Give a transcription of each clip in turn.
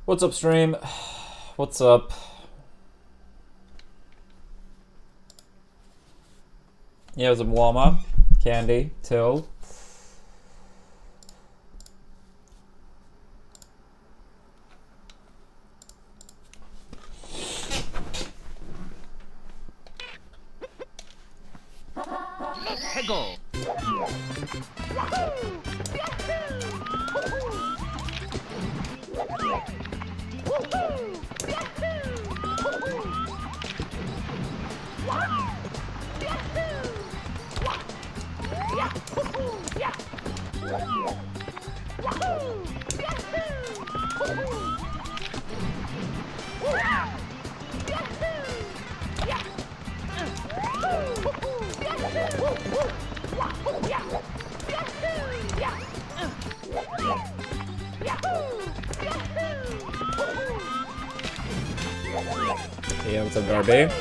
What's up, stream? What's up? Yeah, it was a warm up. Candy, Till. Hegel. Yeah, what's up, Darby?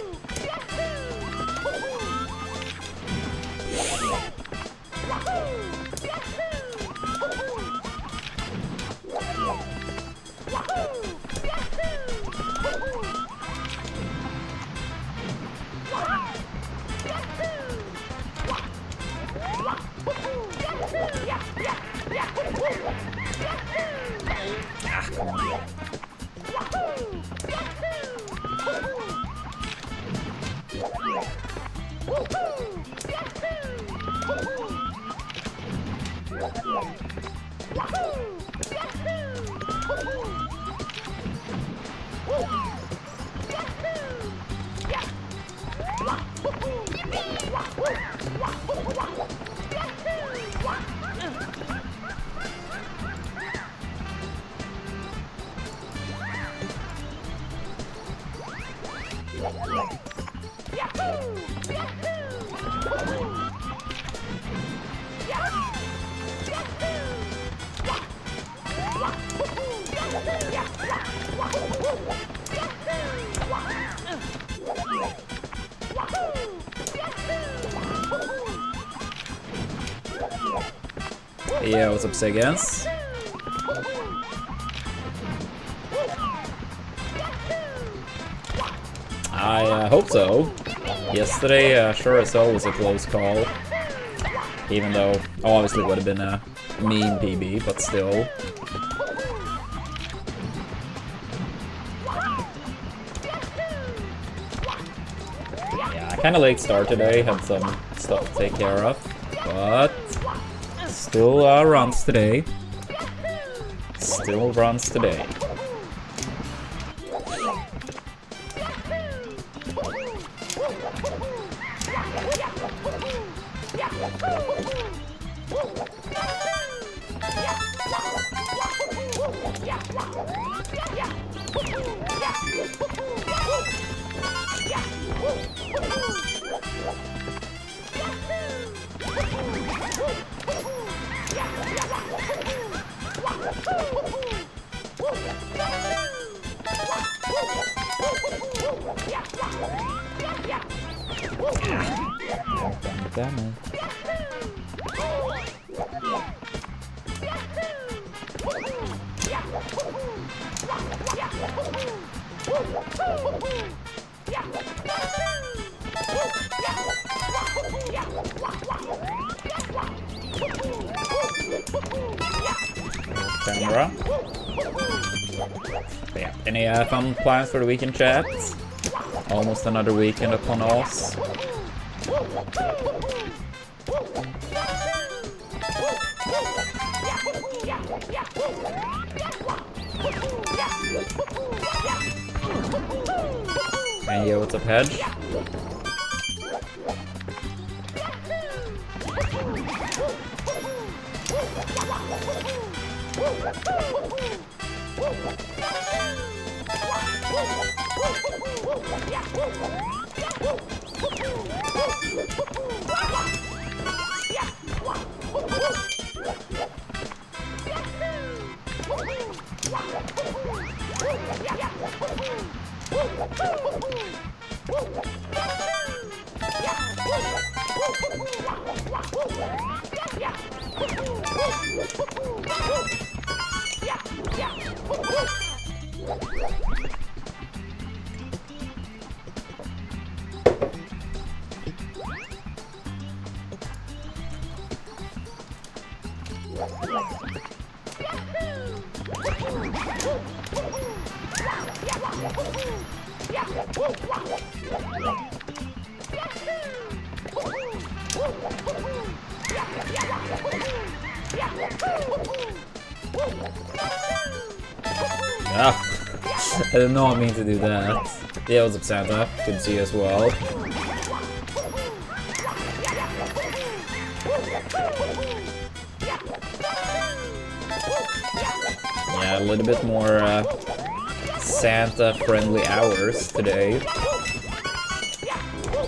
Yeah, what's up, Segas? I hope so. Yesterday, sure as hell, was a close call. Even though, obviously, it would have been a mean PB, but still. Yeah, kind of late start today. Had some stuff to take care of, but still runs today. Still runs today. Damn it. Camera. But yeah, any fun plans for the weekend, chat? Almost another weekend upon us. Hey, yo, what's up, Hedge? Ah, I did not mean to do that. Yeah, what's up, Santa? Good to see you as well. Yeah, a little bit more Santa-friendly hours today.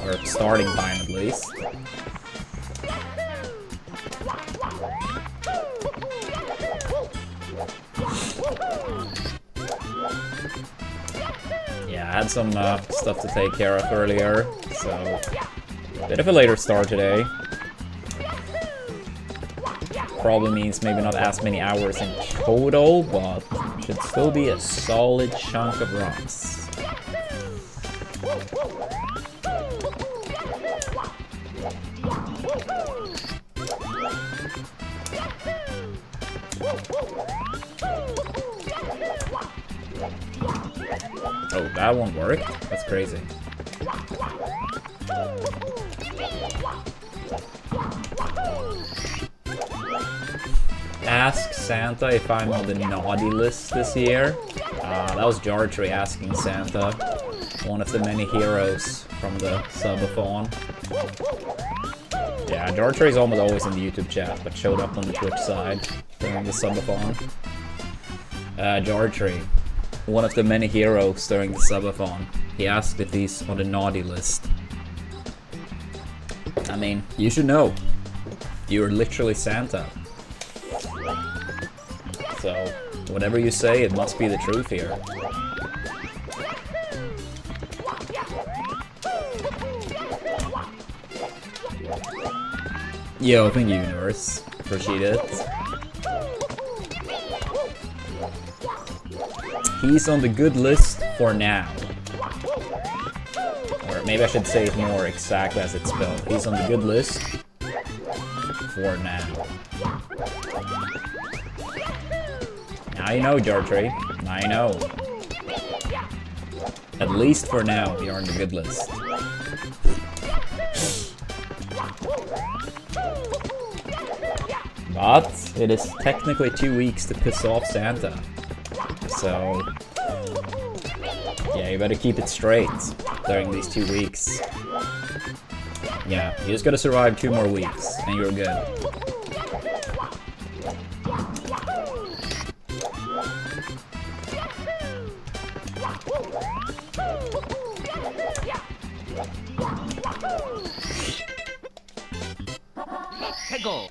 Or starting time, at least. Yeah, I had some stuff to take care of earlier, so bit of a later start today. Probably means maybe not as many hours in total, but should still be a solid chunk of runs. Oh, that won't work? That's crazy. Ask Santa if I'm on the naughty list this year. That was Jartree asking Santa, one of the many heroes from the subathon. Yeah, Jartree's almost always in the YouTube chat, but showed up on the Twitch side during the subathon. Jartree, one of the many heroes during the subathon. He asked if he's on the naughty list. I mean, you should know. You're literally Santa. So, whatever you say, it must be the truth here. Yo, thank you, Universe. Appreciate it. He's on the good list for now. Or maybe I should say it more exactly as it's spelled. He's on the good list for now. Now you know, Jartree. Now you know. At least for now, you're on the good list. But it is technically 2 weeks to piss off Santa. So yeah, you better keep it straight during these 2 weeks. Yeah, you just gotta survive 2 more weeks, and you're good. Hegel.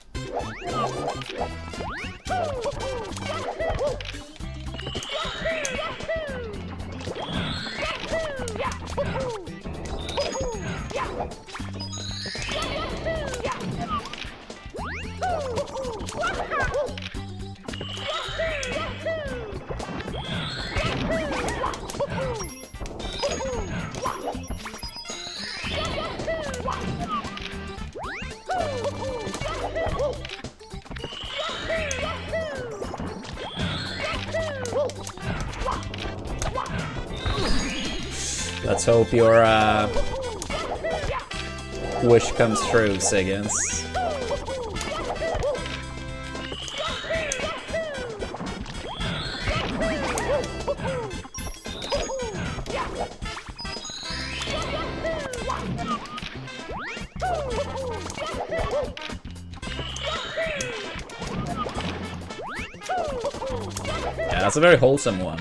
Let's hope your wish comes true, Siggins. Yeah, that's a very wholesome one.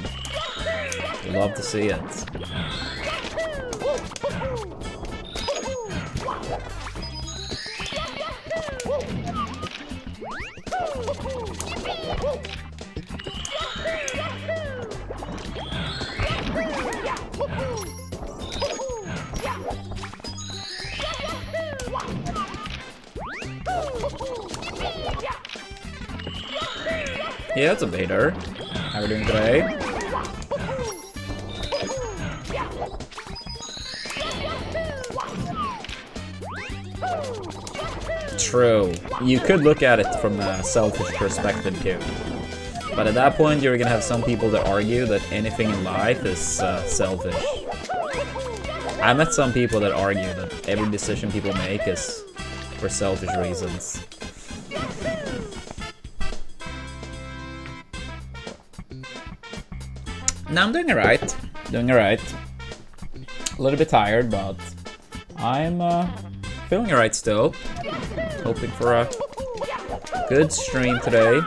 Love to see it. Yeah, it's a baiter. How are we doing today? True. You could look at it from a selfish perspective too. But at that point, you're gonna have some people that argue that anything in life is selfish. I met some people that argue that every decision people make is for selfish reasons. No, I'm doing alright. Doing alright. A little bit tired, but I'm feeling alright still. Hoping for a good stream today.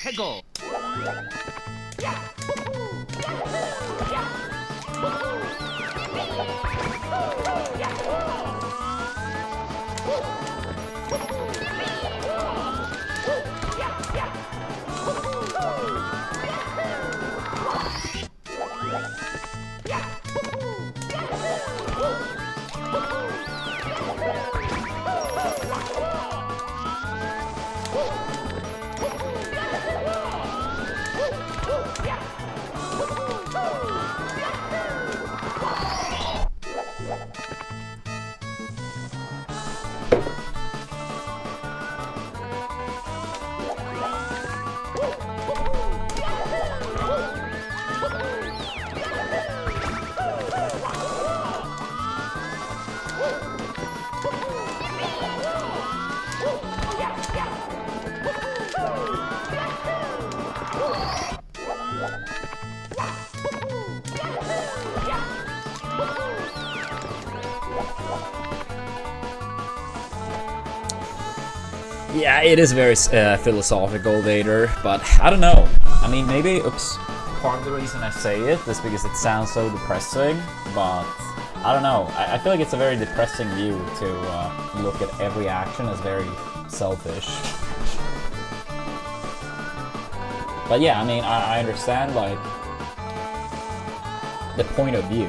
해고. Yeah, it is very philosophical, Vader, but I don't know. I mean, maybe, part of the reason I say it is because it sounds so depressing, but I don't know. I feel like it's a very depressing view to look at every action as very selfish. But yeah, I mean, I understand, like, the point of view.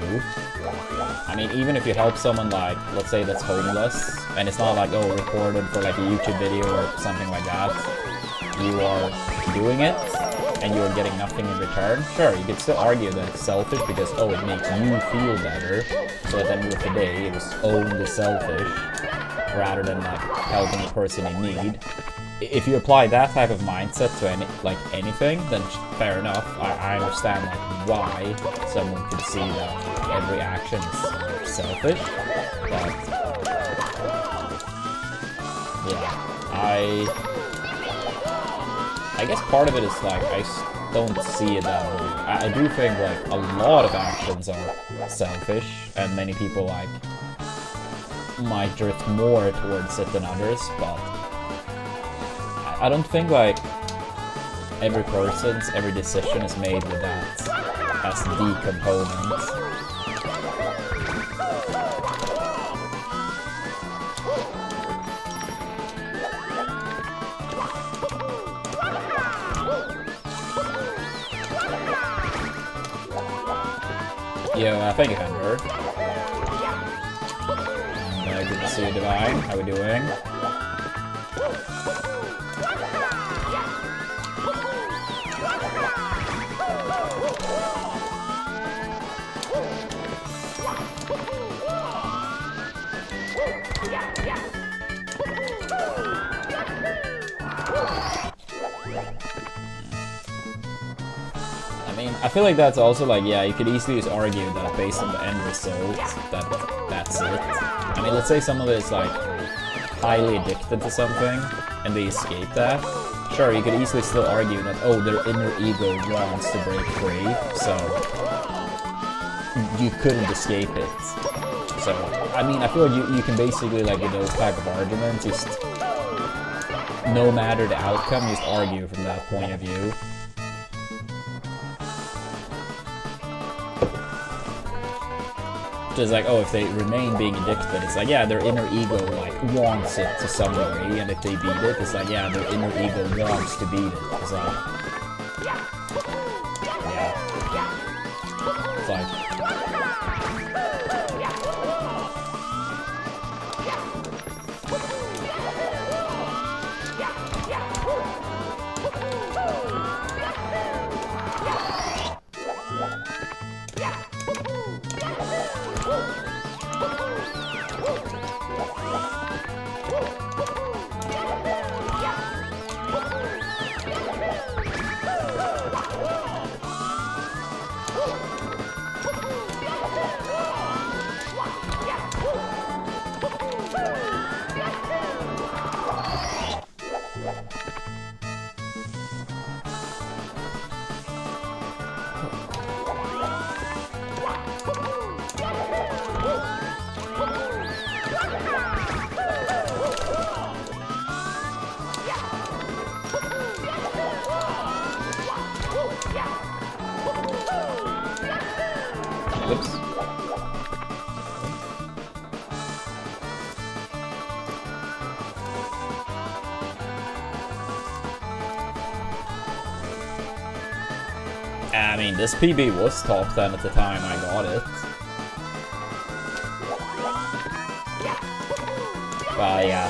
I mean, even if you help someone, like, let's say that's homeless, and it's not like, oh, recorded for like a YouTube video or something like that, you are doing it, and you are getting nothing in return. Sure, you could still argue that it's selfish because, oh, it makes you feel better, so at the end of the day, it was only selfish, rather than like helping the person in need. If you apply that type of mindset to anything, then fair enough. I understand like why someone could see that every action is selfish, but yeah, I guess part of it is like I don't see it that way. I do think like a lot of actions are selfish, and many people like might drift more towards it than others, but I don't think like every decision is made with that as the component. Yo, thank you, Fender. Good to see you, Divine. How we doing? I feel like that's also like, yeah, you could easily just argue that based on the end result, that's it. I mean, let's say someone is like highly addicted to something and they escape that. Sure, you could easily still argue that, oh, their inner ego wants to break free, so you couldn't escape it. So, I mean, I feel like you can basically, like, with those type of arguments, just no matter the outcome, just argue from that point of view. Just like, oh, if they remain being addicted, it's like, yeah, their inner ego, like, wants it to some degree, and if they beat it, it's like, yeah, their inner ego wants to beat it. It's like, yeah. It's like, whoops. I mean, this PB was top 10 at the time I got it. But yeah,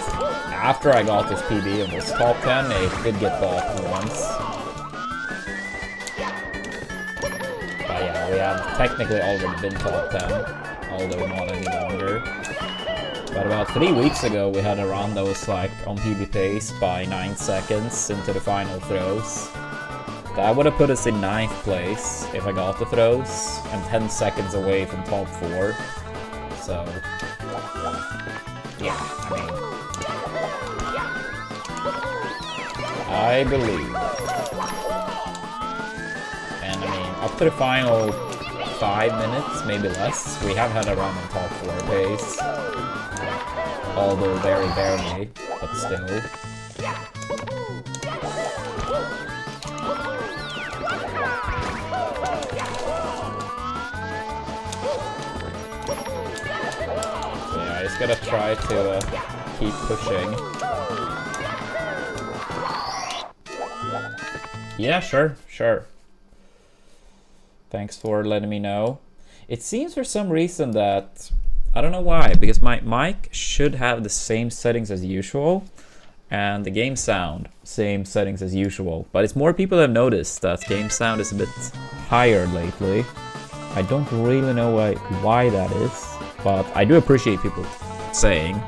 after I got this PB, it was top 10. It did get bought once. But yeah, we have technically already been top 10, although not any longer. But about 3 weeks ago, we had a run that was like on PB pace by 9 seconds into the final throws. That would have put us in 9th place if I got the throws, and 10 seconds away from top 4. So, yeah, I believe. And I mean, up to the final 5 minutes, maybe less, we have had a run on top 4 pace. Although very barely, but still. Gotta try to keep pushing. Yeah, sure. Thanks for letting me know. It seems for some reason that, I don't know why, because my mic should have the same settings as usual, and the game sound, same settings as usual. But it's more people have noticed that game sound is a bit higher lately. I don't really know why that is, but I do appreciate people saying.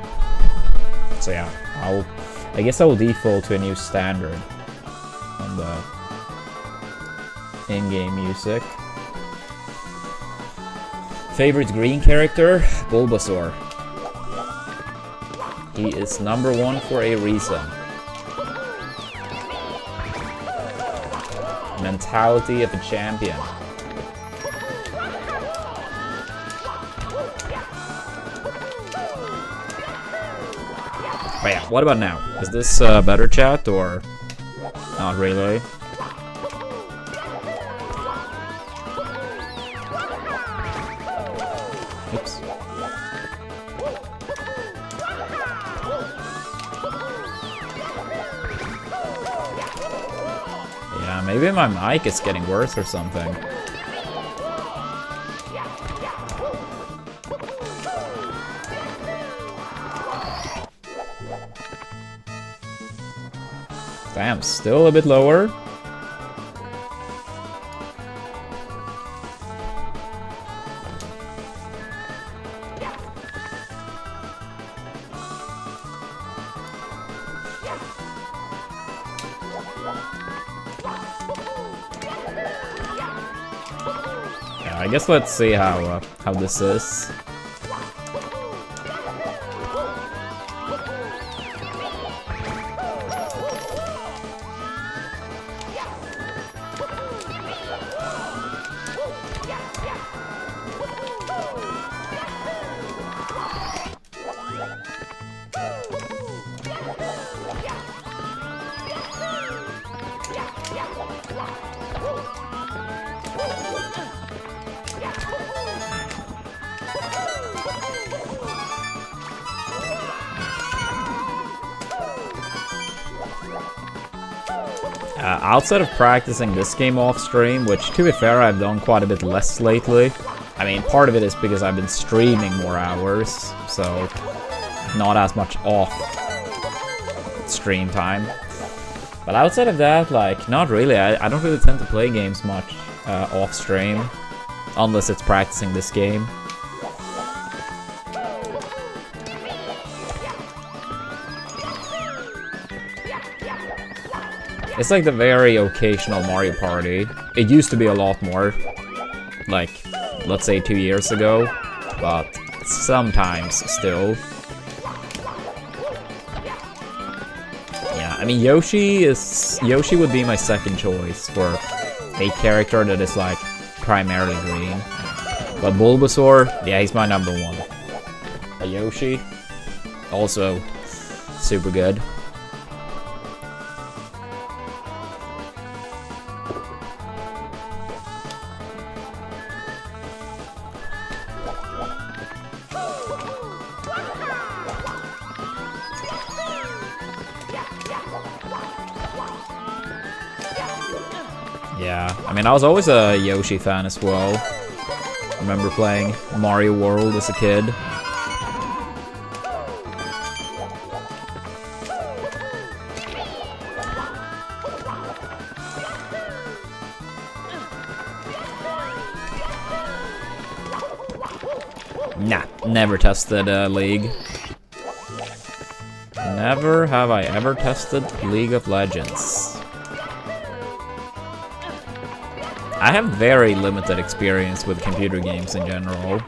So yeah, I guess I will default to a new standard on the in-game music. Favorite green character? Bulbasaur. He is number 1 for a reason. Mentality of a champion. But yeah, what about now? Is this better, chat, or not really? Oops. Yeah, maybe my mic is getting worse or something. Damn, still a bit lower. Yeah, I guess let's see how this is. Outside of practicing this game off stream, which to be fair I've done quite a bit less lately. I mean, part of it is because I've been streaming more hours, so not as much off stream time. But outside of that, like, not really. I don't really tend to play games much off stream, unless it's practicing this game. It's like the very occasional Mario Party. It used to be a lot more, like, let's say 2 years ago, but sometimes still. Yeah, I mean, Yoshi would be my second choice for a character that is like primarily green. But Bulbasaur, yeah, he's my number one. A Yoshi, also super good. Yeah, I mean, I was always a Yoshi fan as well. I remember playing Mario World as a kid. Nah, never tested League. Never have I ever tested League of Legends. I have very limited experience with computer games in general.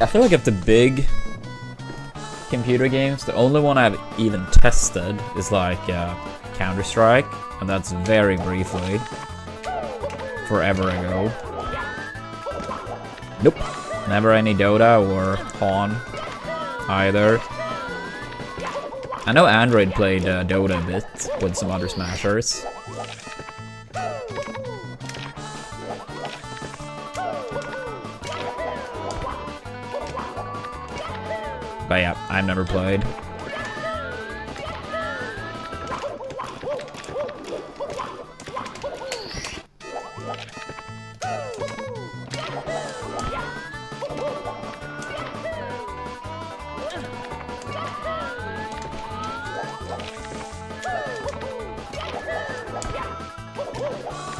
I feel like of the big computer games, the only one I've even tested is like Counter-Strike, and that's very briefly. Forever ago. Nope. Never any Dota or Pawn either. I know Android played Dota a bit with some other smashers. But yeah, I've never played.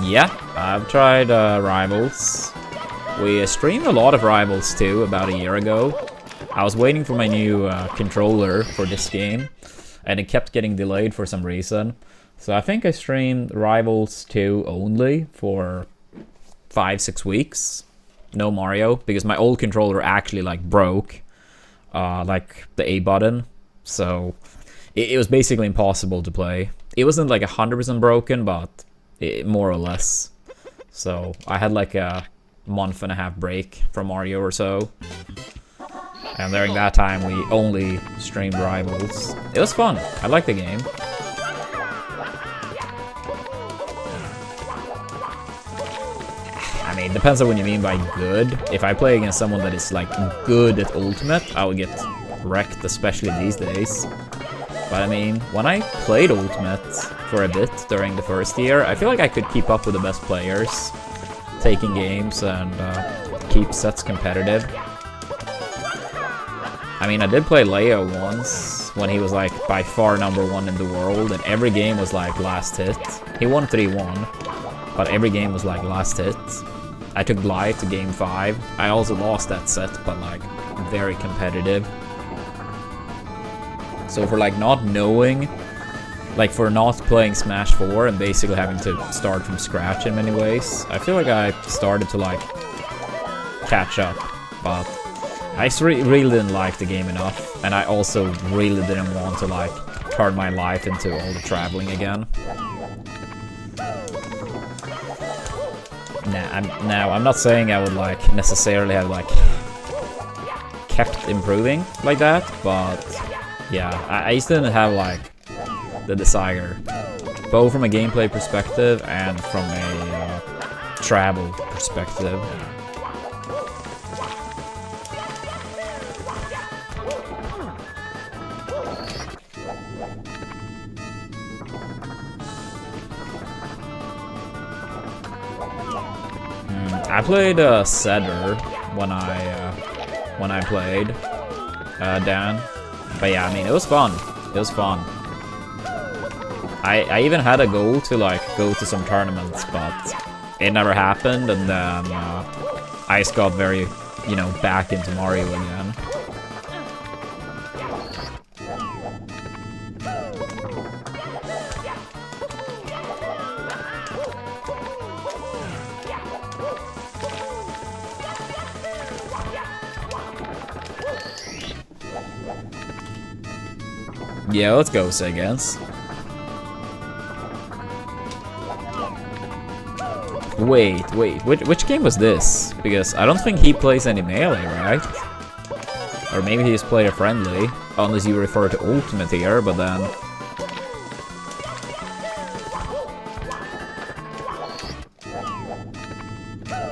Yeah, I've tried Rivals. We streamed a lot of Rivals too about a year ago. I was waiting for my new controller for this game, and it kept getting delayed for some reason. So I think I streamed Rivals 2 only for 5-6 weeks. No Mario, because my old controller actually like broke, like the A button. So it was basically impossible to play. It wasn't like 100% broken, but more or less. So I had like a month-and-a-half break from Mario or so. And during that time, we only streamed Rivals. It was fun. I liked the game. I mean, depends on what you mean by good. If I play against someone that is like good at Ultimate, I would get wrecked, especially these days. But I mean, when I played Ultimate for a bit during the first year, I feel like I could keep up with the best players, taking games and keep sets competitive. I mean, I did play Leo once, when he was like by far #1 in the world, and every game was like last hit. He won 3-1, but every game was like last hit. I took Bly to game 5. I also lost that set, but like very competitive. So for like not knowing, like for not playing Smash 4 and basically having to start from scratch in many ways, I feel like I started to like catch up, but I really didn't like the game enough, and I also really didn't want to like turn my life into all the traveling again. Now I'm not saying I would like necessarily have like kept improving like that, but yeah, I just didn't have like the desire, both from a gameplay perspective and from a travel perspective. I played Cedar when I played Dan. But yeah, I mean, it was fun. It was fun. I even had a goal to like go to some tournaments, but it never happened, and then I just got very, you know, back into Mario again. Yeah, let's go, Seggans. Wait, which game was this? Because I don't think he plays any Melee, right? Or maybe he's player friendly, unless you refer to Ultimate here, but then...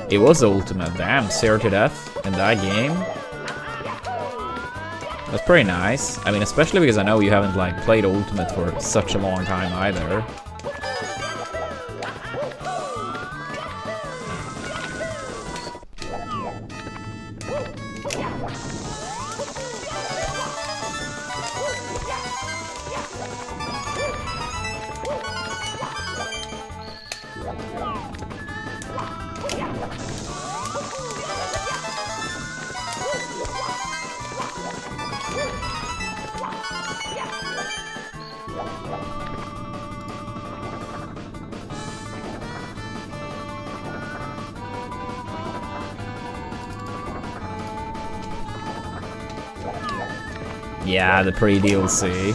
It was Ultimate, damn, 0 to death in that game. That's pretty nice. I mean, especially because I know you haven't like played Ultimate for such a long time either. Yeah, the pre-DLC.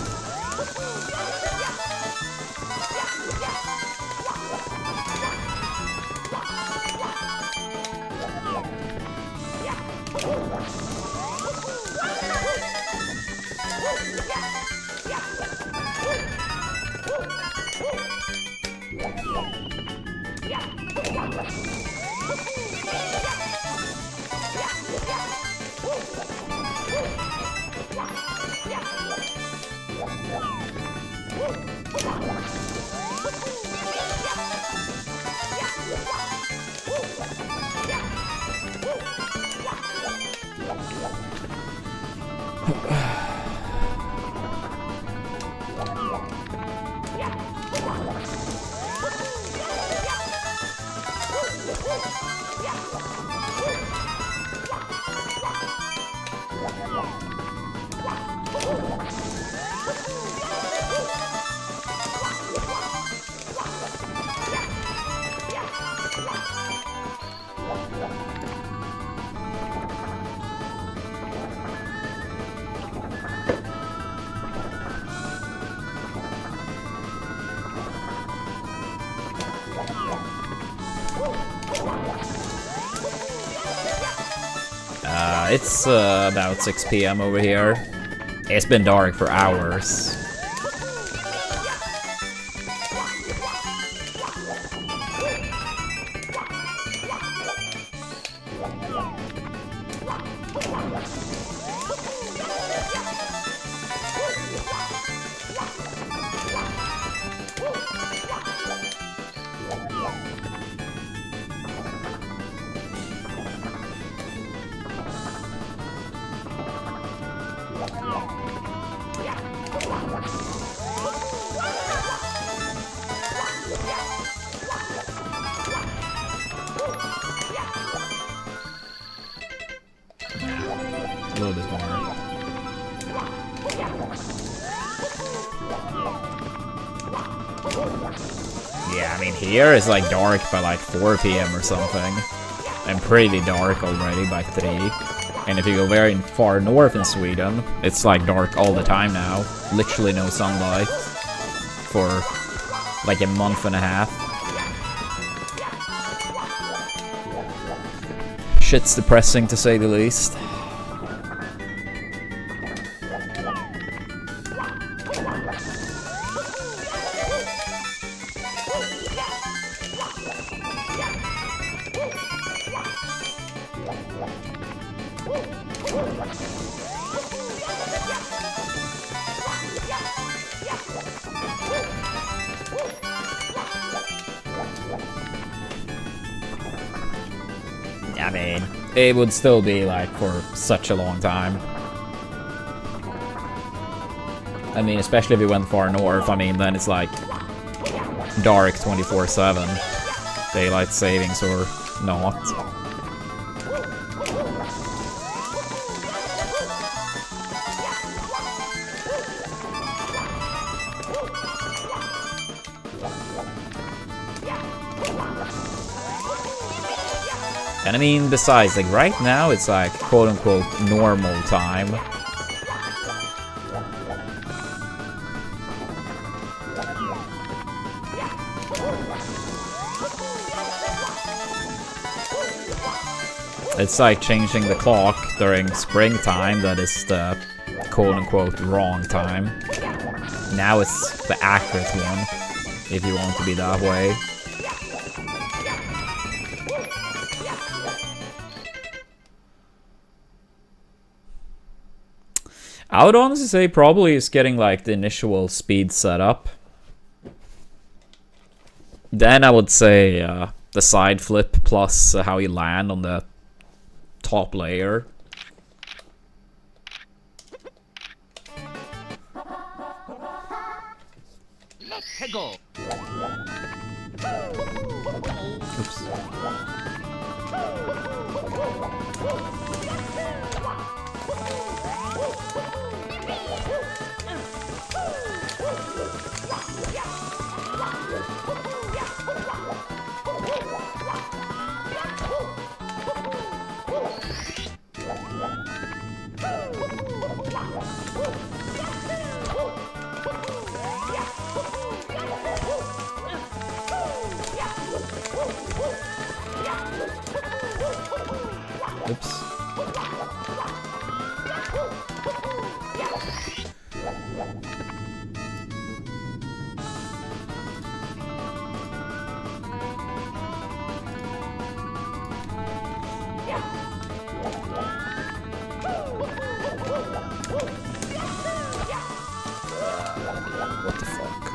It's about 6 PM over here. It's been dark for hours. A little bit more. Yeah, I mean, here it's like dark by like 4 PM or something. And pretty dark already by 3. And if you go very far north in Sweden, it's like dark all the time now. Literally no sunlight for like a month and a half. Shit's depressing to say the least. mean, it would still be like for such a long time. I mean, especially if you went far north, I mean, then it's like dark 24/7. Daylight savings or not. And I mean, besides, like right now it's like quote-unquote normal time. It's like changing the clock during springtime, that is the quote-unquote wrong time. Now it's the accurate one, if you want to be that way. I would honestly say probably is getting like the initial speed set up. Then I would say the side flip plus how you land on the top layer. Hegel. Oops. Oops. What the fuck?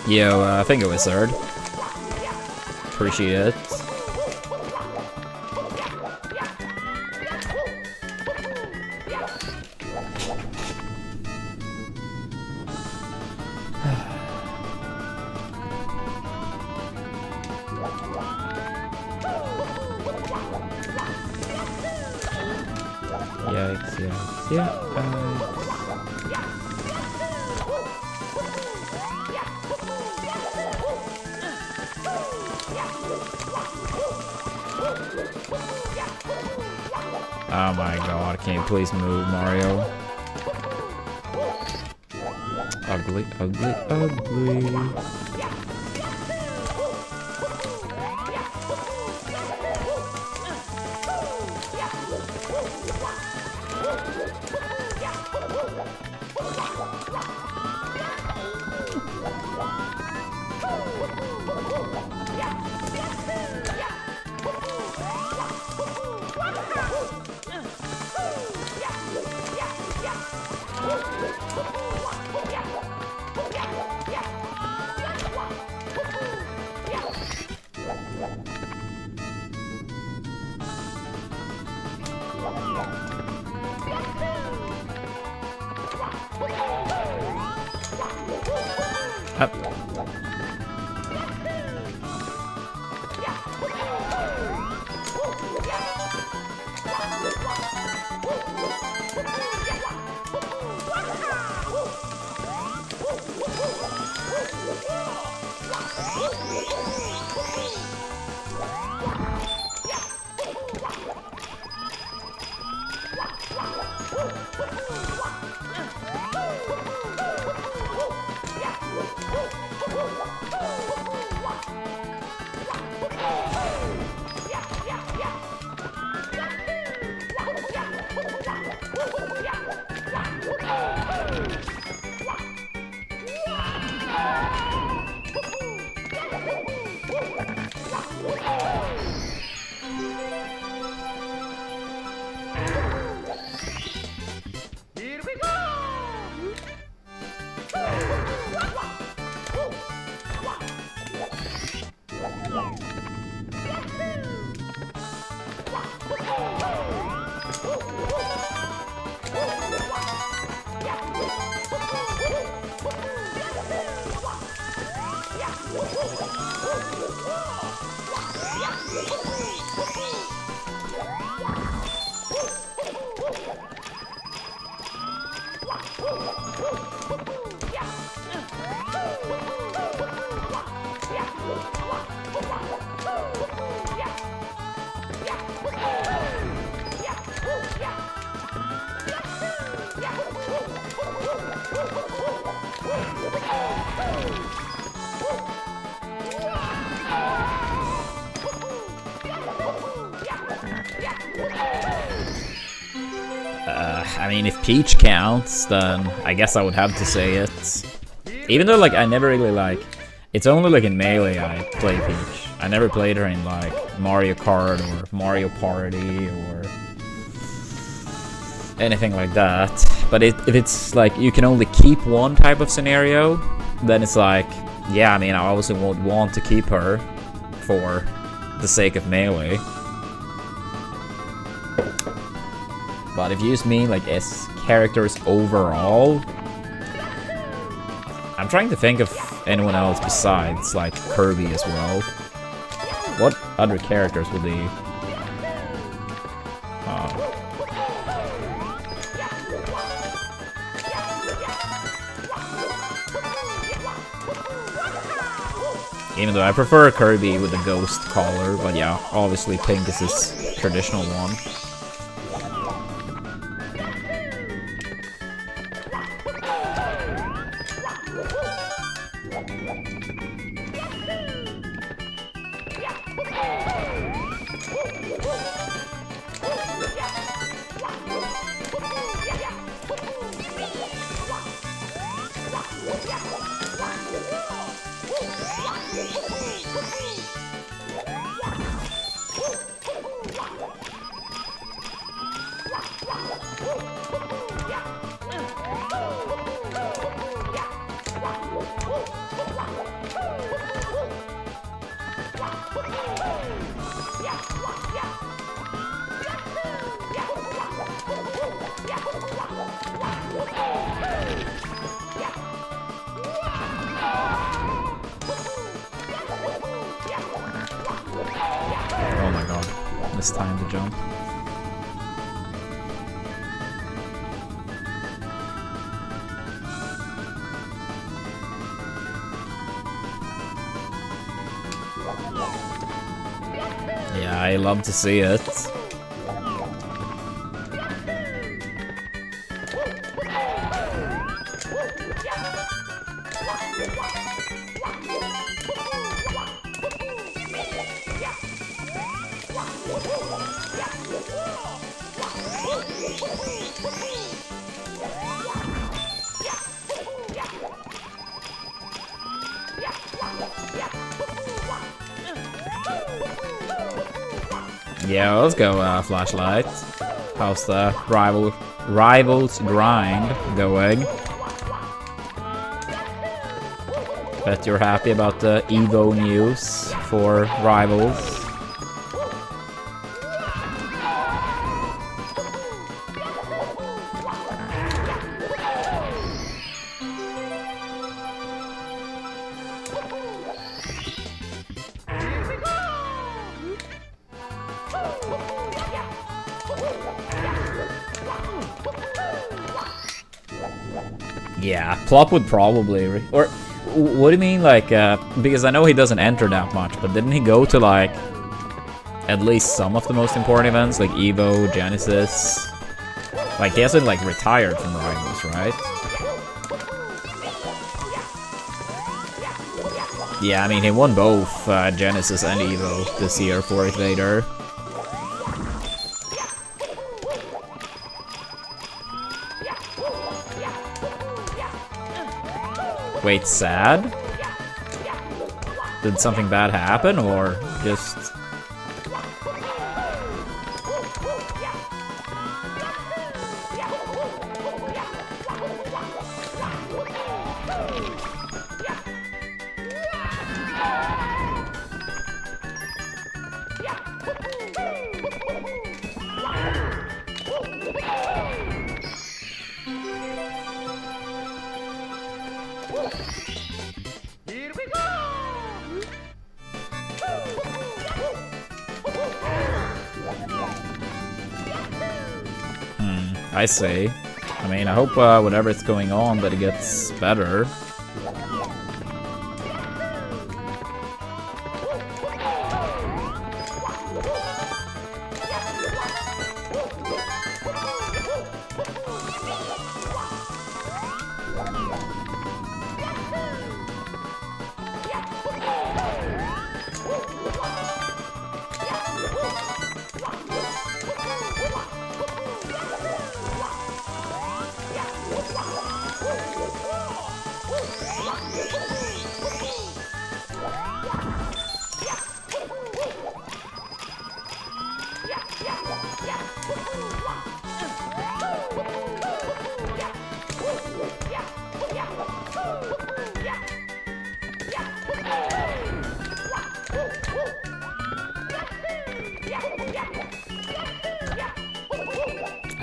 Yo, I think it was third. Appreciate it. Yikes, yikes, yeah. Oh my god, can you please move, Mario? Ugly, ugly, ugly. Up. I mean, if Peach counts, then I guess I would have to say it. Even though, like, I never really, like... It's only, like, in Melee I play Peach. I never played her in, like, Mario Kart or Mario Party or... anything like that. But if it's, like, you can only keep one type of scenario, then it's like... Yeah, I mean, I obviously would want to keep her for the sake of Melee. But if you just mean, like, as characters overall... I'm trying to think of anyone else besides, like, Kirby as well. What other characters would they... Even though I prefer Kirby with the ghost collar, but yeah, obviously pink is his traditional one. Oh my god, missed time to jump. Yeah, I love to see it. Yeah, let's go, Flashlight. How's the Rivals grind going? Bet you're happy about the Evo news for Rivals. Yeah, Plop would probably... Or, what do you mean, like, because I know he doesn't enter that much, but didn't he go to, like, at least some of the most important events, like Evo, Genesis? Like, he hasn't, like, retired from Rivals, right? Yeah, I mean, he won both Genesis and Evo this year for Vader. Wait, sad? Did something bad happen, or just... I see. I mean, I hope whatever's going on that it gets better.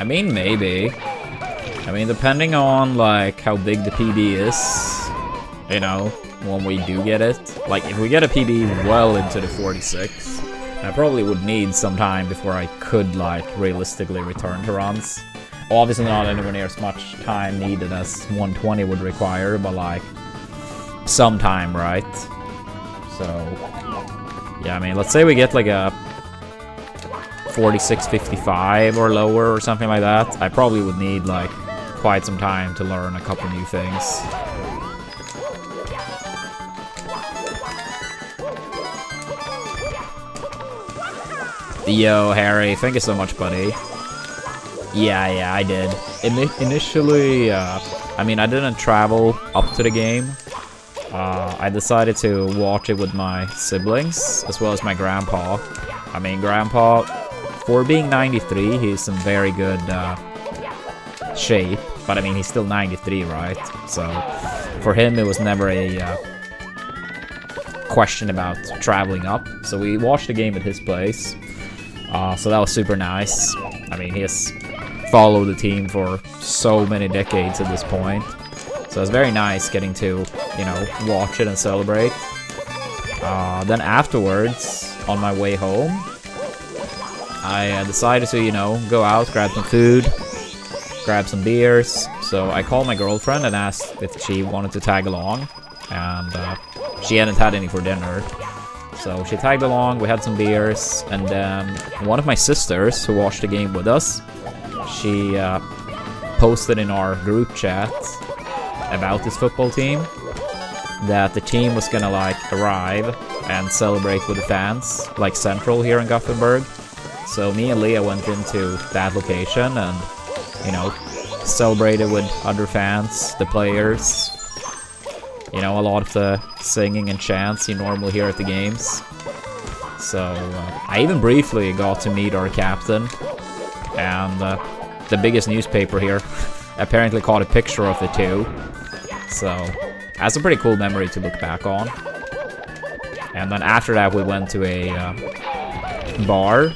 I mean, maybe. I mean, depending on, like, how big the PB is, you know, when we do get it. Like, if we get a PB well into the 46, I probably would need some time before I could, like, realistically return to runs. Obviously not anywhere near as much time needed as 120 would require, but, like, some time, right? So, yeah, I mean, let's say we get, like, a 46.55 or lower or something like that. I probably would need, like, quite some time to learn a couple new things. Yo, Harry, thank you so much, buddy. Yeah, I did. Initially, I mean, I didn't travel up to the game. I decided to watch it with my siblings, as well as my grandpa. I mean, grandpa, for being 93, he's in very good shape. But I mean, he's still 93, right? So, for him, it was never a question about traveling up. So we watched the game at his place. So that was super nice. I mean, he has followed the team for so many decades at this point. So it's very nice getting to, you know, watch it and celebrate. Then afterwards, on my way home, I decided to, you know, go out, grab some food, grab some beers. So I called my girlfriend and asked if she wanted to tag along. And she hadn't had any for dinner. So she tagged along, we had some beers, and then one of my sisters who watched the game with us, she posted in our group chat about this football team that the team was gonna, like, arrive and celebrate with the fans, like Central here in Gothenburg. So me and Leah went into that location and, you know, celebrated with other fans, the players. You know, a lot of the singing and chants you normally hear at the games. So, I even briefly got to meet our captain. And the biggest newspaper here apparently caught a picture of it too. So, that's a pretty cool memory to look back on. And then after that we went to a bar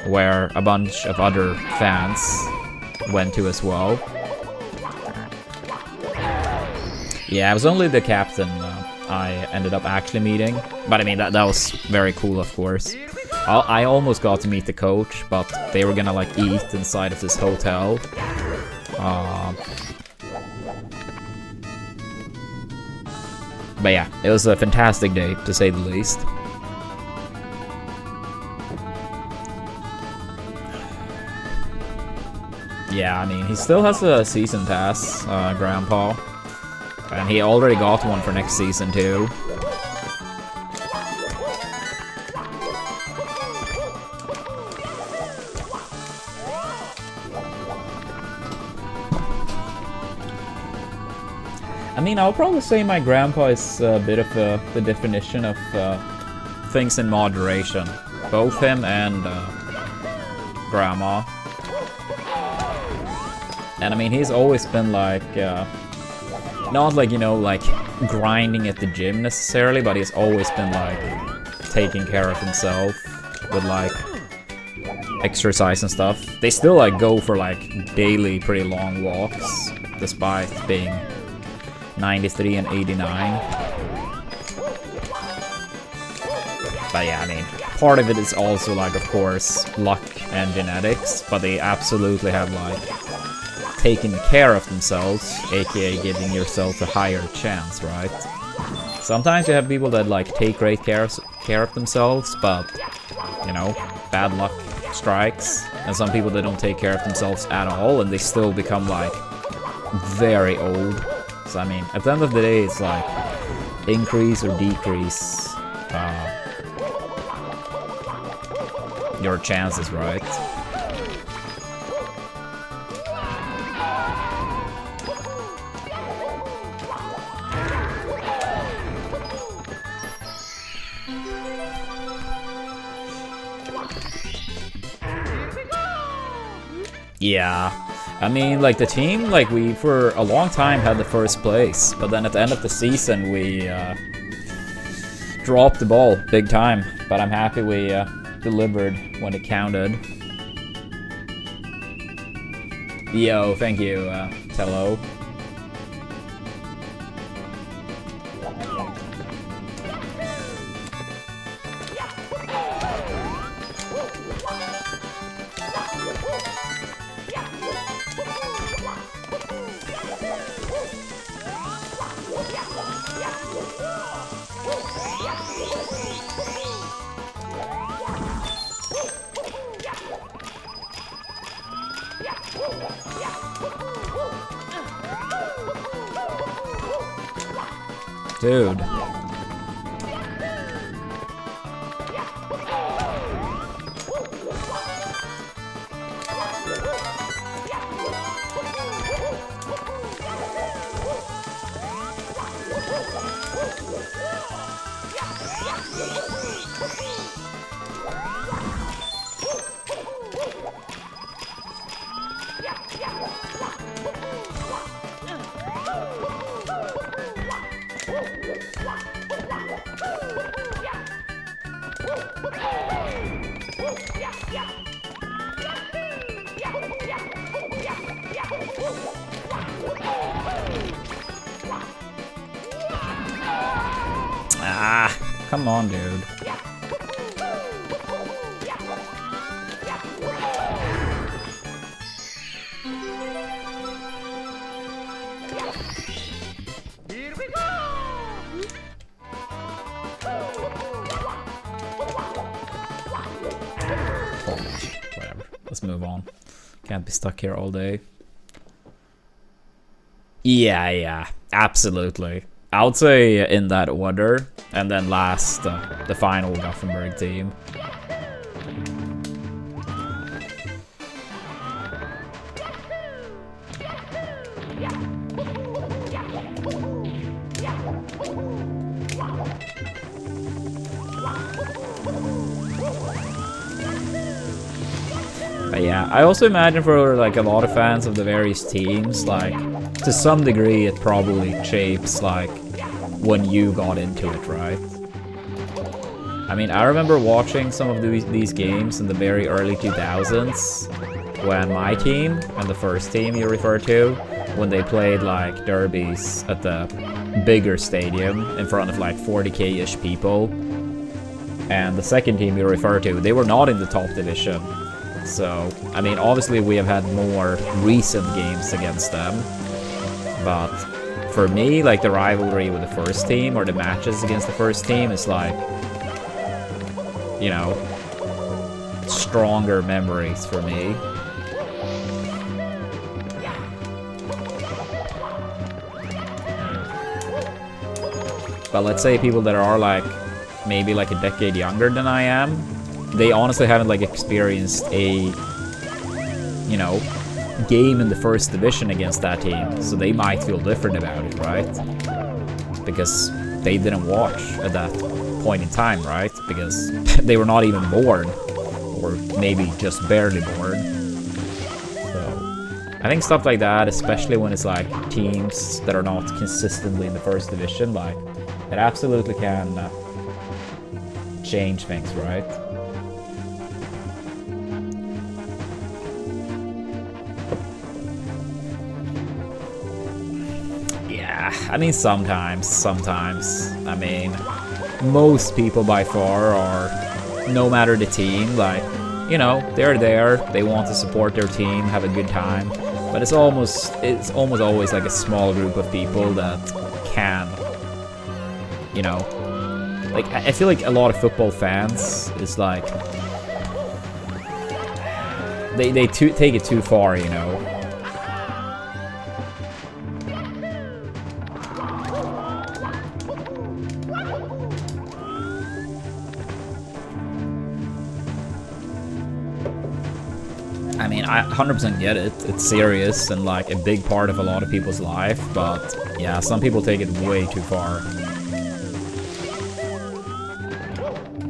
where a bunch of other fans went to as well. Yeah, it was only the captain I ended up actually meeting. But I mean, that was very cool, of course. I almost got to meet the coach, but they were gonna, like, eat inside of this hotel. But yeah, it was a fantastic day, to say the least. Yeah, I mean, he still has a season pass, Grandpa. And he already got one for next season, too. I mean, I'll probably say my grandpa is a bit of the definition of things in moderation. Both him and Grandma. And I mean, he's always been like... not like, you know, like grinding at the gym necessarily, but he's always been like taking care of himself with like exercise and stuff. They still like go for like daily pretty long walks despite being 93 and 89. But yeah, I mean, part of it is also like, of course, luck and genetics, but they absolutely have like taking care of themselves, aka giving yourself a higher chance, right? Sometimes you have people that like take great care of themselves, but you know, bad luck strikes, and some people that don't take care of themselves at all, and they still become like very old. So I mean, at the end of the day, it's like increase or decrease your chances, right? Yeah, I mean, like the team, like we for a long time had the first place, but then at the end of the season we dropped the ball big time. But I'm happy we delivered when it counted. Yo, thank you, Tello. Dude. Ah, come on, dude. Here we go. Holy shit, whatever. Let's move on. Can't be stuck here all day. Yeah, absolutely. I would say in that order, and then last, the final Gothenburg team. But yeah, I also imagine for like a lot of fans of the various teams, like to some degree it probably shapes like when you got into it, right? I mean, I remember watching some of these games in the very early 2000s when my team, and the first team you refer to, when they played like derbies at the bigger stadium in front of like 40k-ish people. And the second team you refer to, they were not in the top division. So, I mean, obviously we have had more recent games against them, but for me, like the rivalry with the first team or the matches against the first team is like, you know, stronger memories for me. But let's say people that are like maybe like a decade younger than I am, they honestly haven't like experienced a, you know, game in the first division against that team, so they might feel different about it, right? Because they didn't watch at that point in time, right? Because they were not even born, or maybe just barely born. So I think stuff like that, especially when it's like teams that are not consistently in the first division, like it absolutely can change things, right? I mean, sometimes. I mean, most people by far are, no matter the team, like, you know, they're there, they want to support their team, have a good time. But it's almost always like a small group of people that can, you know, like I feel like a lot of football fans is like they take it too far, you know. I mean, I 100% get it. It's serious and like a big part of a lot of people's life, but yeah, some people take it way too far.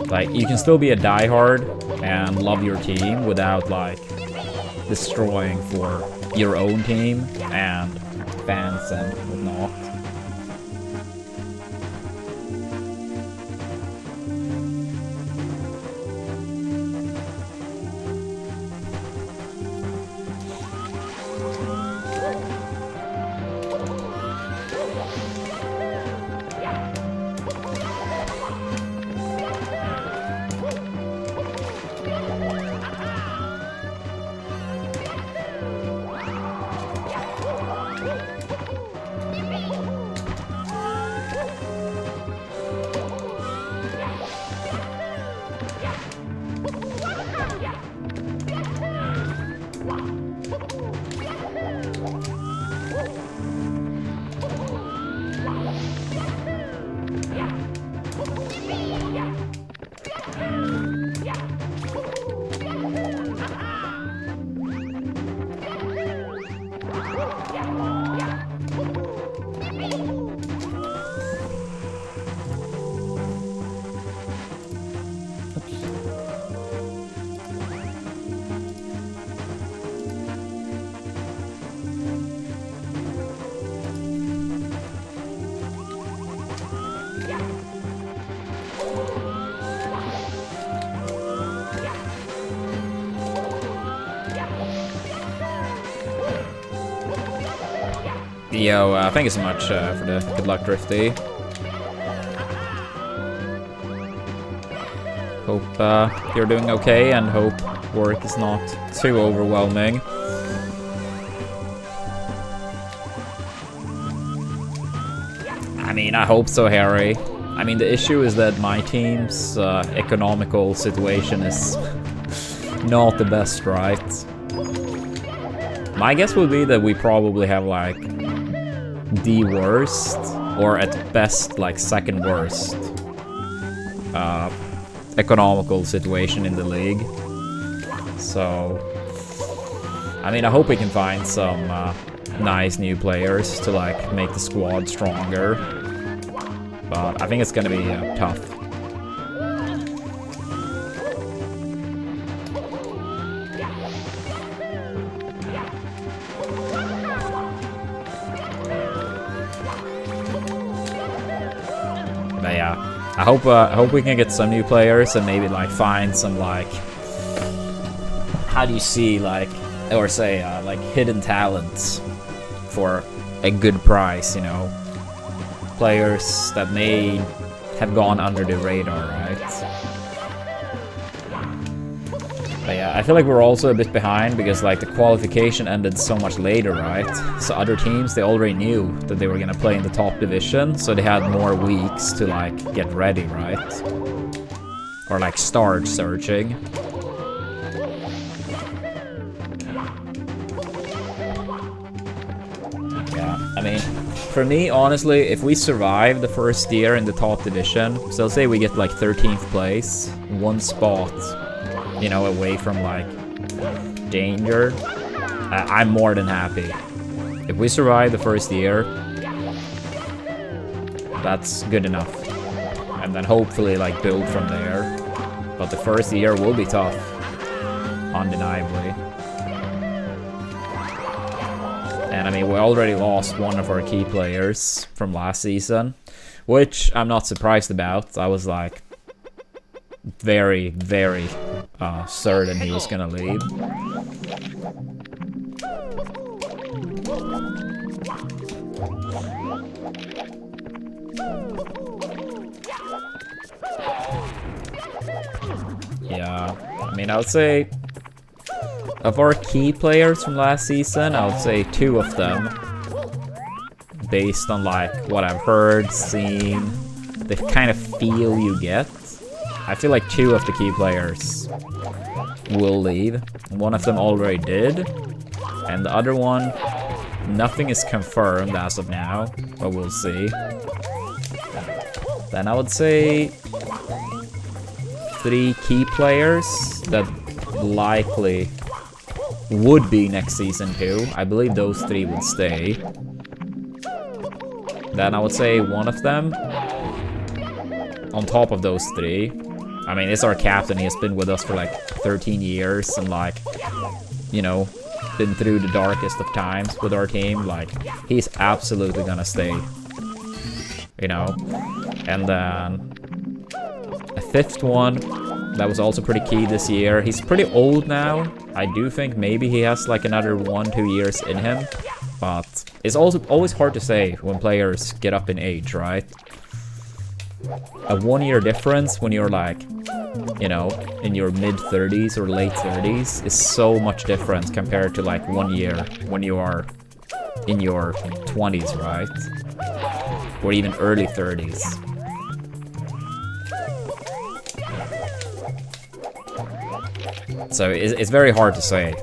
Like, you can still be a diehard and love your team without like destroying for your own team and fans and whatnot. Yo, thank you so much for the good luck, Drifty. Hope you're doing okay and hope work is not too overwhelming. I mean, I hope so, Harry. I mean, the issue is that my team's economical situation is not the best, right? My guess would be that we probably have like the worst, or at best like second worst economical situation in the league. So, I mean, I hope we can find some nice new players to like make the squad stronger, but I think it's gonna be tough. But yeah, I hope we can get some new players and maybe like find some like, how do you see like, or say like hidden talents for a good price, you know, players that may have gone under the radar, right? But yeah, I feel like we're also a bit behind because like the qualification ended so much later, right? So other teams, they already knew that they were gonna play in the top division, so they had more weeks to like get ready, right? Or like start searching. Yeah, I mean, for me, honestly, if we survive the first year in the top division, so say we get like 13th place, one spot, you know, away from like danger, I'm more than happy. If we survive the first year, that's good enough. And then hopefully like build from there. But the first year will be tough, undeniably. And I mean, we already lost one of our key players from last season, which I'm not surprised about. I was like very, very certain he was gonna leave. Yeah, I mean, I would say Of our key players from last season, I would say 2 of them, based on like what I've heard, seen, the kind of feel you get. I feel like 2 of the key players will leave. One of them already did, and the other one, nothing is confirmed as of now, but we'll see. Then I would say 3 key players that likely would be next season too. I believe those 3 would stay. Then I would say one of them, on top of those 3, I mean, it's our captain. He has been with us for like 13 years and like, you know, been through the darkest of times with our team. Like, he's absolutely gonna stay, you know. And then a 5th one that was also pretty key this year. He's pretty old now. I do think maybe he has like another 1-2 years in him, but it's also always hard to say when players get up in age, right? A 1-year difference when you're like, you know, in your mid-30s or late 30s is so much different compared to like 1 year when you are in your 20s, right? Or even early 30s. So it's very hard to say.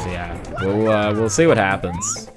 So yeah, we'll see what happens.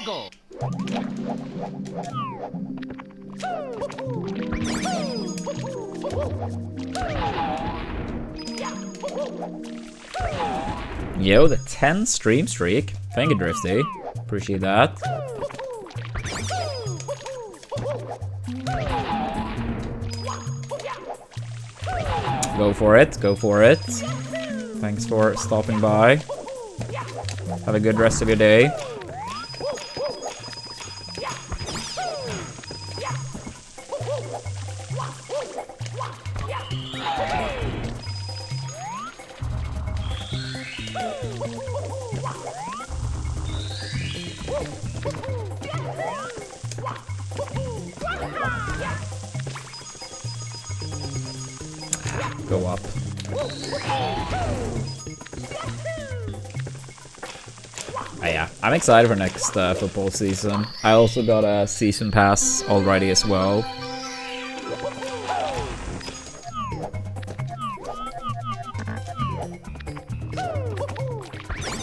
Go. Yo, the 10 stream streak. Thank you, Drifty. Appreciate that. Go for it, go for it. Thanks for stopping by. Have a good rest of your day. Go up. Yeah, I'm excited for next football season. I also got a season pass already as well.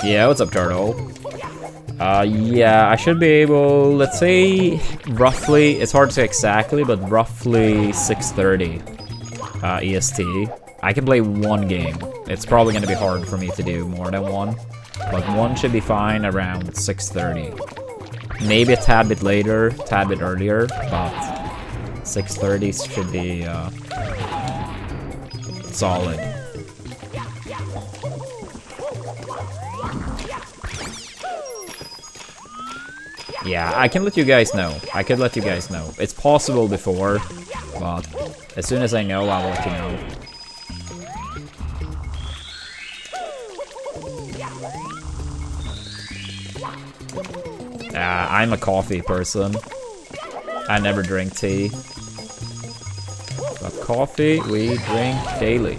Yeah, what's up, Turtle? Yeah, I should be able, let's say, roughly, it's hard to say exactly, but roughly 6:30 EST. I can play 1 game. It's probably going to be hard for me to do more than 1. But 1 should be fine around 6:30. Maybe a tad bit later, tad bit earlier, but 6:30 should be solid. Yeah, I can let you guys know. I could let you guys know. It's possible before, but as soon as I know, I'll let you know. I'm a coffee person. I never drink tea. But coffee, we drink daily.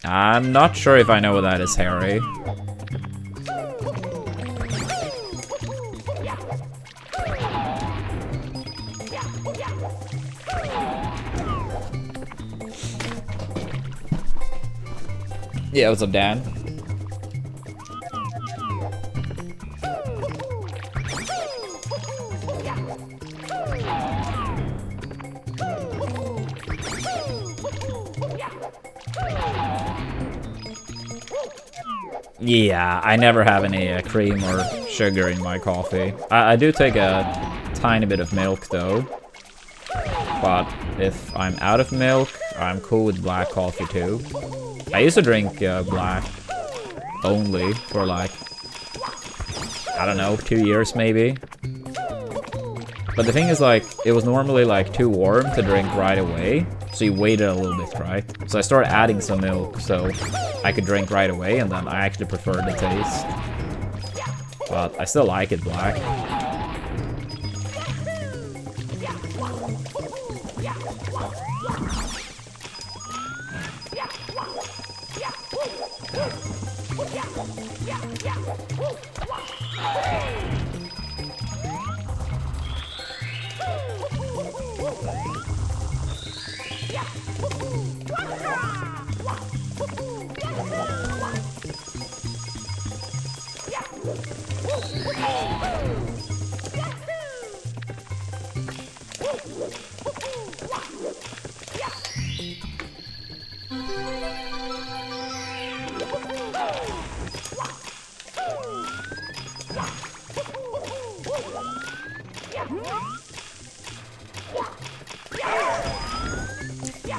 I'm not sure if I know what that is, Harry. Yeah, what's up, Dan? Yeah, I never have any cream or sugar in my coffee. I do take a tiny bit of milk though. But if I'm out of milk, I'm cool with black coffee too. I used to drink black only for like, I don't know, 2 years maybe. But the thing is, like, it was normally like too warm to drink right away. So you waited a little bit, right? So I started adding some milk so I could drink right away, and then I actually prefer the taste. But I still like it black.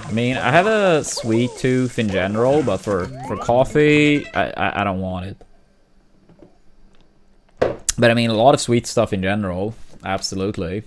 I mean, I have a sweet tooth in general, but for coffee, I don't want it. But I mean, a lot of sweet stuff in general, absolutely.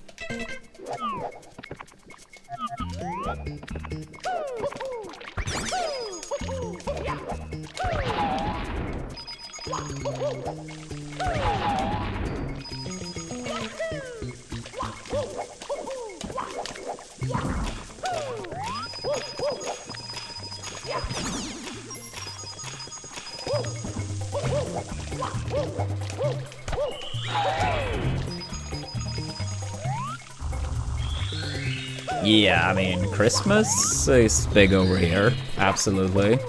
Yeah, I mean, Christmas is big over here. Absolutely.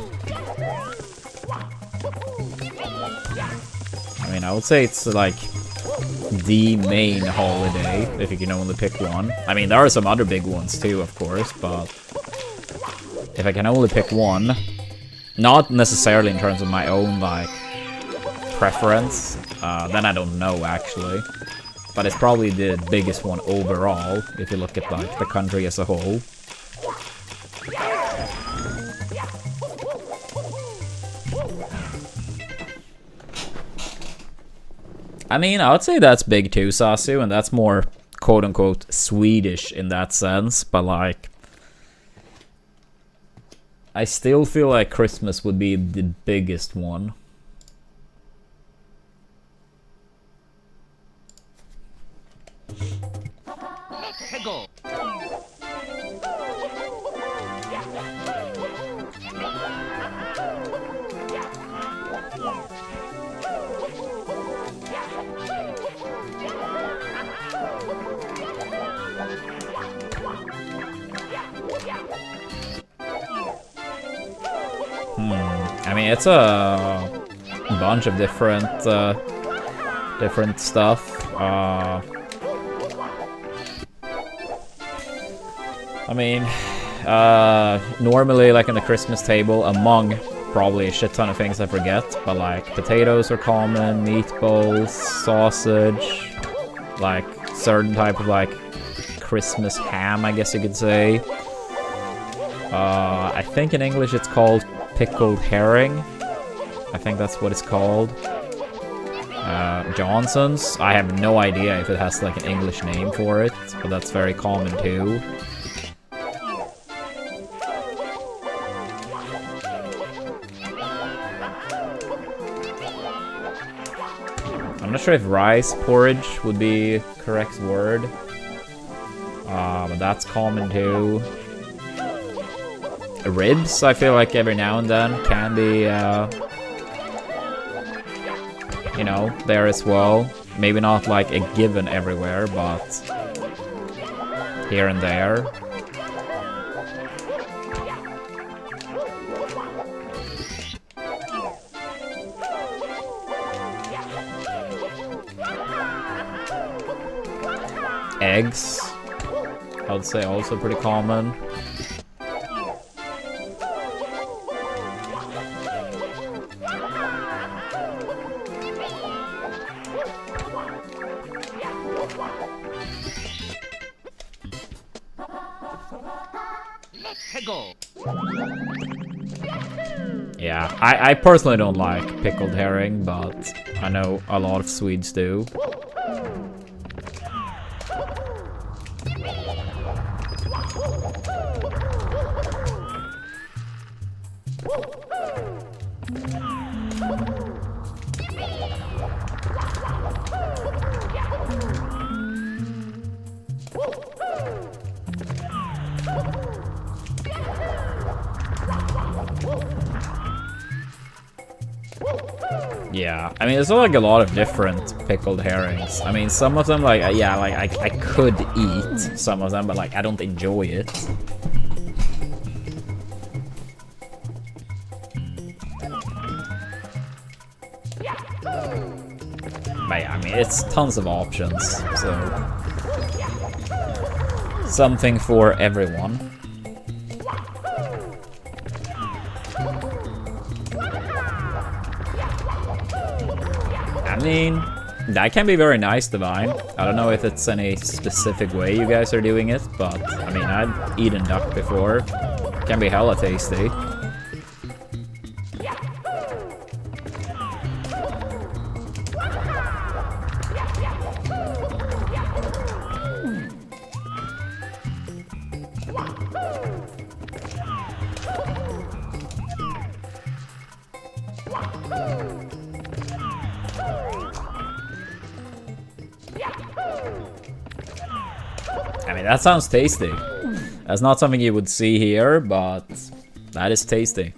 I mean, I would say it's like the main holiday, if you can only pick one. I mean, there are some other big ones too, of course, but if I can only pick one, not necessarily in terms of my own, like, preference, then I don't know, actually. But it's probably the biggest one overall, if you look at, like, the country as a whole. I mean, I would say that's big too, Sasu, and that's more quote-unquote Swedish in that sense, but, like, I still feel like Christmas would be the biggest one. Go. I mean, it's a bunch of different stuff. I mean, normally, like, on the Christmas table, among probably a shit ton of things I forget, but, like, potatoes are common, meatballs, sausage, like, certain type of, like, Christmas ham, I guess you could say. I think in English it's called pickled herring. I think that's what it's called. Johnson's. I have no idea if it has, like, an English name for it, but that's very common too. I'm not sure if rice porridge would be correct word. But that's common too. Ribs, I feel like every now and then can be, you know, there as well. Maybe not like a given everywhere, but here and there. Eggs, I would say also pretty common. Yeah, I personally don't like pickled herring, but I know a lot of Swedes do. Yeah, I mean, there's like a lot of different pickled herrings. I mean, some of them, like, yeah, like, I could eat some of them, but, like, I don't enjoy it. But yeah, I mean, it's tons of options, so... something for everyone. I mean, that can be very nice, Divine. I don't know if it's any specific way you guys are doing it, but I mean, I've eaten duck before. Can be hella tasty. I mean, that sounds tasty. That's not something you would see here, but that is tasty.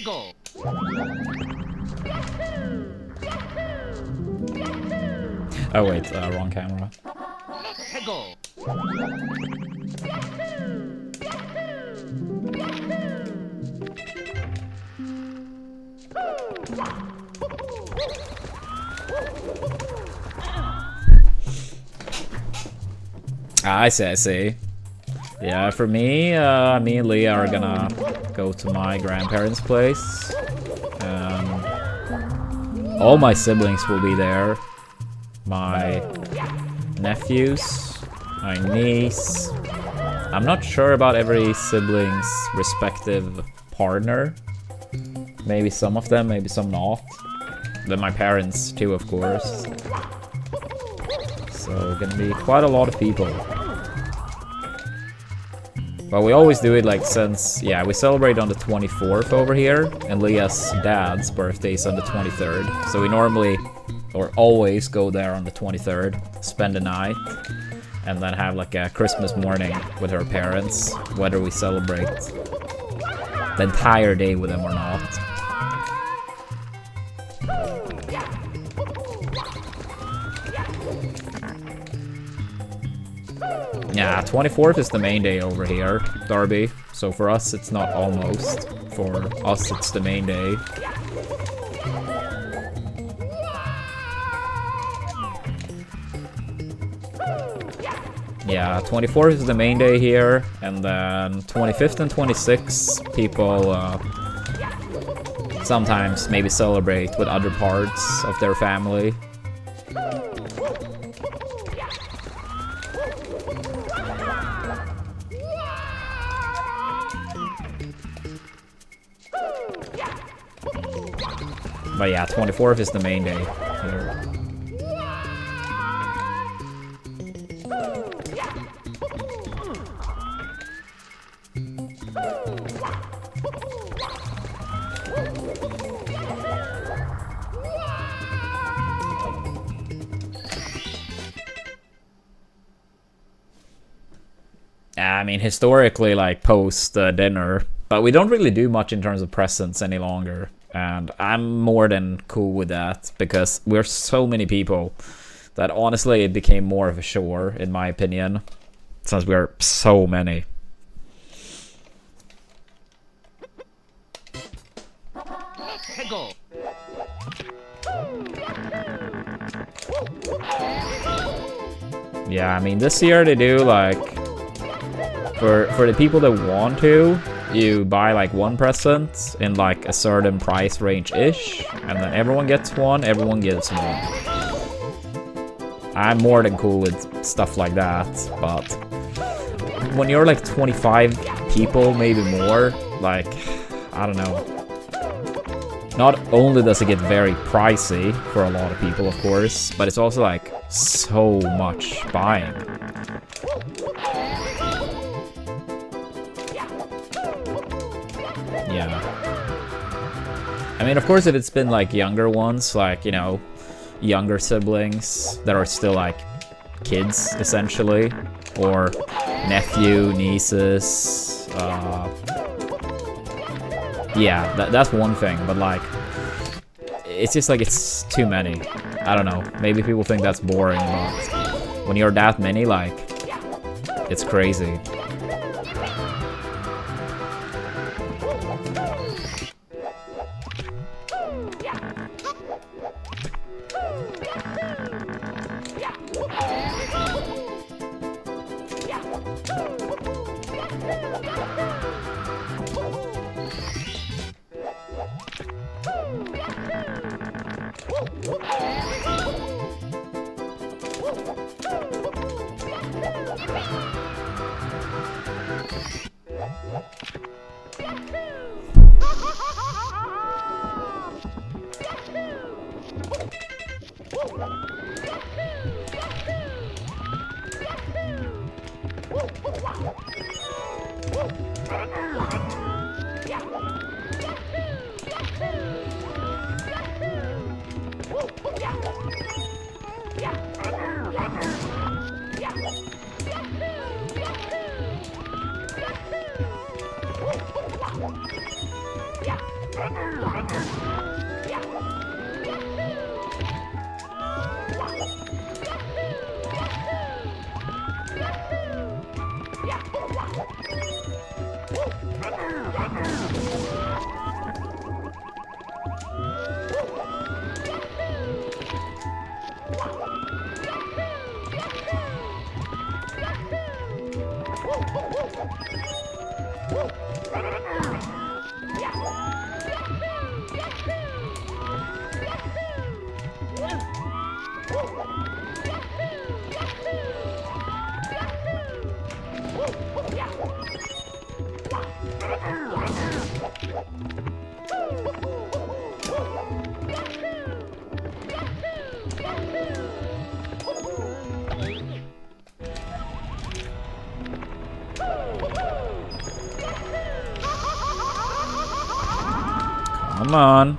Go. Oh wait, wrong camera. Go. I see. Yeah, for me, me and Leah are gonna go to my grandparents' place. All my siblings will be there. My nephews, my niece. I'm not sure about every sibling's respective partner. Maybe some of them, maybe some not. Then my parents too, of course. So gonna be quite a lot of people. But we always do it like since, yeah, we celebrate on the 24th over here, and Leah's dad's birthday is on the 23rd. So we normally, or always go there on the 23rd, spend the night, and then have like a Christmas morning with her parents, whether we celebrate the entire day with them or not. Yeah, 24th is the main day over here, Darby. So for us, it's not almost. For us, it's the main day. Yeah, 24th is the main day here, and then 25th and 26th, people sometimes maybe celebrate with other parts of their family. But yeah, 24th is the main day here. I mean, historically, like, post dinner, but we don't really do much in terms of presents any longer, and I'm more than cool with that, because we're so many people that honestly it became more of a chore, in my opinion, since we're so many. Go. Yeah, I mean, this year they do, like, for the people that want to, you buy like one present in like a certain price range-ish, and then everyone gets one, everyone gets one. I'm more than cool with stuff like that, but when you're like 25 people, maybe more, like, I don't know. Not only does it get very pricey for a lot of people, of course, but it's also like so much buying. Yeah. I mean, of course, if it's been like younger ones, like, you know, younger siblings that are still like kids, essentially, or nephew, nieces, yeah, that's one thing, but like, it's just like, it's too many. I don't know, maybe people think that's boring, but when you're that many, like, it's crazy. Come on.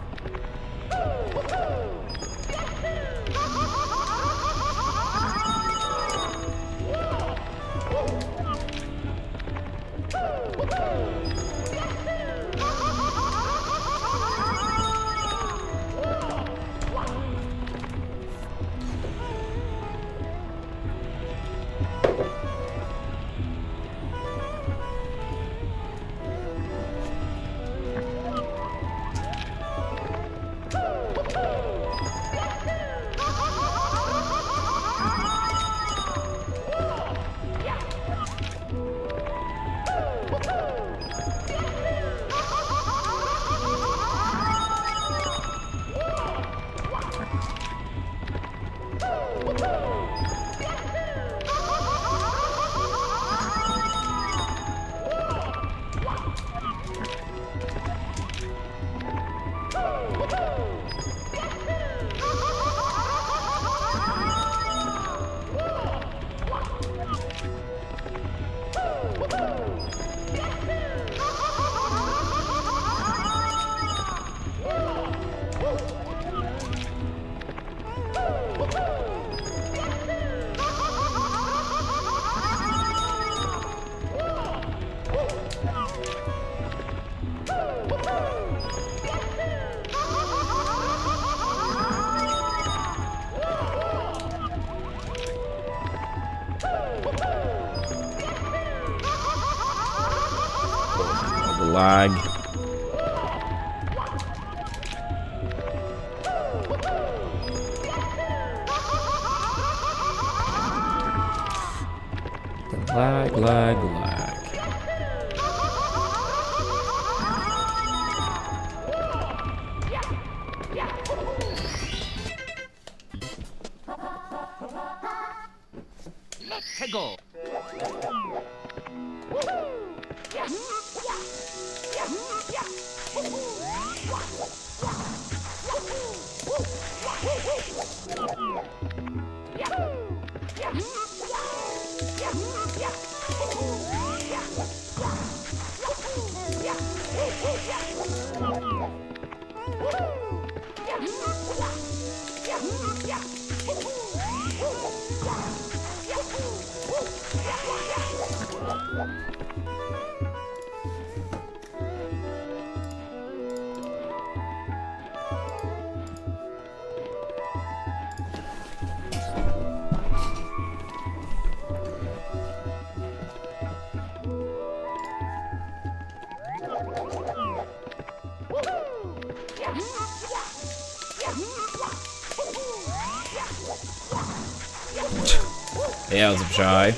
The lag. The lag, lag, lag. Let's go. Yeah, I was shy.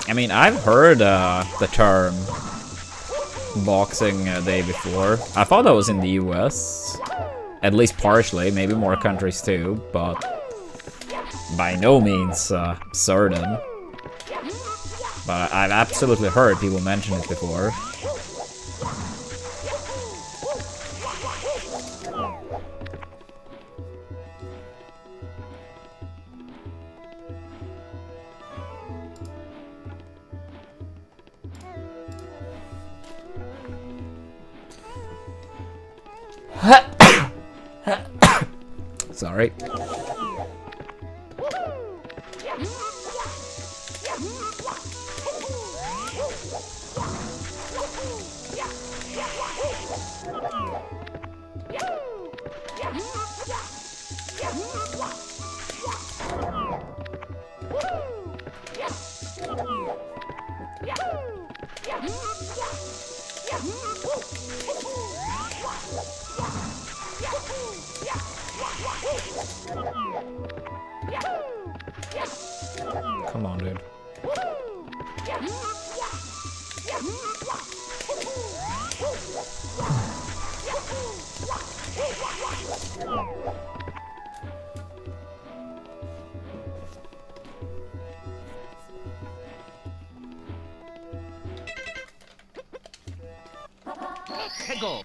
I mean, I've heard the term Boxing Day before. I thought that was in the US. At least partially, maybe more countries too, but by no means certain. But I've absolutely heard people mention it before. Sorry. Come on, dude. Let's go.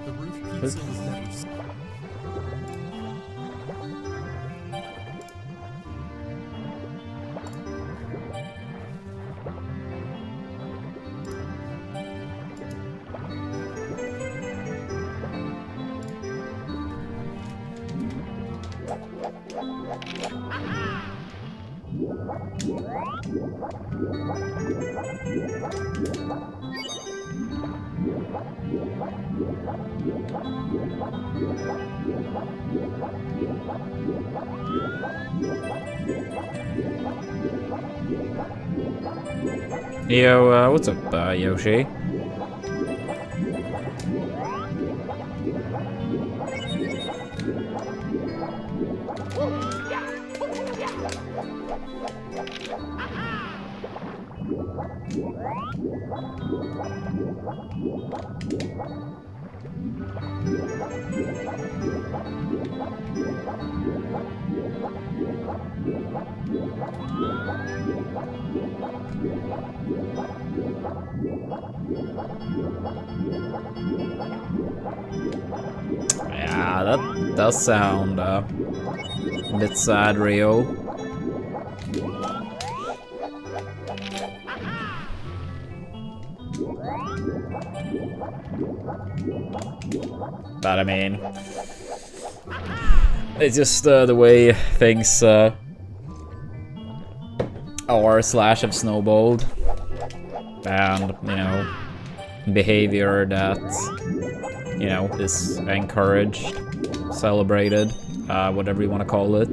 The roof pizza is never. Yo, what's up, Yoshi? Yeah, that does sound a bit sad, Rio. But I mean, it's just the way things are slash have snowballed, and you know, behavior that is encouraged, celebrated, whatever you want to call it.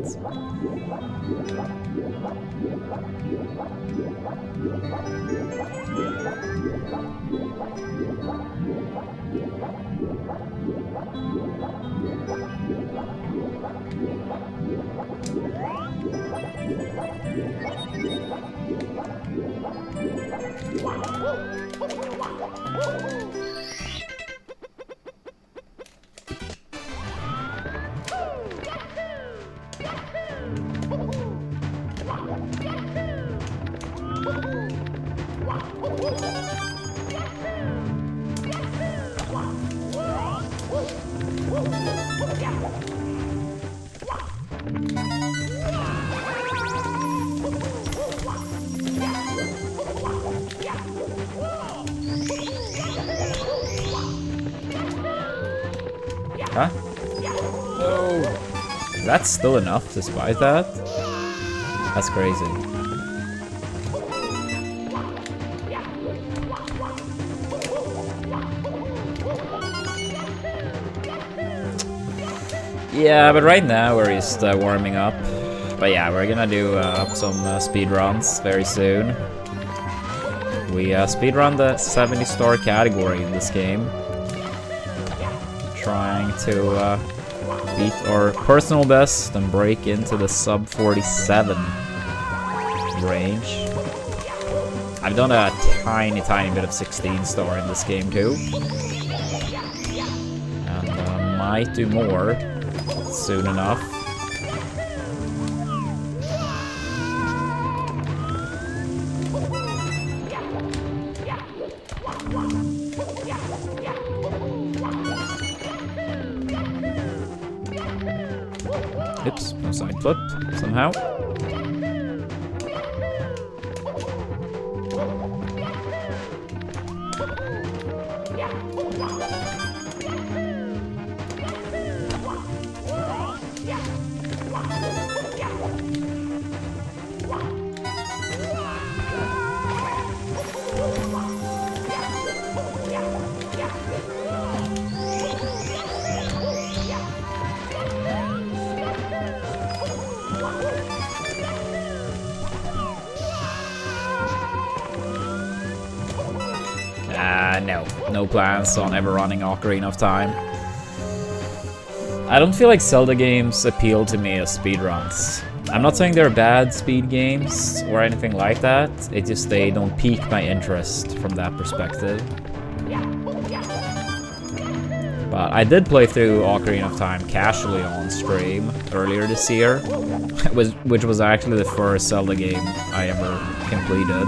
Huh? No! That's still enough despite that? That's crazy. Yeah, but right now we're just warming up. But yeah, we're gonna do some speed runs very soon. We speedrun the 70-star category in this game. Trying to beat our personal best and break into the sub 47 range. I've done a tiny bit of 16-star in this game too. And might do more soon enough. Oops, no side flip somehow. No. No plans on ever running Ocarina of Time. I don't feel like Zelda games appeal to me as speedruns. I'm not saying they're bad speed games or anything like that, it's just they don't pique my interest from that perspective. But I did play through Ocarina of Time casually on stream earlier this year, which was actually the first Zelda game I ever completed.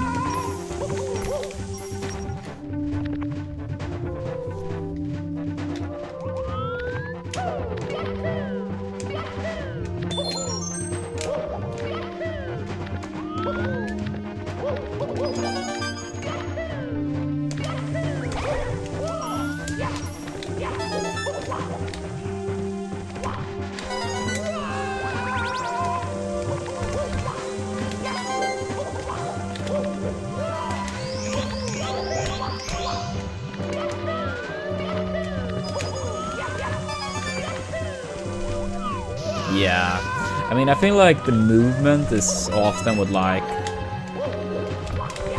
Yeah, I mean, I feel like the movement is often what, like,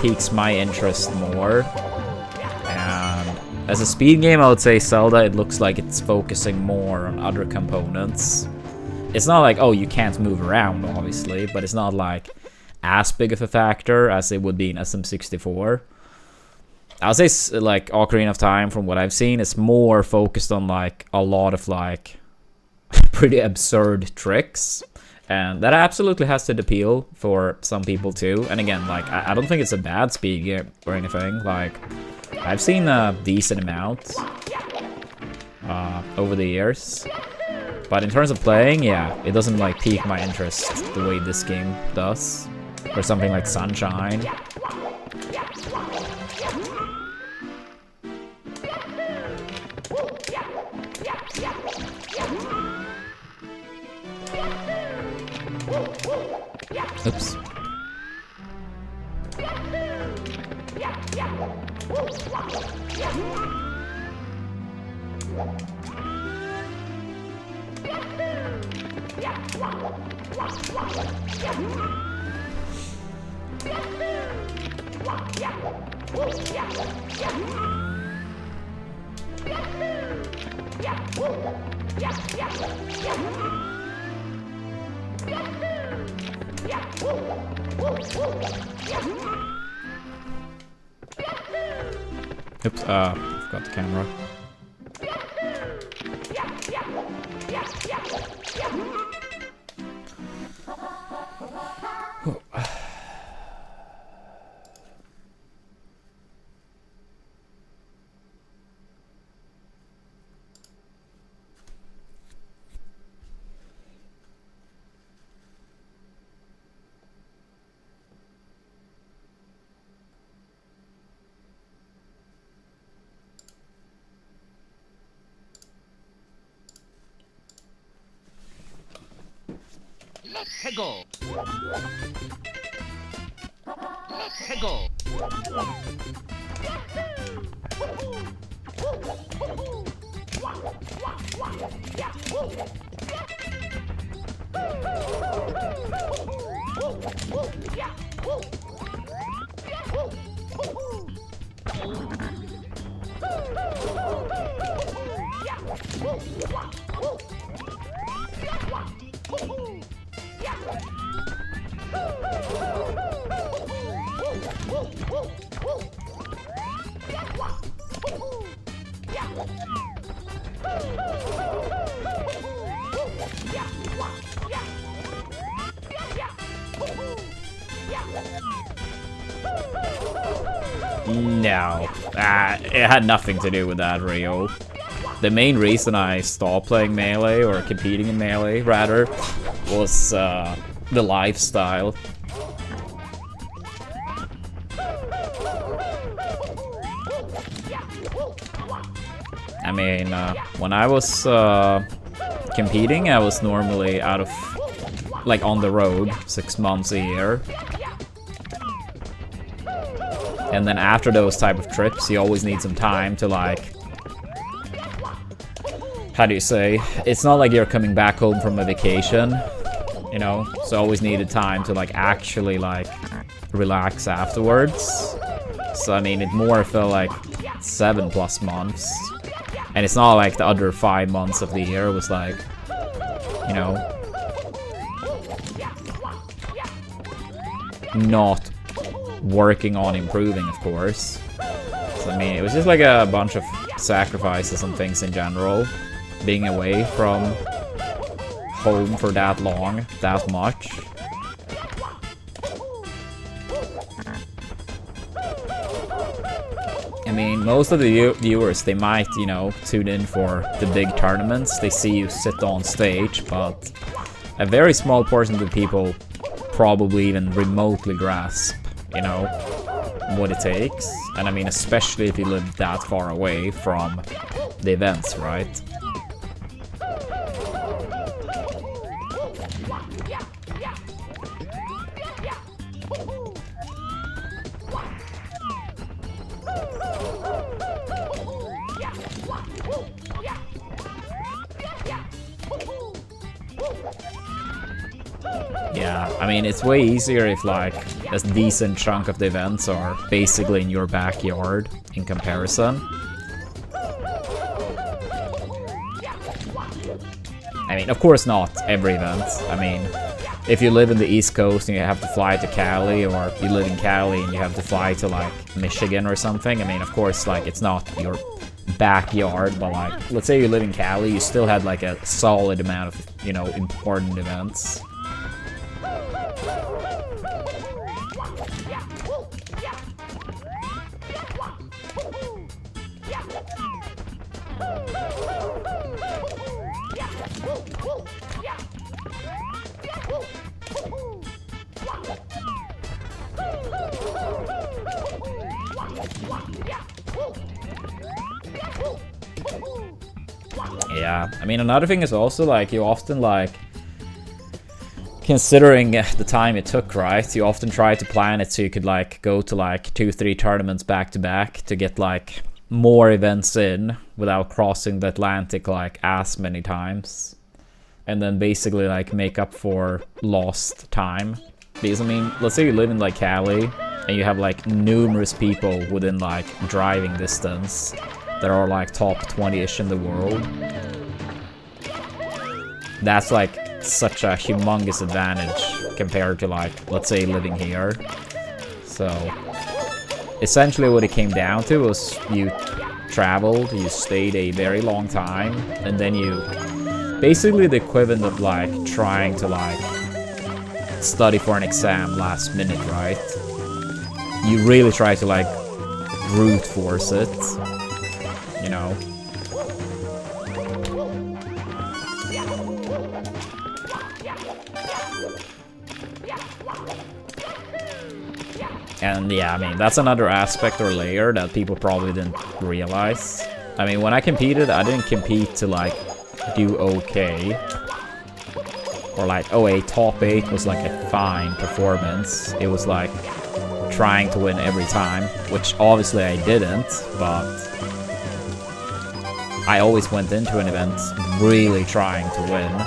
piques my interest more. And as a speed game, I would say Zelda, it looks like it's focusing more on other components. It's not like, oh, you can't move around, obviously, but it's not, like, as big of a factor as it would be in SM64. I would say, like, Ocarina of Time, from what I've seen, is more focused on, like, a lot of, like, pretty absurd tricks, and that absolutely has to appeal for some people too. And again, like, I don't think it's a bad speed game or anything. Like, I've seen a decent amount over the years, but in terms of playing, yeah, it doesn't like pique my interest the way this game does, or something like Sunshine. Oops. Oops, forgot the camera. Peggle. Peggle. No, it had nothing to do with that, Rio. The main reason I stopped playing Melee, or competing in Melee, rather, was the lifestyle. I mean, when I was competing, I was normally out of, like, on the road 6 months a year. And then after those type of trips, you always need some time to, like, how do you say? It's not like you're coming back home from a vacation, you know? So I always needed time to, like, actually, like, relax afterwards. So I mean, it more felt like 7+ months. And it's not like the other 5 months of the year was like, you know, not working on improving, of course. So I mean, it was just like a bunch of sacrifices and things in general. Being away from home for that long, that much. I mean, most of the viewers, they might, you know, tune in for the big tournaments. They see you sit on stage, but a very small portion of the people probably even remotely grasp, you know, what it takes. And I mean, especially if you live that far away from the events, right? Yeah, I mean, it's way easier if like a decent chunk of the events are basically in your backyard in comparison. I mean, of course not every event. I mean, if you live in the East Coast and you have to fly to Cali, or you live in Cali and you have to fly to like Michigan or something, I mean, of course, like it's not your backyard, but like, let's say you live in Cali, you still had like a solid amount of, you know, important events. Yeah, I mean, another thing is also like you often like, considering the time it took, right? You often try to plan it so you could like go to like 2-3 tournaments back to back to get like more events in without crossing the Atlantic like as many times, and then basically like make up for lost time. Because I mean, let's say you live in like Cali and you have like numerous people within like driving distance that are like top 20-ish in the world. That's like such a humongous advantage compared to like, let's say, living here. So essentially what it came down to was you traveled, you stayed a very long time, and then you basically the equivalent of like trying to like study for an exam last minute, right? You really try to like brute force it, you know. And yeah, I mean, that's another aspect or layer that people probably didn't realize. I mean, when I competed, I didn't compete to like do okay. Or like, oh, a top 8 was like a fine performance. It was like trying to win every time, which obviously I didn't, but I always went into an event really trying to win.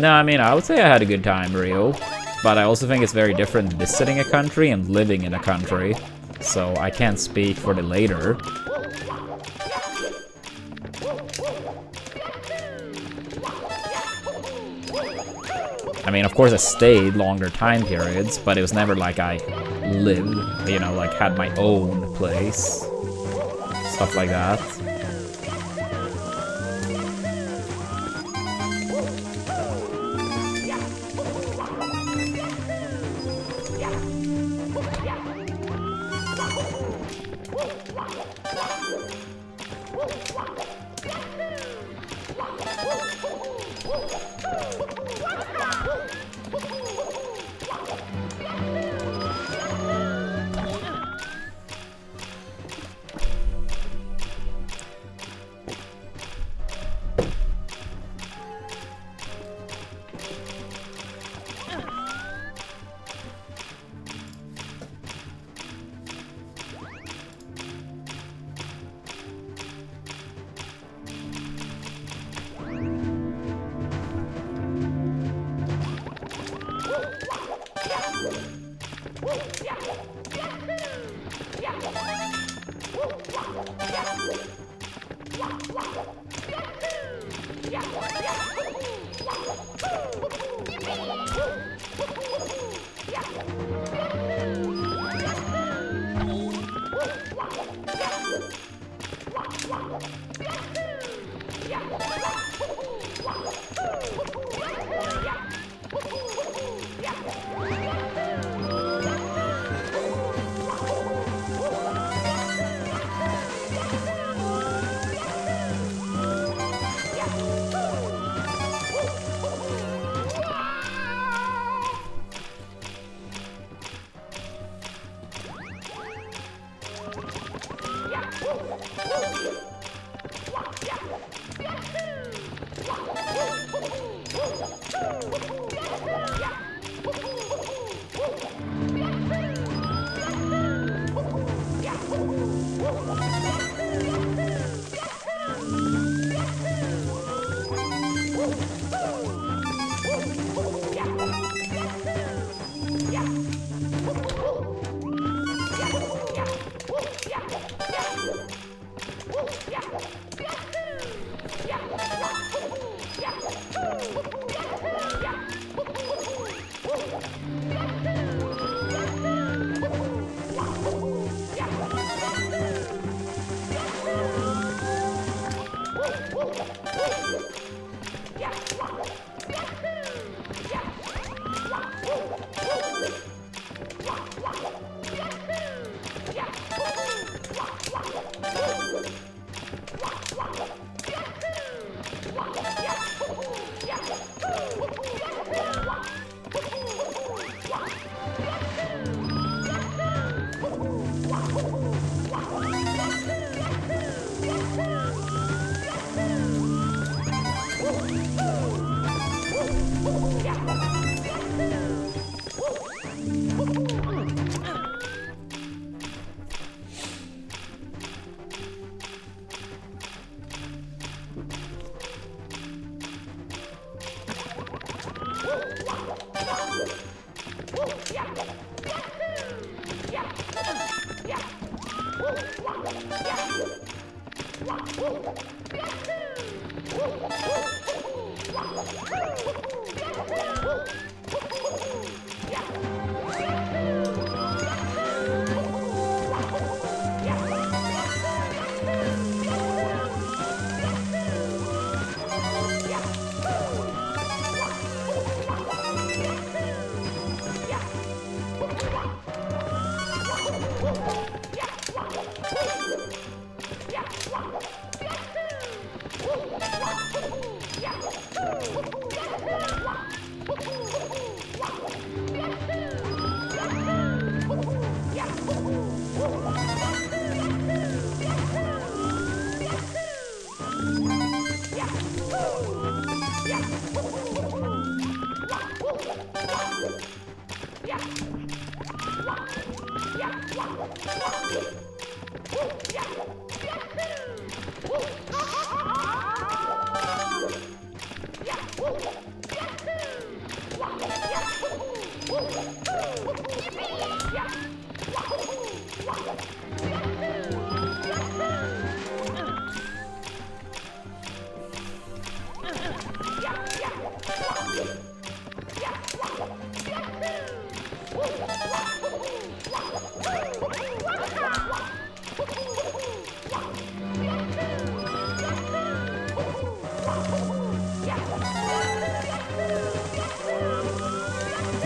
No, I mean, I would say I had a good time, Rio. But I also think it's very different visiting a country and living in a country. So I can't speak for the later. I mean, of course I stayed longer time periods, but it was never like I lived, you know, like had my own place. Stuff like that.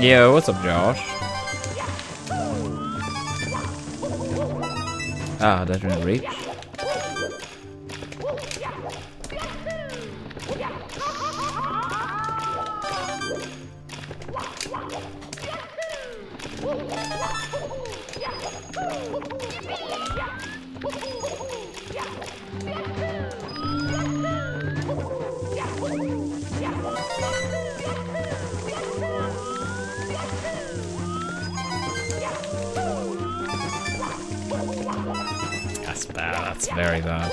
Yo, what's up, Josh? Ah, that didn't reach. That's bad, that's very bad.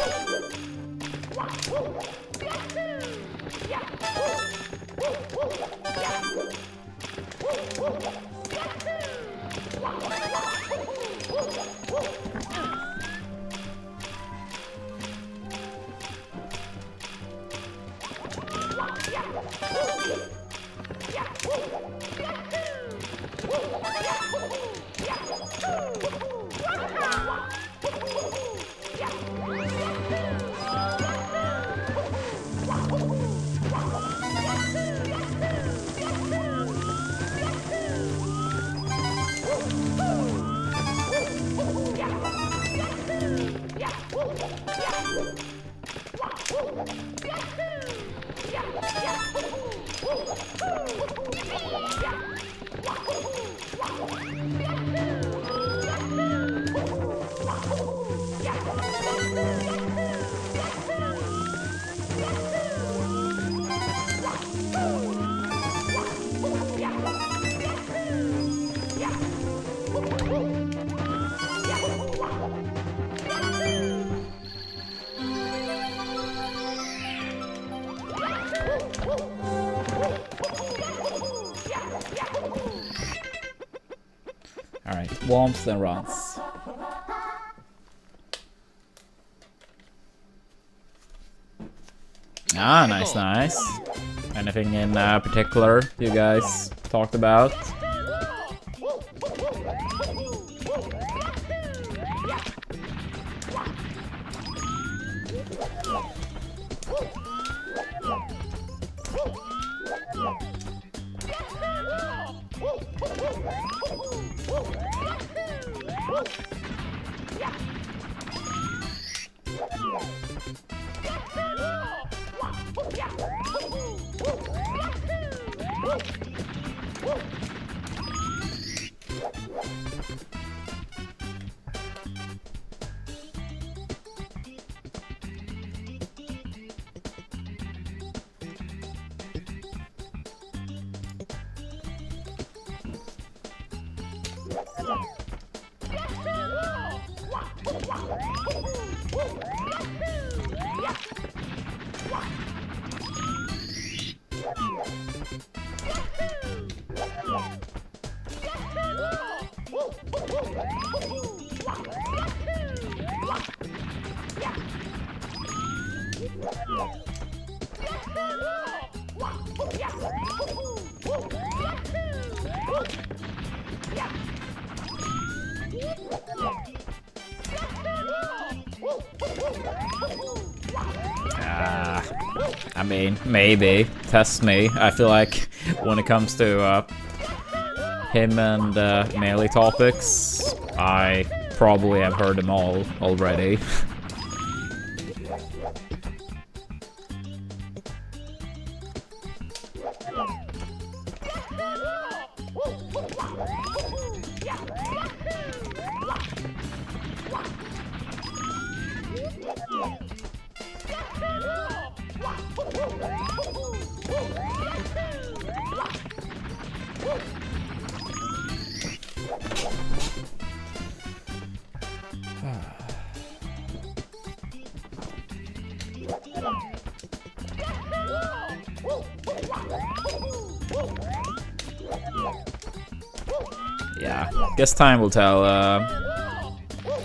Alright, womps and runs. Ah, nice, nice. Anything in particular you guys talked about? I mean, maybe. Test me. I feel like when it comes to him and melee topics, I probably have heard them all already. Yeah, guess time will tell,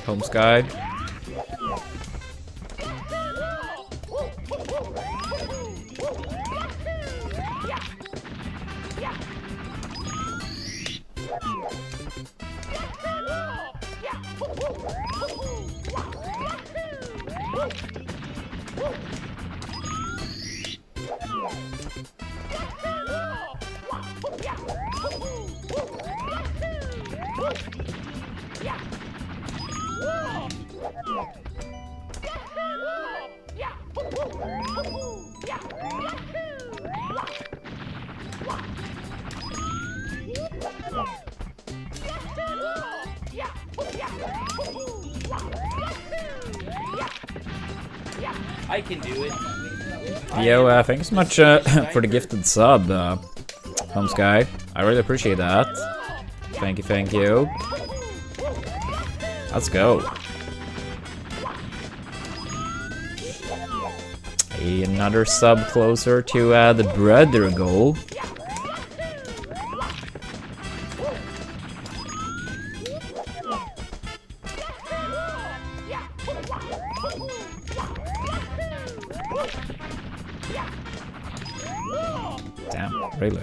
Home Sky. I can do it. Yo, thanks so much for the gifted sub, Home Sky. I really appreciate that. Thank you, thank you. Let's go. Another sub closer to the brother goal. Damn, really?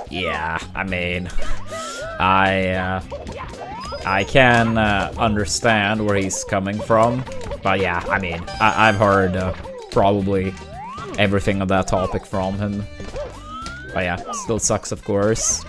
Yeah, I mean, I can understand where he's coming from, but yeah, I mean, I've heard probably everything on that topic from him. But yeah, still sucks, of course.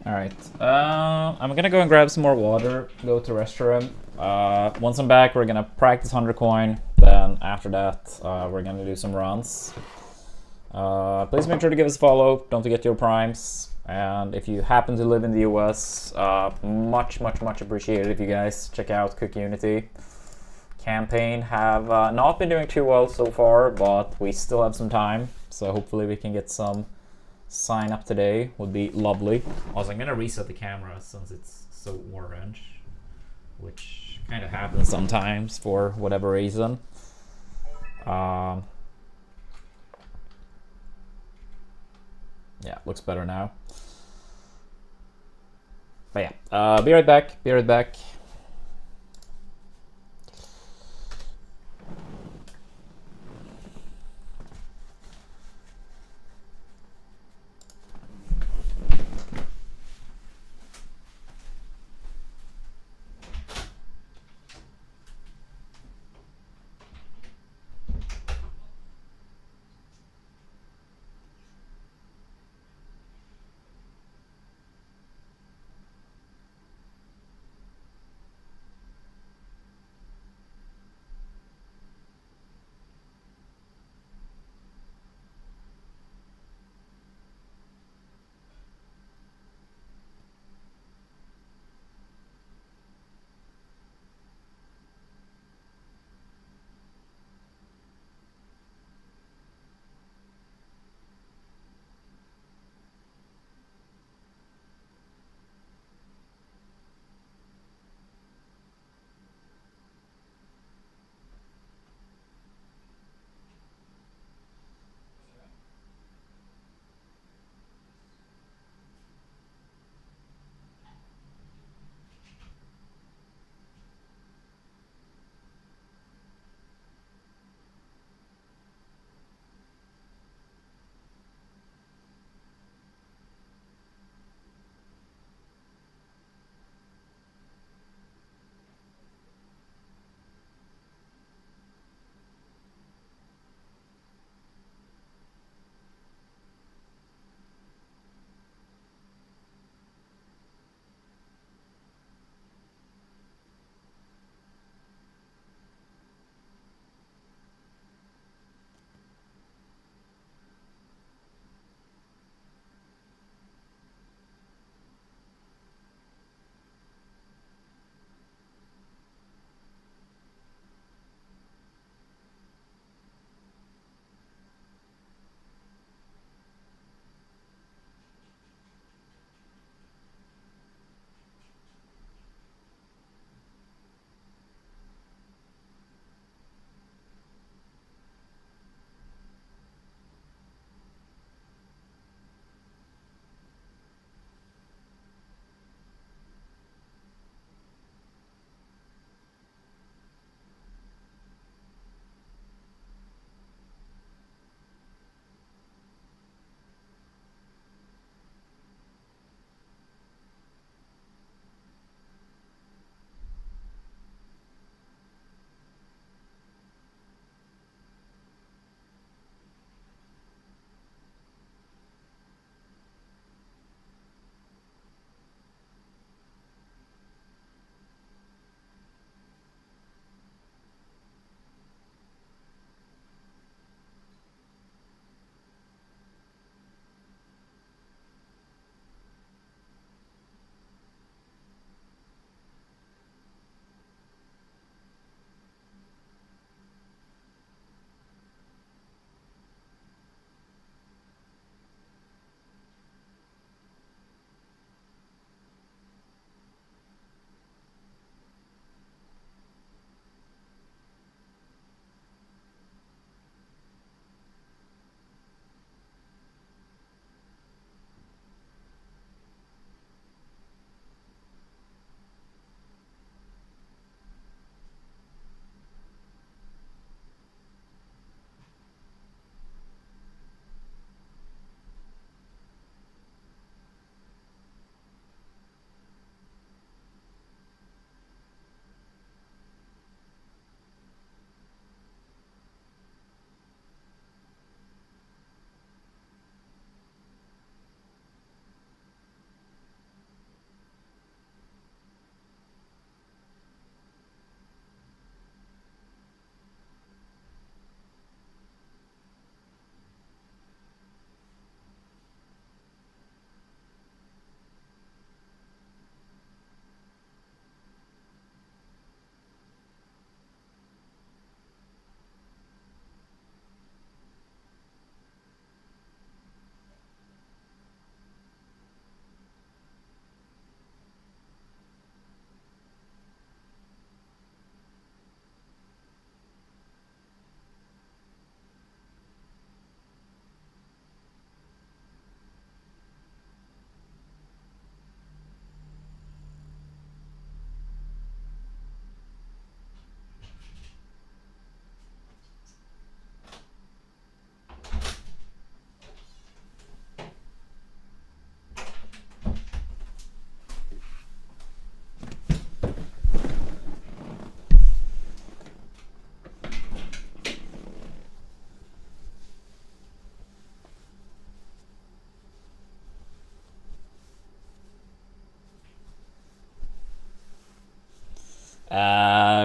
Alright, I'm gonna go and grab some more water, go to the restroom. Once I'm back, we're gonna practice 100 coin, then after that, we're gonna do some runs. Please make sure to give us a follow, don't forget your primes, and if you happen to live in the US, much appreciated if you guys check out Cook Unity. Campaign have not been doing too well so far, but we still have some time, so hopefully we can get some sign up today, would be lovely. Also, I'm gonna reset the camera since it's so orange, which kind of happens sometimes for whatever reason. Yeah, looks better now. But yeah, be right back, be right back.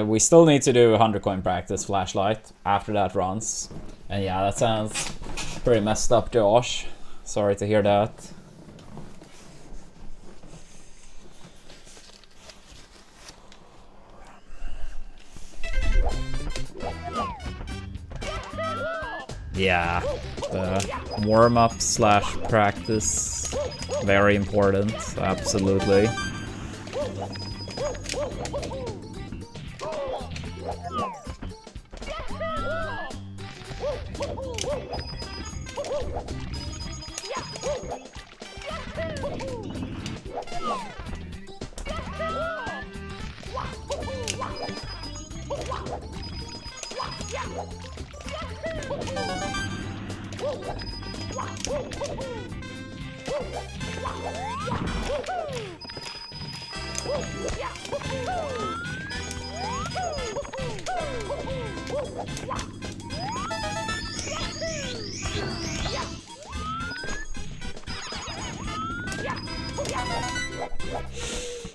We still need to do 100 coin practice flashlight after that runs. And yeah, that sounds pretty messed up, Josh. Sorry to hear that. Yeah, the warm-up slash practice, very important, absolutely.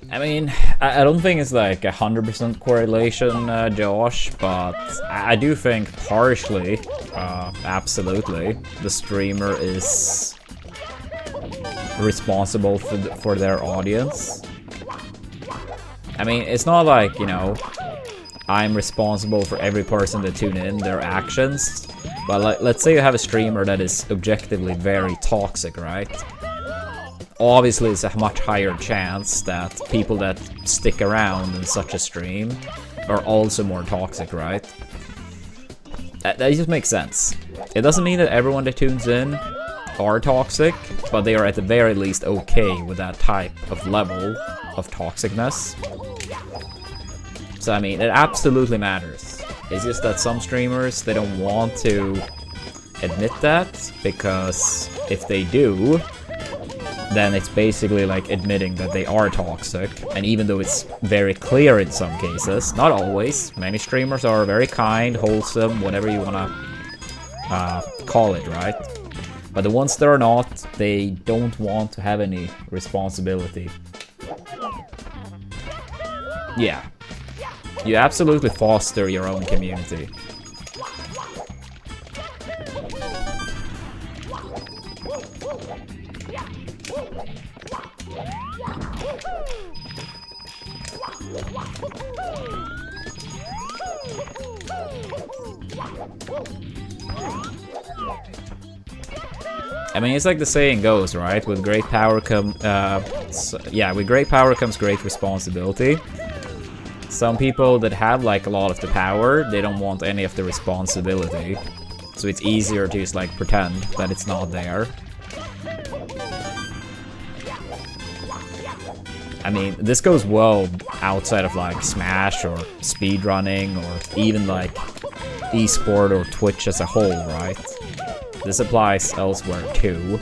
I mean, I don't think it's like 100% correlation, Josh, but I do think partially, absolutely, the streamer is responsible for their audience. I mean, it's not like, you know, I'm responsible for every person that tune in, their actions, but like, let's say you have a streamer that is objectively very toxic, right? Obviously, it's a much higher chance that people that stick around in such a stream are also more toxic, right? That just makes sense. It doesn't mean that everyone that tunes in are toxic, but they are at the very least okay with that type of level of toxicness. So I mean, it absolutely matters. It's just that some streamers, they don't want to admit that, because if they do, then it's basically like admitting that they are toxic. And even though it's very clear in some cases, not always, many streamers are very kind, wholesome, whatever you wanna call it, right? But the ones that are not, they don't want to have any responsibility. Yeah. You absolutely foster your own community. I mean, it's like the saying goes, right? With great power with great power comes great responsibility. Some people that have like a lot of the power, they don't want any of the responsibility. So it's easier to just like pretend that it's not there. I mean, this goes well outside of like Smash or speedrunning or even like esport or Twitch as a whole, right? This applies elsewhere too.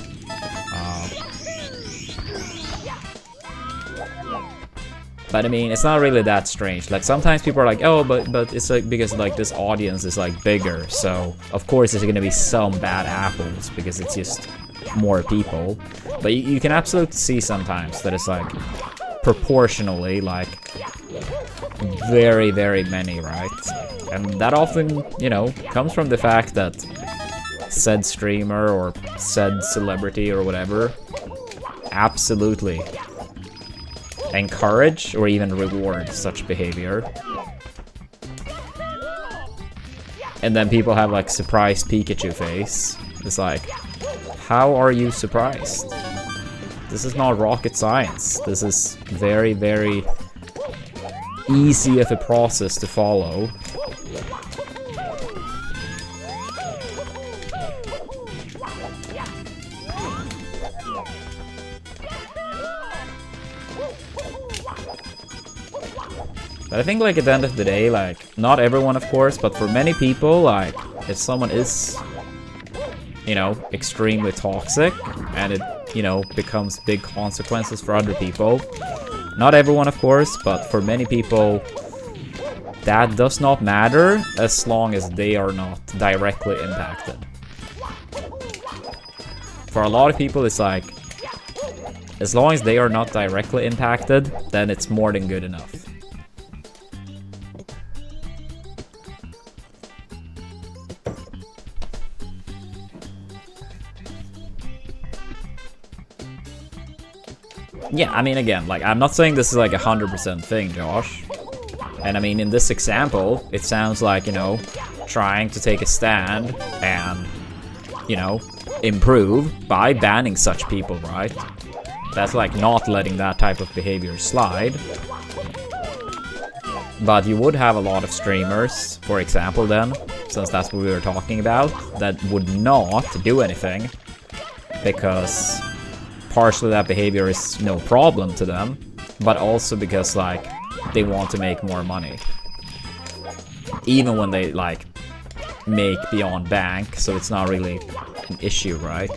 But I mean, it's not really that strange. Like sometimes people are like, oh, but it's like because like this audience is like bigger, so of course there's gonna be some bad apples because it's just more people. But you can absolutely see sometimes that it's like proportionally like very, very many, right? And that often, you know, comes from the fact that said streamer or said celebrity or whatever absolutely encourage or even reward such behavior. And then people have like surprised Pikachu face. It's like, how are you surprised? This is not rocket science. This is very, very easy of a process to follow. But I think like at the end of the day, like not everyone of course, but for many people, like if someone is, you know, extremely toxic and it, you know, becomes big consequences for other people. Not everyone of course, but for many people that does not matter as long as they are not directly impacted. For a lot of people it's like, as long as they are not directly impacted, then it's more than good enough. Yeah, I mean, again, like, I'm not saying this is like 100% thing, Josh. And I mean, in this example, it sounds like, you know, trying to take a stand and, you know, improve by banning such people, right? That's like not letting that type of behavior slide. But you would have a lot of streamers, for example then, since that's what we were talking about, that would not do anything because partially that behavior is no problem to them, but also because like they want to make more money. Even when they like make beyond bank, so it's not really an issue, right?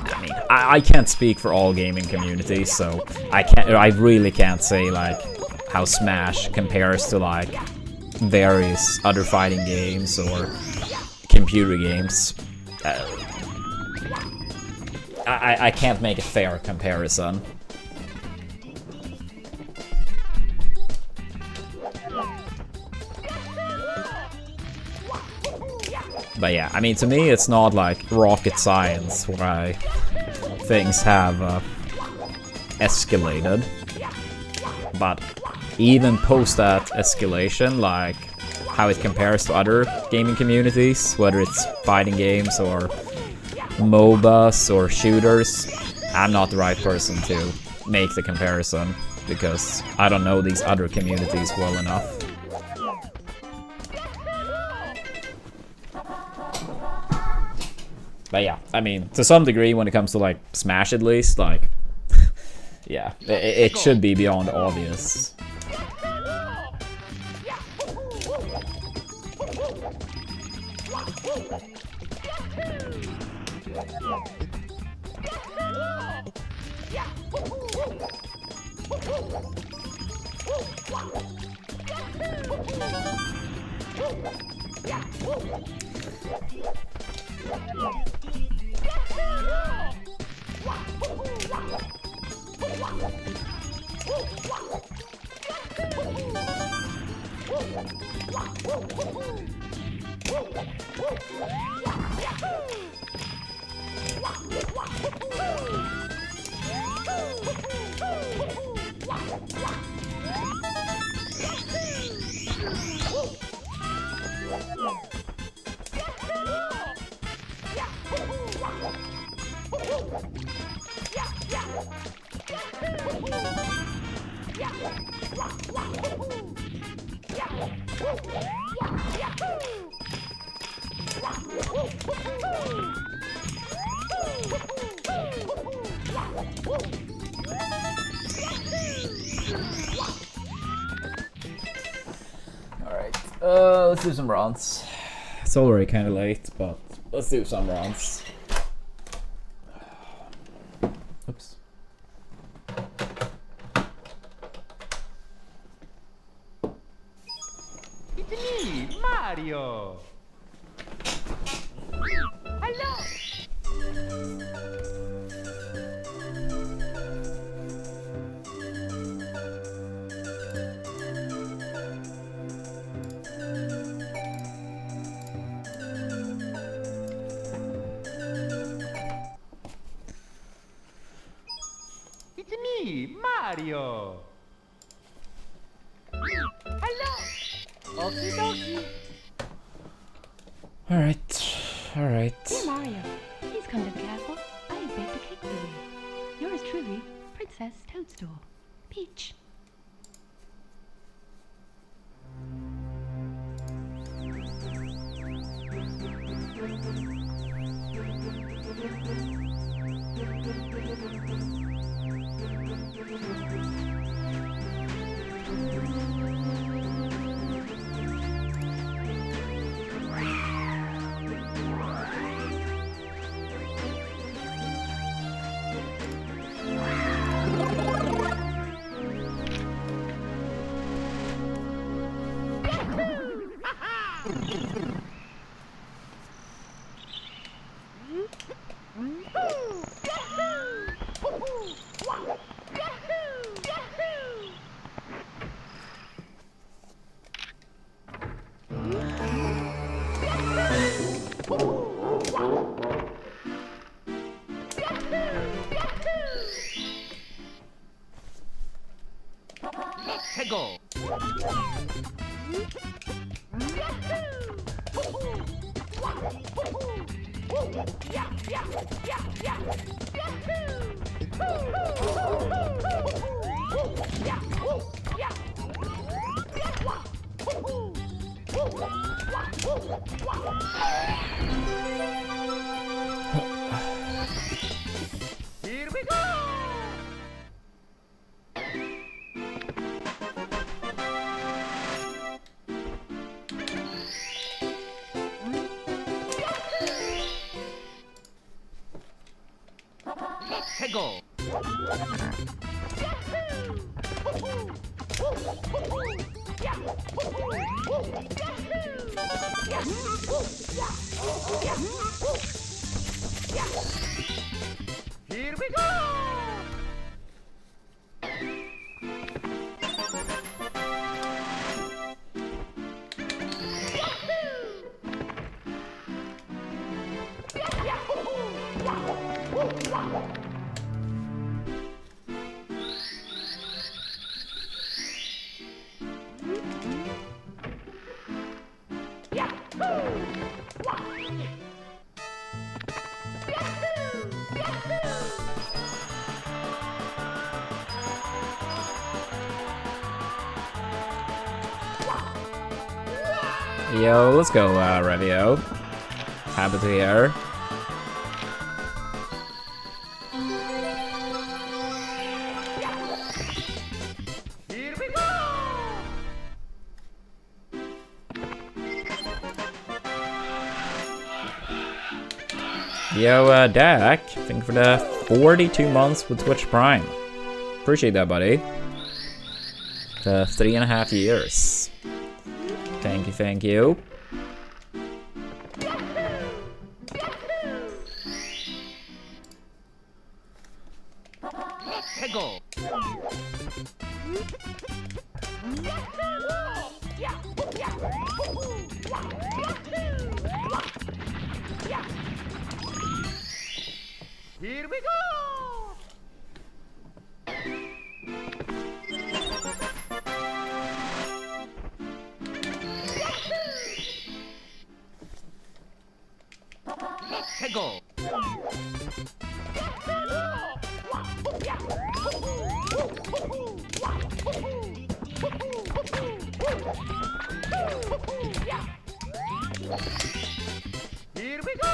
I mean, I can't speak for all gaming communities, so I really can't say like how Smash compares to like various other fighting games or computer games. I can't make a fair comparison. But yeah, I mean, to me, it's not like rocket science why things have escalated. But even post that escalation, like how it compares to other gaming communities, whether it's fighting games or MOBAs or shooters, I'm not the right person to make the comparison because I don't know these other communities well enough. But yeah, I mean, to some degree, when it comes to like Smash at least, like, yeah, it should be beyond obvious. Let's do some rounds. It's already kind of late, but let's do some rounds. Oops. It's me, Mario. Hello. It's me, Mario. Hello. Okie dokie. Alright. Dear Mario, please come to the castle. I have baked a cake for you. Yours truly, Princess Toadstool. Peach. Let's go. Here we go. Let's go. Here we go. Yo, let's go, Revio. Happy to hear. Here we go. Yo, Dak, thank you for the 42 months with Twitch Prime. Appreciate that, buddy. The 3.5 years. Thank you, thank you. Let's go. Here we go. Let's go. Here we go.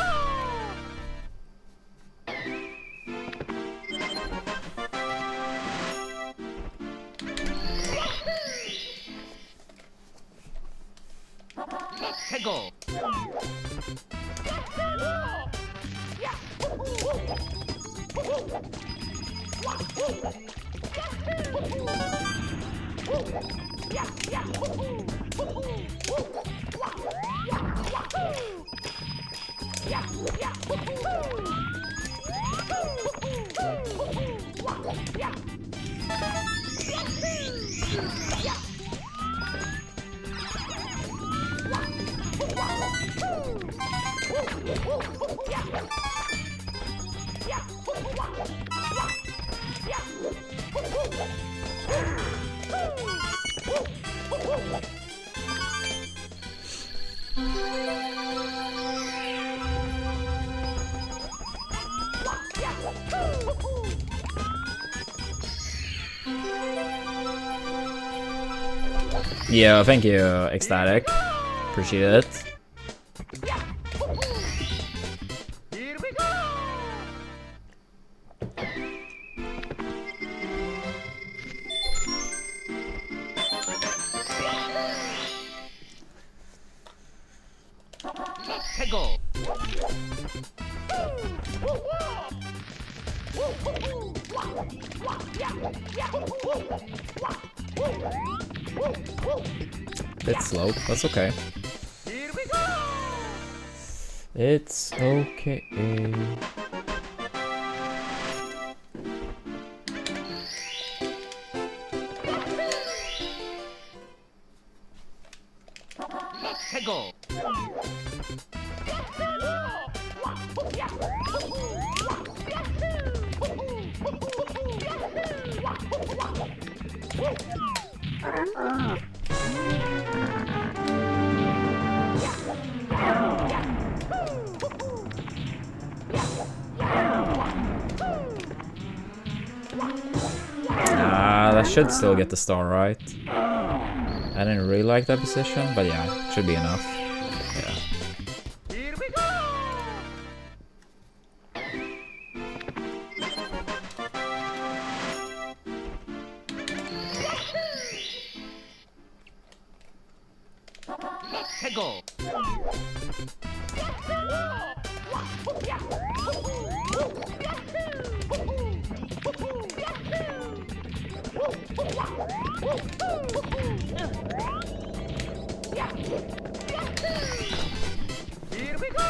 Let's go. Yeah, thank you, Ecstatic. Appreciate it. Here we go. Let's go. Bit slow, that's okay. Here we go. It's okay. Let's go. that should still get the star, right? I didn't really like that position, but yeah, should be enough. Yeah. Here we go! Let's go! Here we go!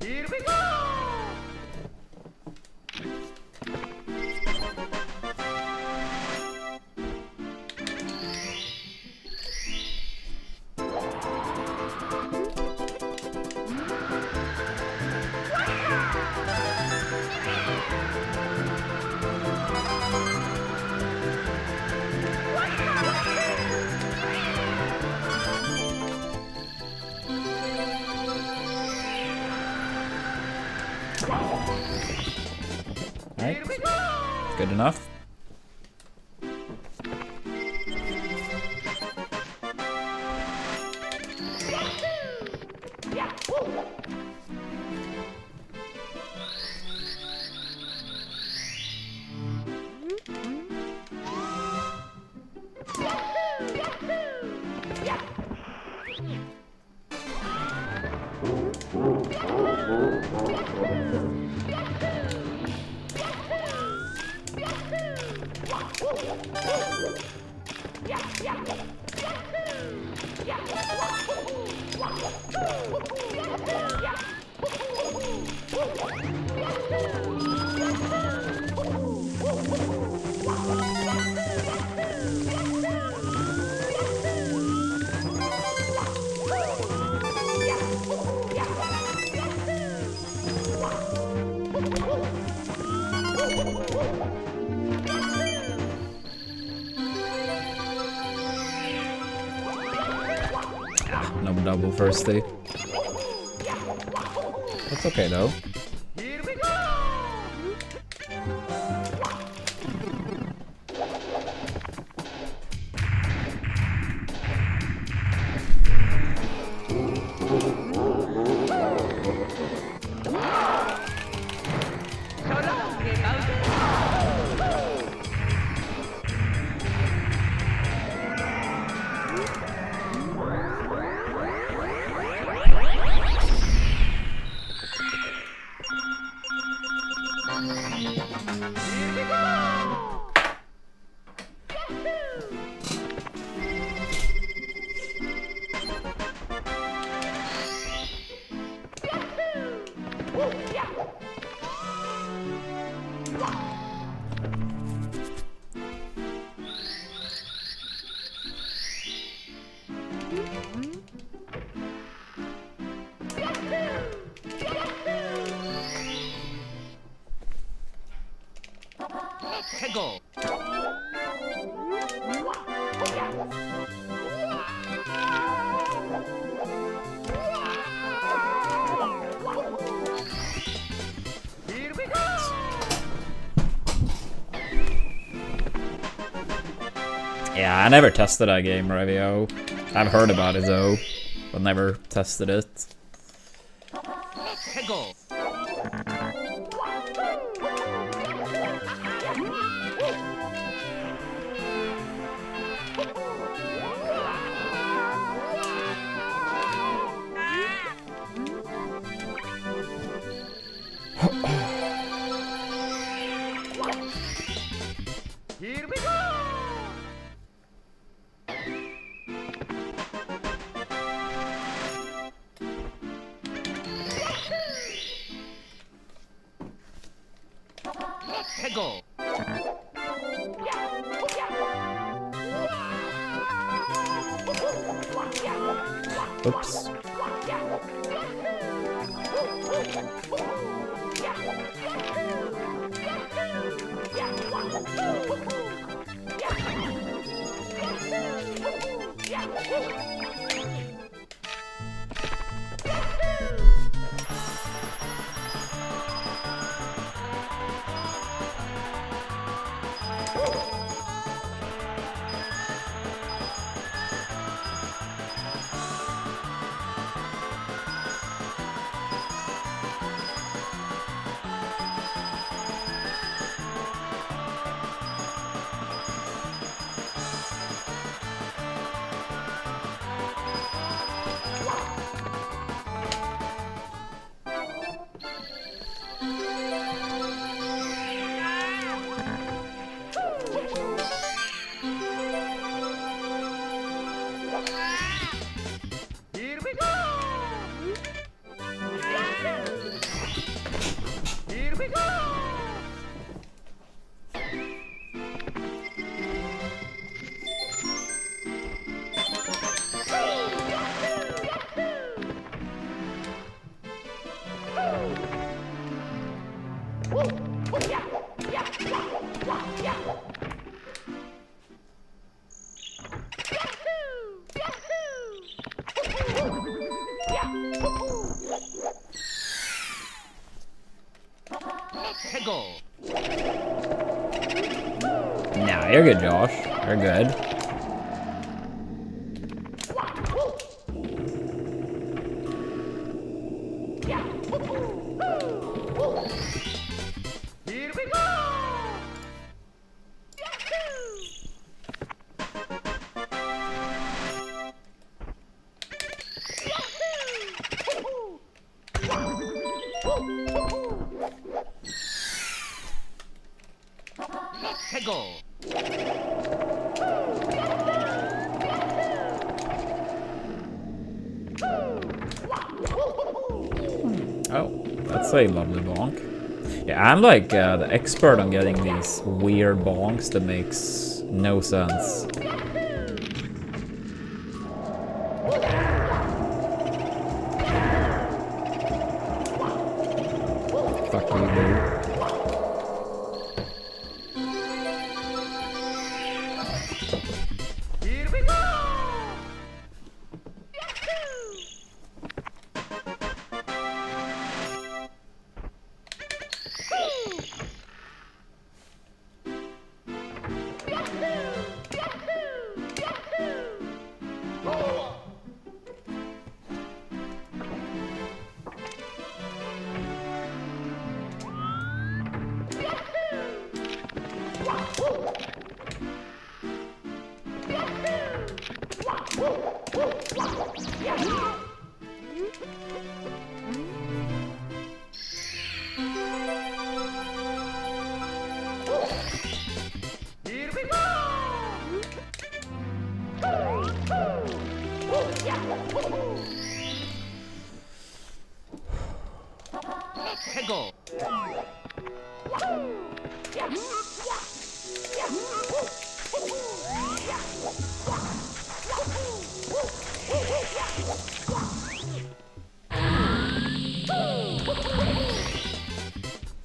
Here we go! Alright. Good enough. No double first day. That's okay though. Here we go! Let's go! Here we go! Yeah, I never tested that game, Revio. I've heard about it though, but never tested it. Let's go! Here we go! 해고. Oops. Here we go. Here we go. 해고. Nah, you're good, Josh. You're good. Here we go. 해고. Oh, that's a lovely bonk. Yeah, I'm like the expert on getting these weird bonks that makes no sense. Fuck you, dude. Here we go. Here we go. 해고.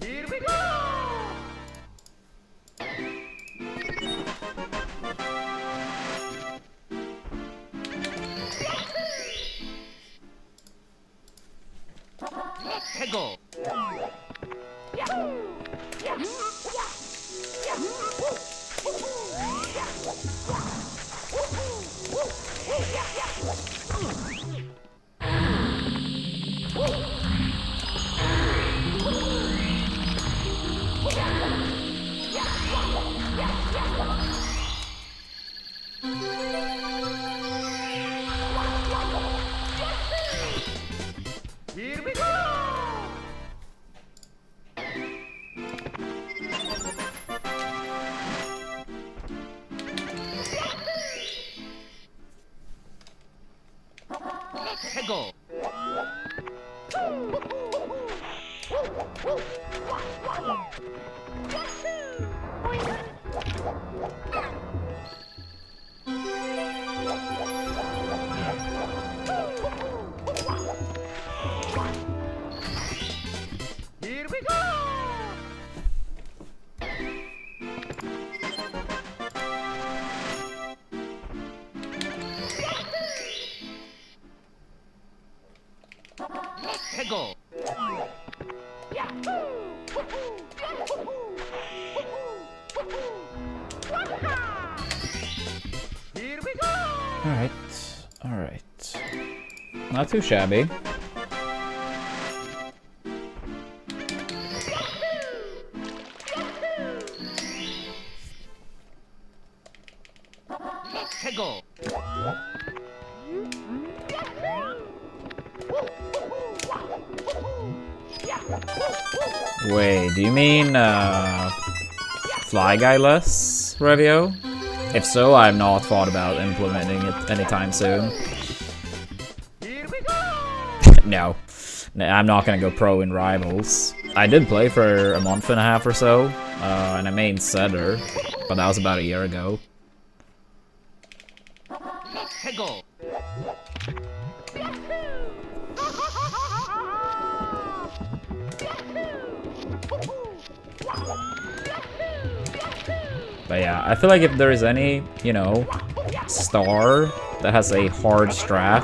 Here we go. 해고. Hegel. Here we go. Alright, alright. Not too shabby. Hegel. Wait, do you mean Fly Guy less, Revio? If so, I've not thought about implementing it anytime soon. Here we go. No. I'm not gonna go pro in Rivals. I did play for a month and a half or so, and I made Setter, but that was about a year ago. Hegel. But yeah, I feel like if there is any, you know, star that has a hard strat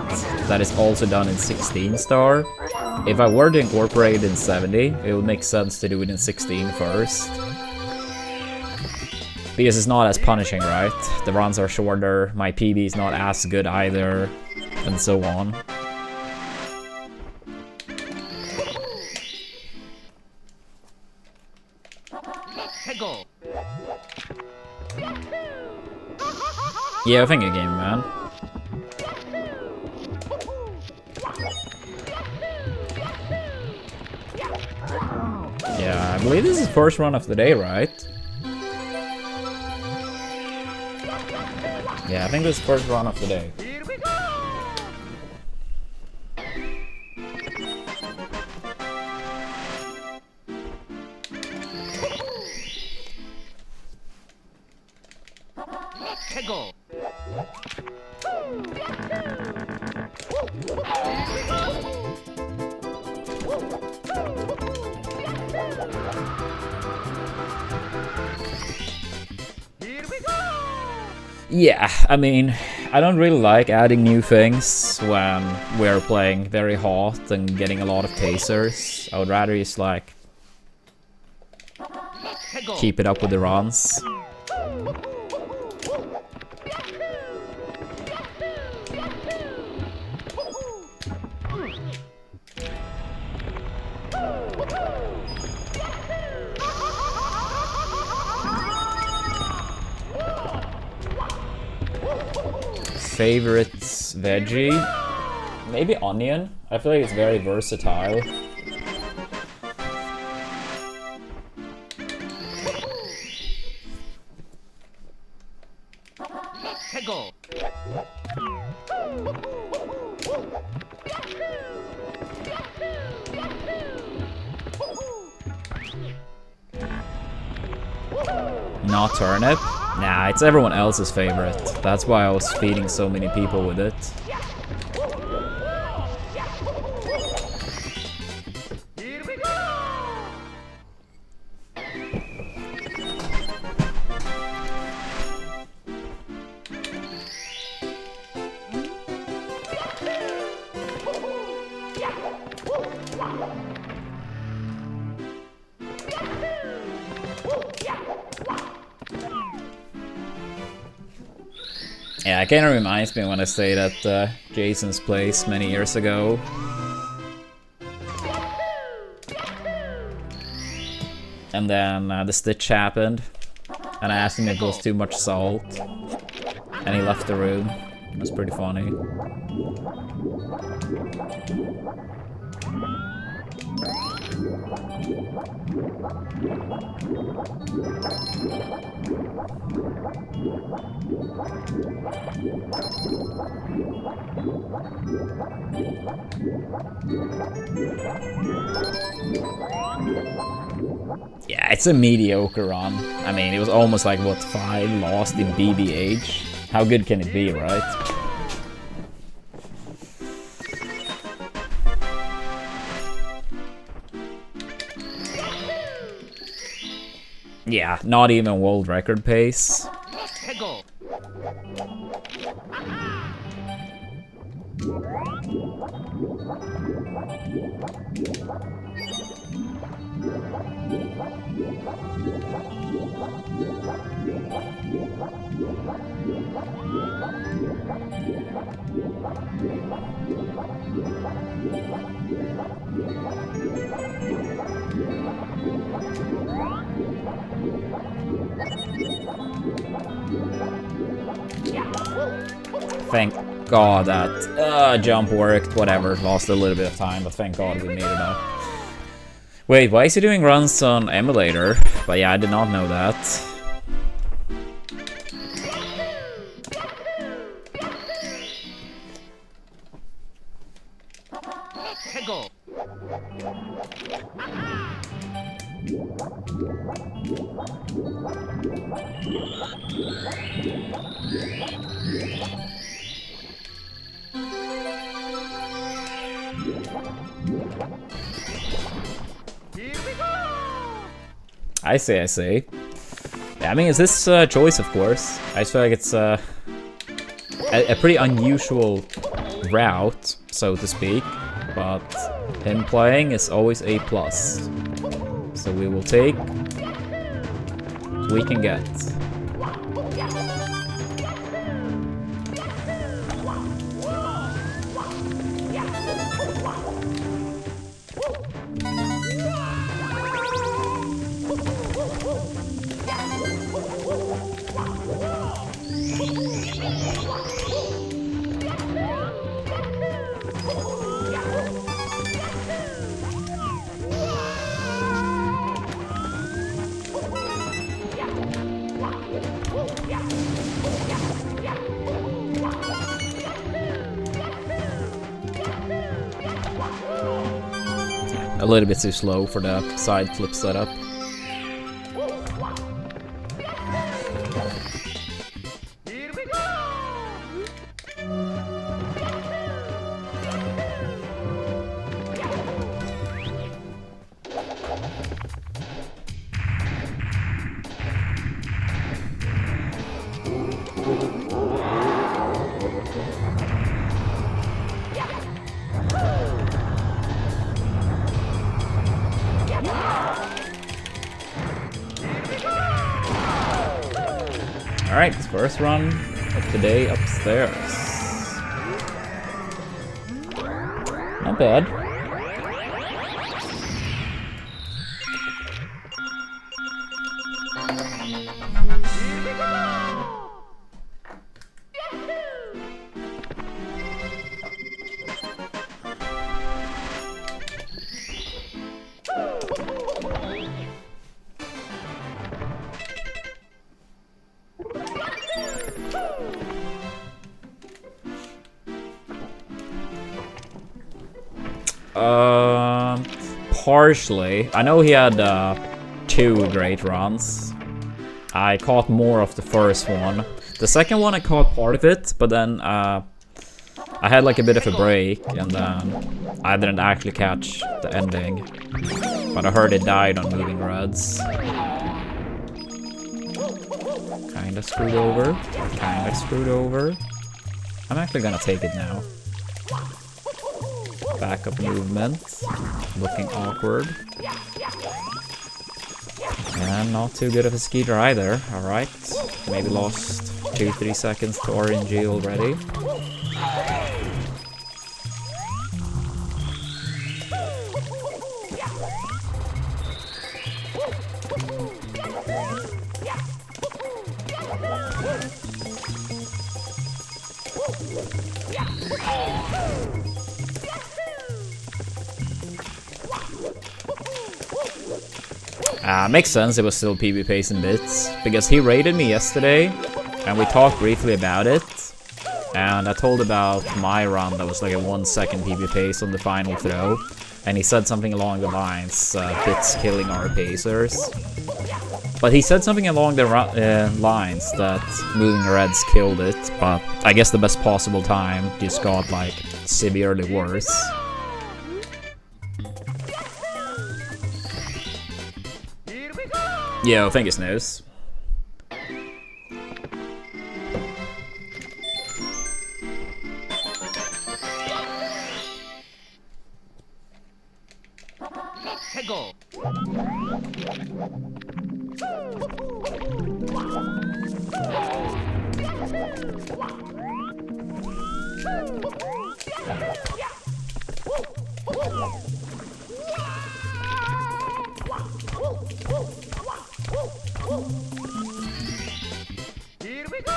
that is also done in 16 star, if I were to incorporate it in 70, it would make sense to do it in 16 first. Because it's not as punishing, right? The runs are shorter, my PB is not as good either, and so on. Hegel. Yeah, I think a game, man. Yeah, I believe this is first run of the day, right? Yeah, I think this is first run of the day. Here we go. Hegel. Here we go. Yeah, I mean, I don't really like adding new things when we're playing very hot and getting a lot of tasers. I would rather just like Hegel. keep it up with the runs. Favorites veggie? Maybe onion. I feel like it's very versatile. Hegel. Not turnip? Nah, it's everyone else's favorite. That's why I was feeding so many people with it. Here we go. Yeah, it kind of reminds me when I stayed at Jason's place many years ago. And then the stitch happened, and I asked him if it was too much salt, and he left the room. It was pretty funny. Yeah, it's a mediocre run. I mean, it was almost like, what, 5 lost in BBH? How good can it be, right? Yeah, not even world record pace. Hegel. Thank God that jump worked. Whatever, lost a little bit of time, but thank God we made it up. Wait, why is he doing runs on emulator? But yeah, I did not know that. Let's go. Here we go. I see. Yeah, I mean, it's this choice, of course. I just feel like it's a pretty unusual route, so to speak. But him playing is always a plus. So we will take what we can get. A little bit too slow for the side flip setup. Here we go. Alright, first run of the day upstairs. Not bad. Partially. I know he had 2 great runs. I caught more of the first one. The second one I caught part of it, but then I had like a bit of a break, and then I didn't actually catch the ending. But I heard it died on moving reds. Kinda screwed over. Kinda screwed over. I'm actually gonna take it now. Backup movement. Looking awkward. And not too good of a skeeter either. Alright. Maybe lost 2-3 seconds to RNG already. Makes sense it was still PB pace in bits, because he raided me yesterday, and we talked briefly about it, and I told about my run that was like a 1 second PB pace on the final throw, and he said something along the lines, bits killing our pacers. But he said something along the lines that moving reds killed it, but I guess the best possible time just got like severely worse. Yo, thank you, Snooze. 해고. Here we go.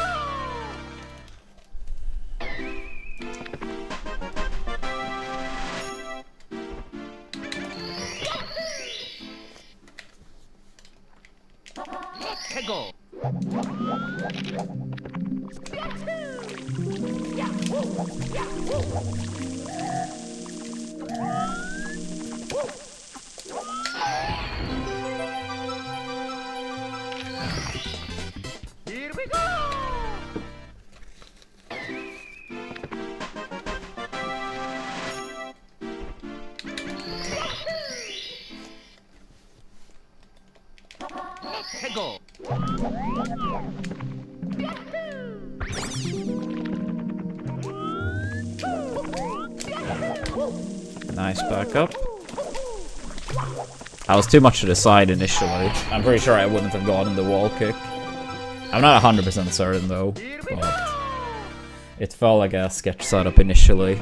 해고. Here we go. 해고. Nice backup. I was too much to the side initially. I'm pretty sure I wouldn't have gotten the wall kick. I'm not 100% certain though, but it felt like a sketch setup initially.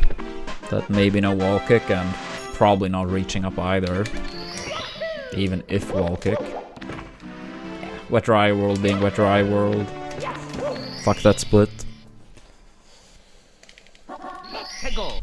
That maybe no wall kick and probably not reaching up either. Even if wall kick. Wet Dry World being Wet Dry World. Fuck that split. 해고.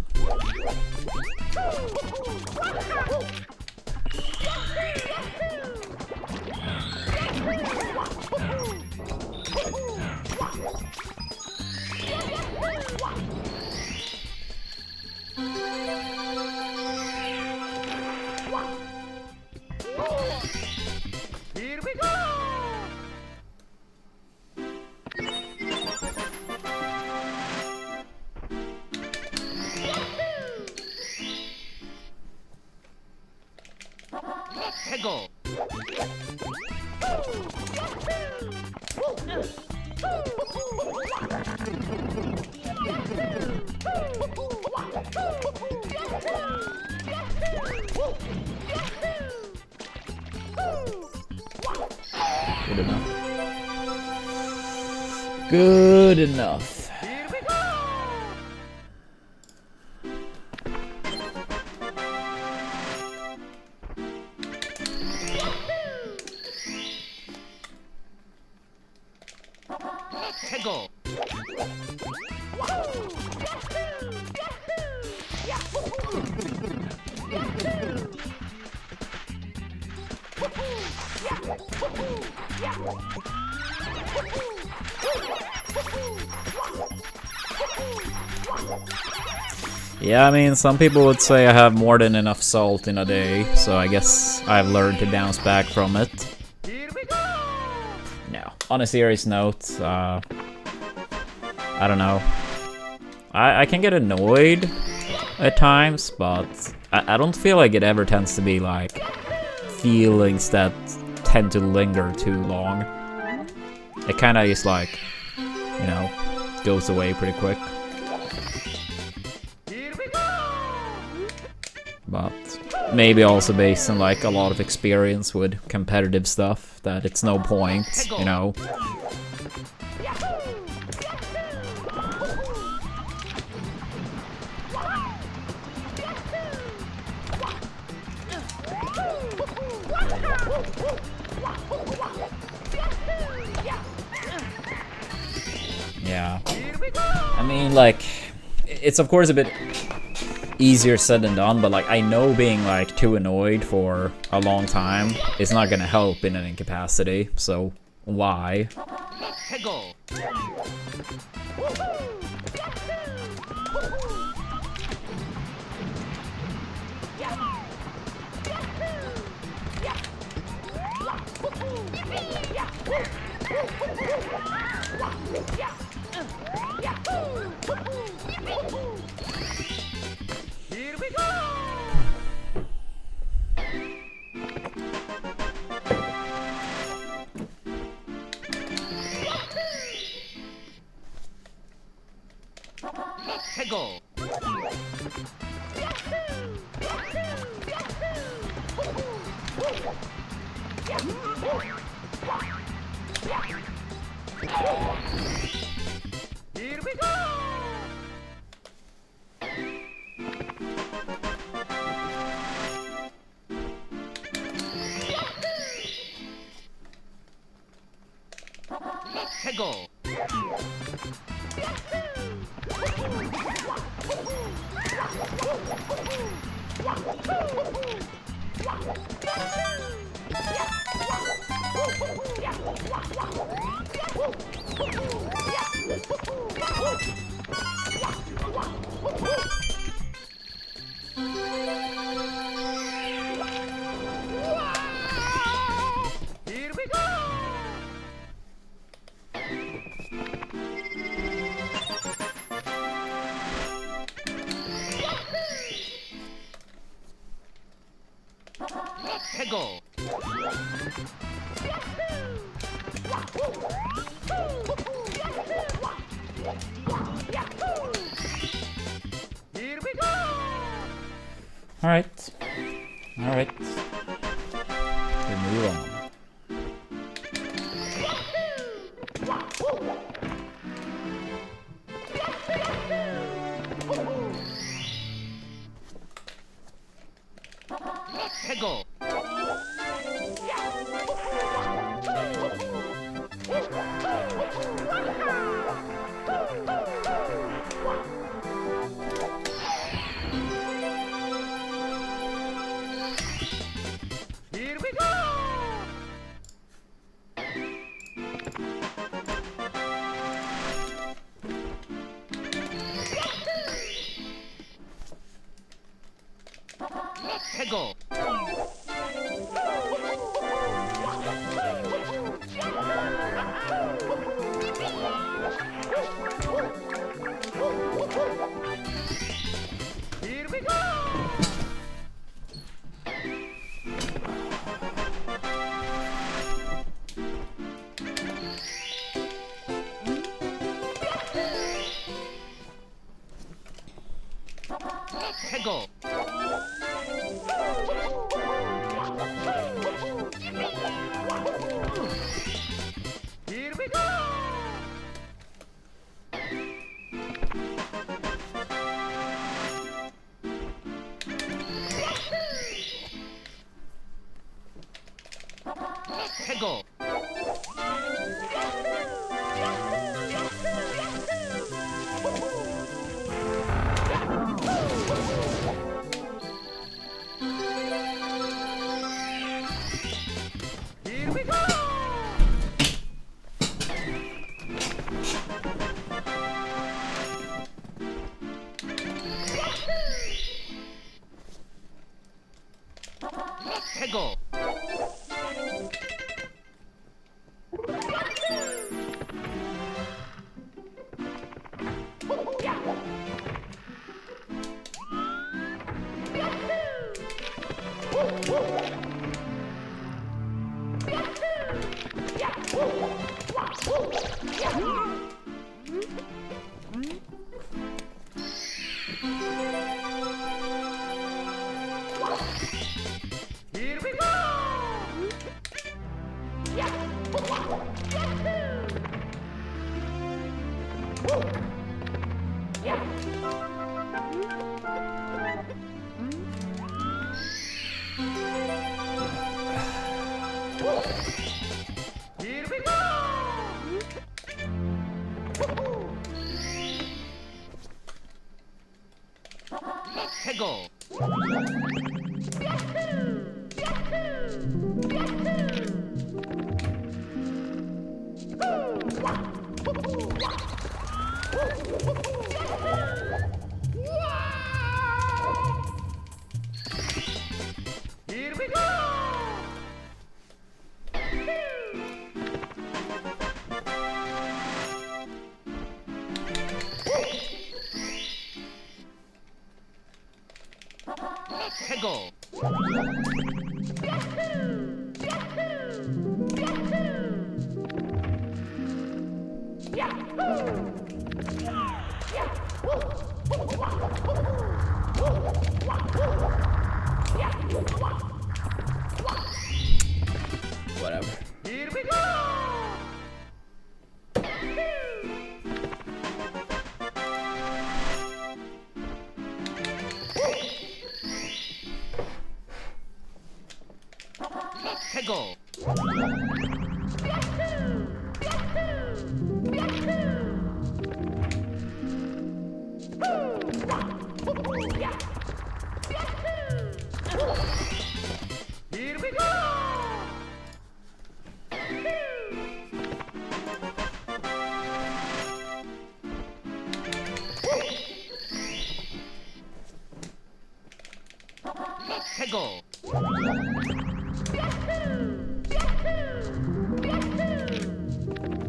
Here we go. 해고. Good enough. Good enough. Here we go. 해고. Yeah, I mean, some people would say I have more than enough salt in a day, so I guess I've learned to bounce back from it. Here we go. No. On a serious note, I don't know. I can get annoyed at times, but I don't feel like it ever tends to be like feelings that tend to linger too long. It kind of is like, you know, goes away pretty quick. Here we go. But maybe also based on like a lot of experience with competitive stuff, that it's no point, you know. Yeah. I mean, like, it's of course a bit easier said than done, but like I know being like too annoyed for a long time is not gonna help in an incapacity, so why? 해고. Here we go. 해고. 해고. Here we go. 해고. Here we go. Alright. Alright. We move on. 해고. Here we go. 해고. Here we go. 해고. Here we go. 해고. Here we go. 해고. Here we go. Here we go. 해고. Here we go. 해고. Whatever. Here we go. 해고.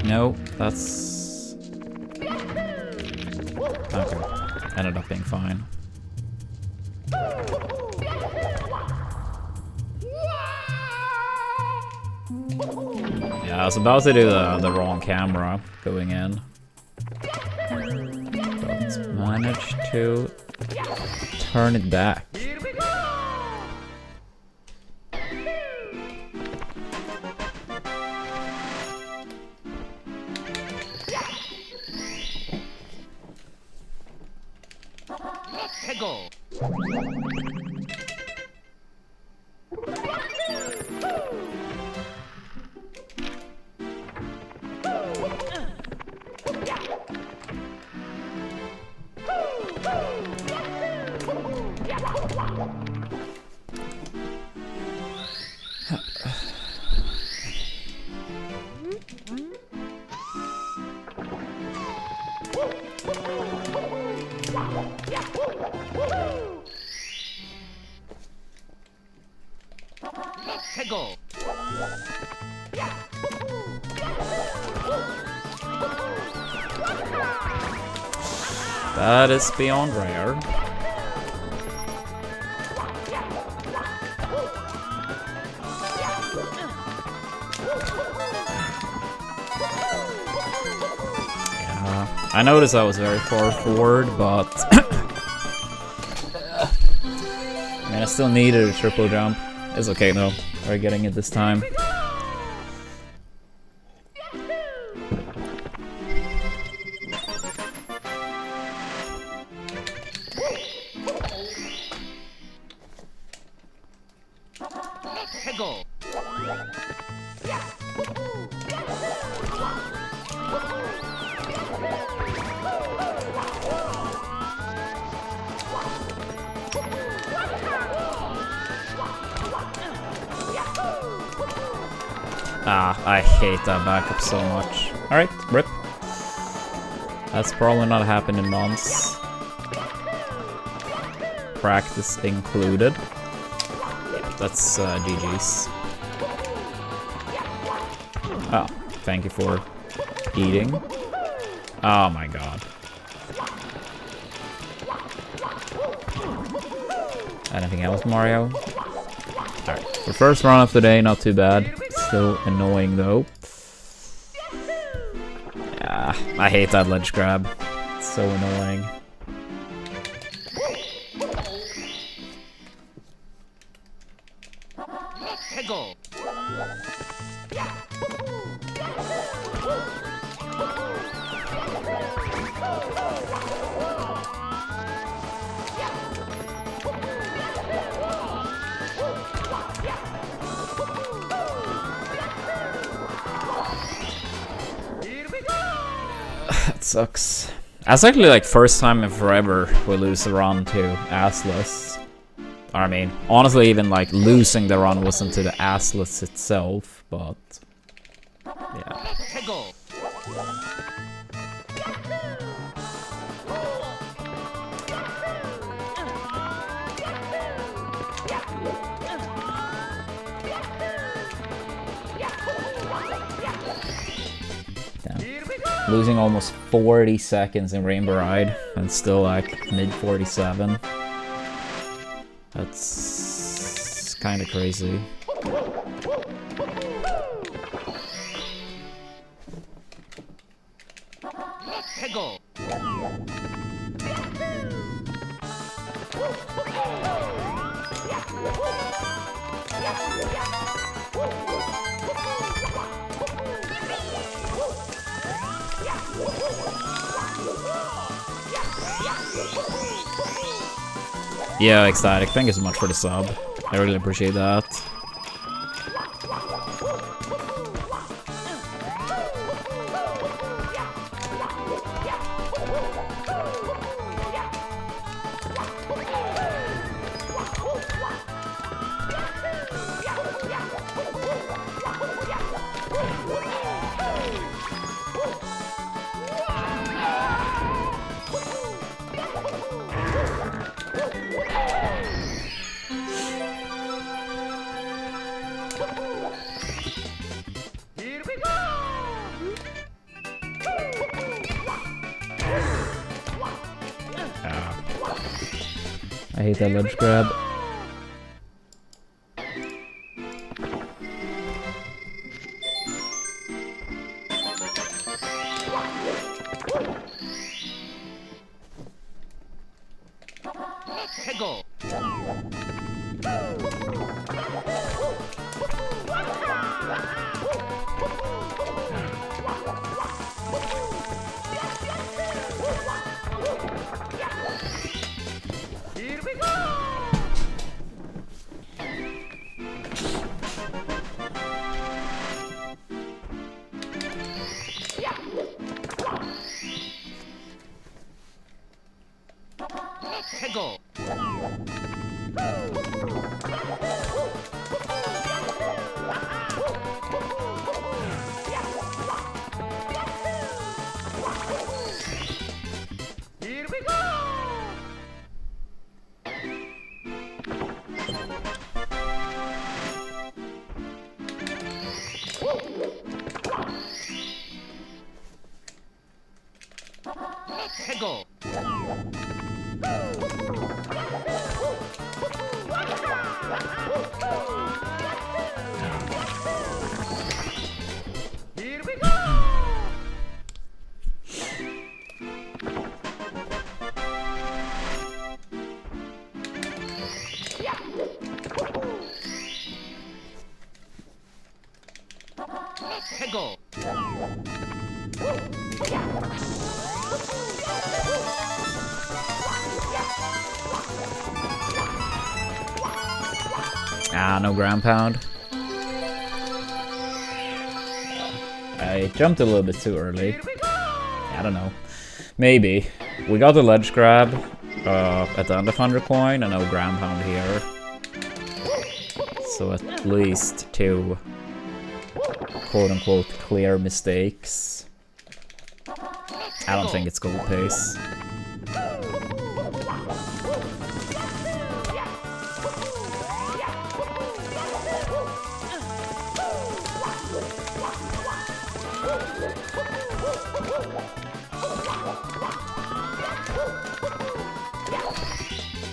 No, that's... Okay, ended up being fine. Yeah, I was about to do the wrong camera going in. But managed to turn it back. Here we go! Hegel! Hegel! That is beyond rare. Yeah, I noticed I was very far forward, but I mean, I still needed a triple jump. It's okay though, we're getting it this time. Hegel! Ah, I hate that backup so much. Alright, rip. That's probably not happened in months. Practice included. That's GG's. Oh, thank you for eating. Oh my god. Anything else, Mario? Alright, the first run of the day, not too bad. Still annoying though. Yeah, I hate that ledge grab. It's so annoying. Hegel! That sucks. That's actually like first time in forever we lose the run to assless. I mean, honestly, even like losing the run wasn't to the assless itself, but yeah. Hegel! Damn. Losing almost 40 seconds in Rainbow Ride and still like mid 47. That's kind of crazy. Hegel! Yeah, ecstatic. Thank you so much for the sub. I really appreciate that. I hate that ledge grab. Hegel. Here we go. Hegel. Here we go. Hegel. Here we go. Hegel. Ah, no ground pound. I jumped a little bit too early. I don't know. Maybe. We got the ledge grab at the end of 100 coin and no ground pound here. So at least 2 quote-unquote clear mistakes. I don't think it's gold pace.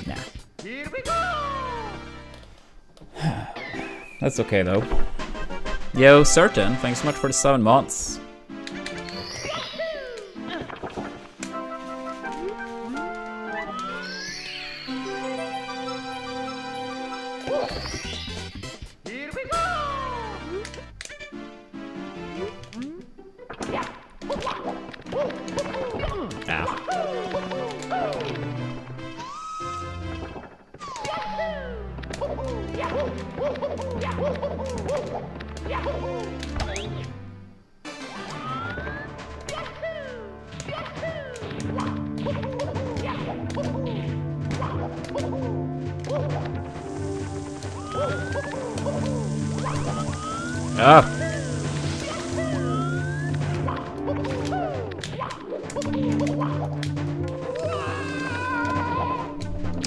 Nah. Here we go. That's okay though. Yo, Certain, thanks so much for the 7 months. Here we go. Ah. Ah.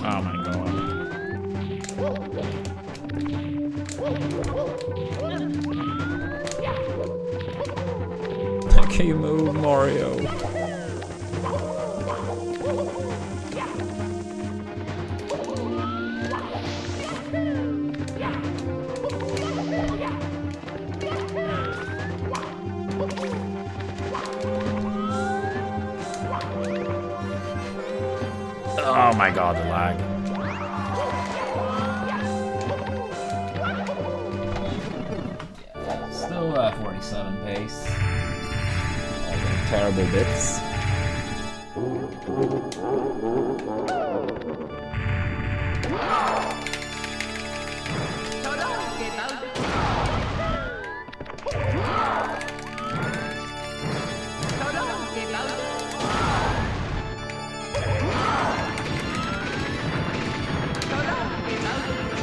Oh my god. Can you move, Mario? Oh my god, the lag. Still 47 pace. All the terrible bits.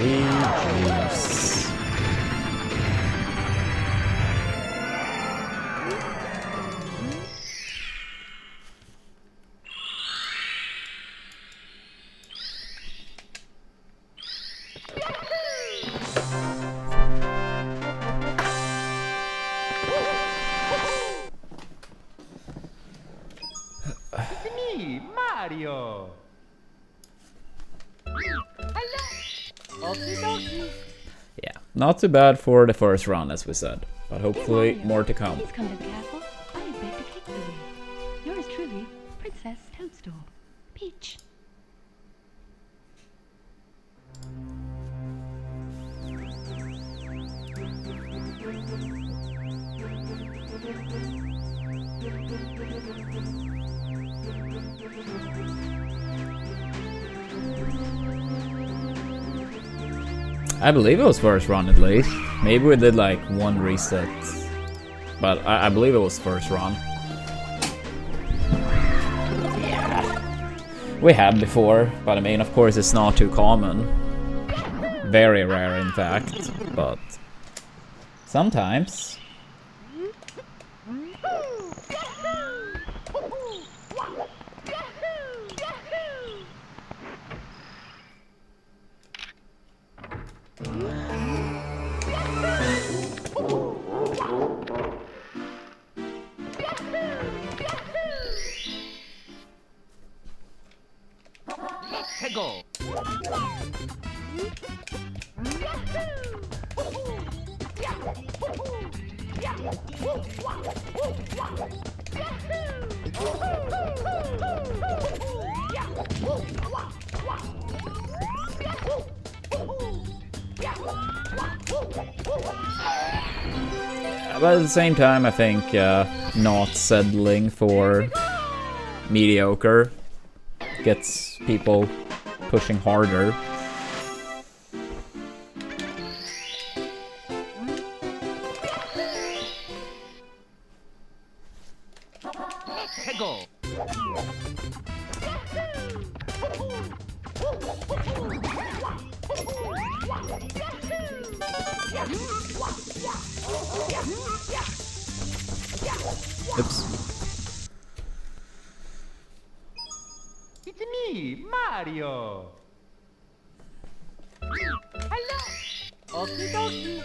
Juice. Me, Mario. Okie dokie. Yeah, not too bad for the first run, as we said, but hopefully Mario, more to come. Please come to the castle. I have baked a cake for you. Yours truly, Princess Toadstool. Peach. I believe it was first run at least. Maybe we did like one reset, but I believe it was first run. Yeah, we had before, but I mean, of course, it's not too common. Very rare, in fact, but sometimes. Go. But at the same time, I think not settling for mediocre gets people pushing harder. Go. Oops. It's me, Mario. Hello. Okie dokie.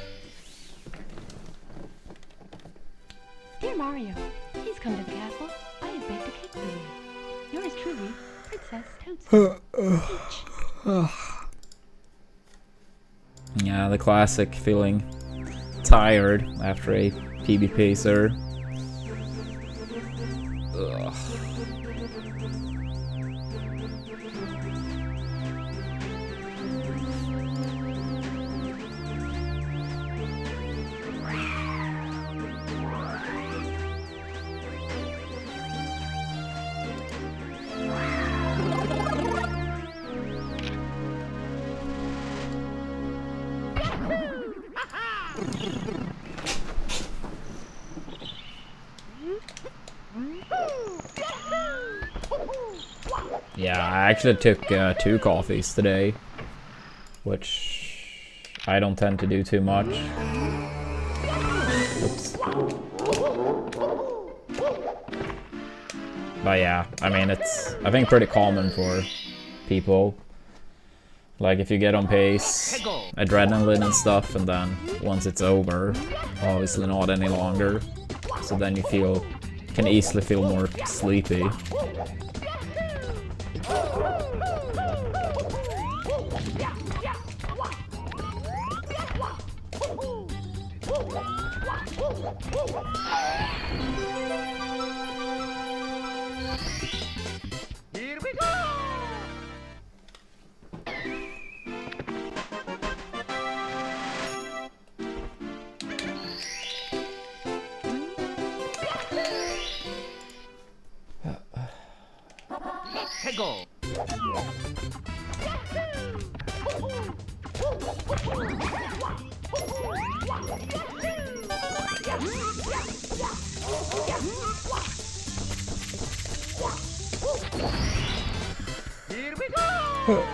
Dear Mario, please come to the castle. I have baked a cake for you. Yours truly, Princess Toadstool. Peach. Yeah, the classic feeling tired after a PvP, sir. Ugh. Yeah, I actually took 2 coffees today, which I don't tend to do too much. Oops. But yeah, I mean, it's, I think, pretty common for people. Like, if you get on pace, adrenaline and stuff, and then once it's over, obviously not any longer, so then you can easily feel more sleepy. Here we go. Go. Here we go.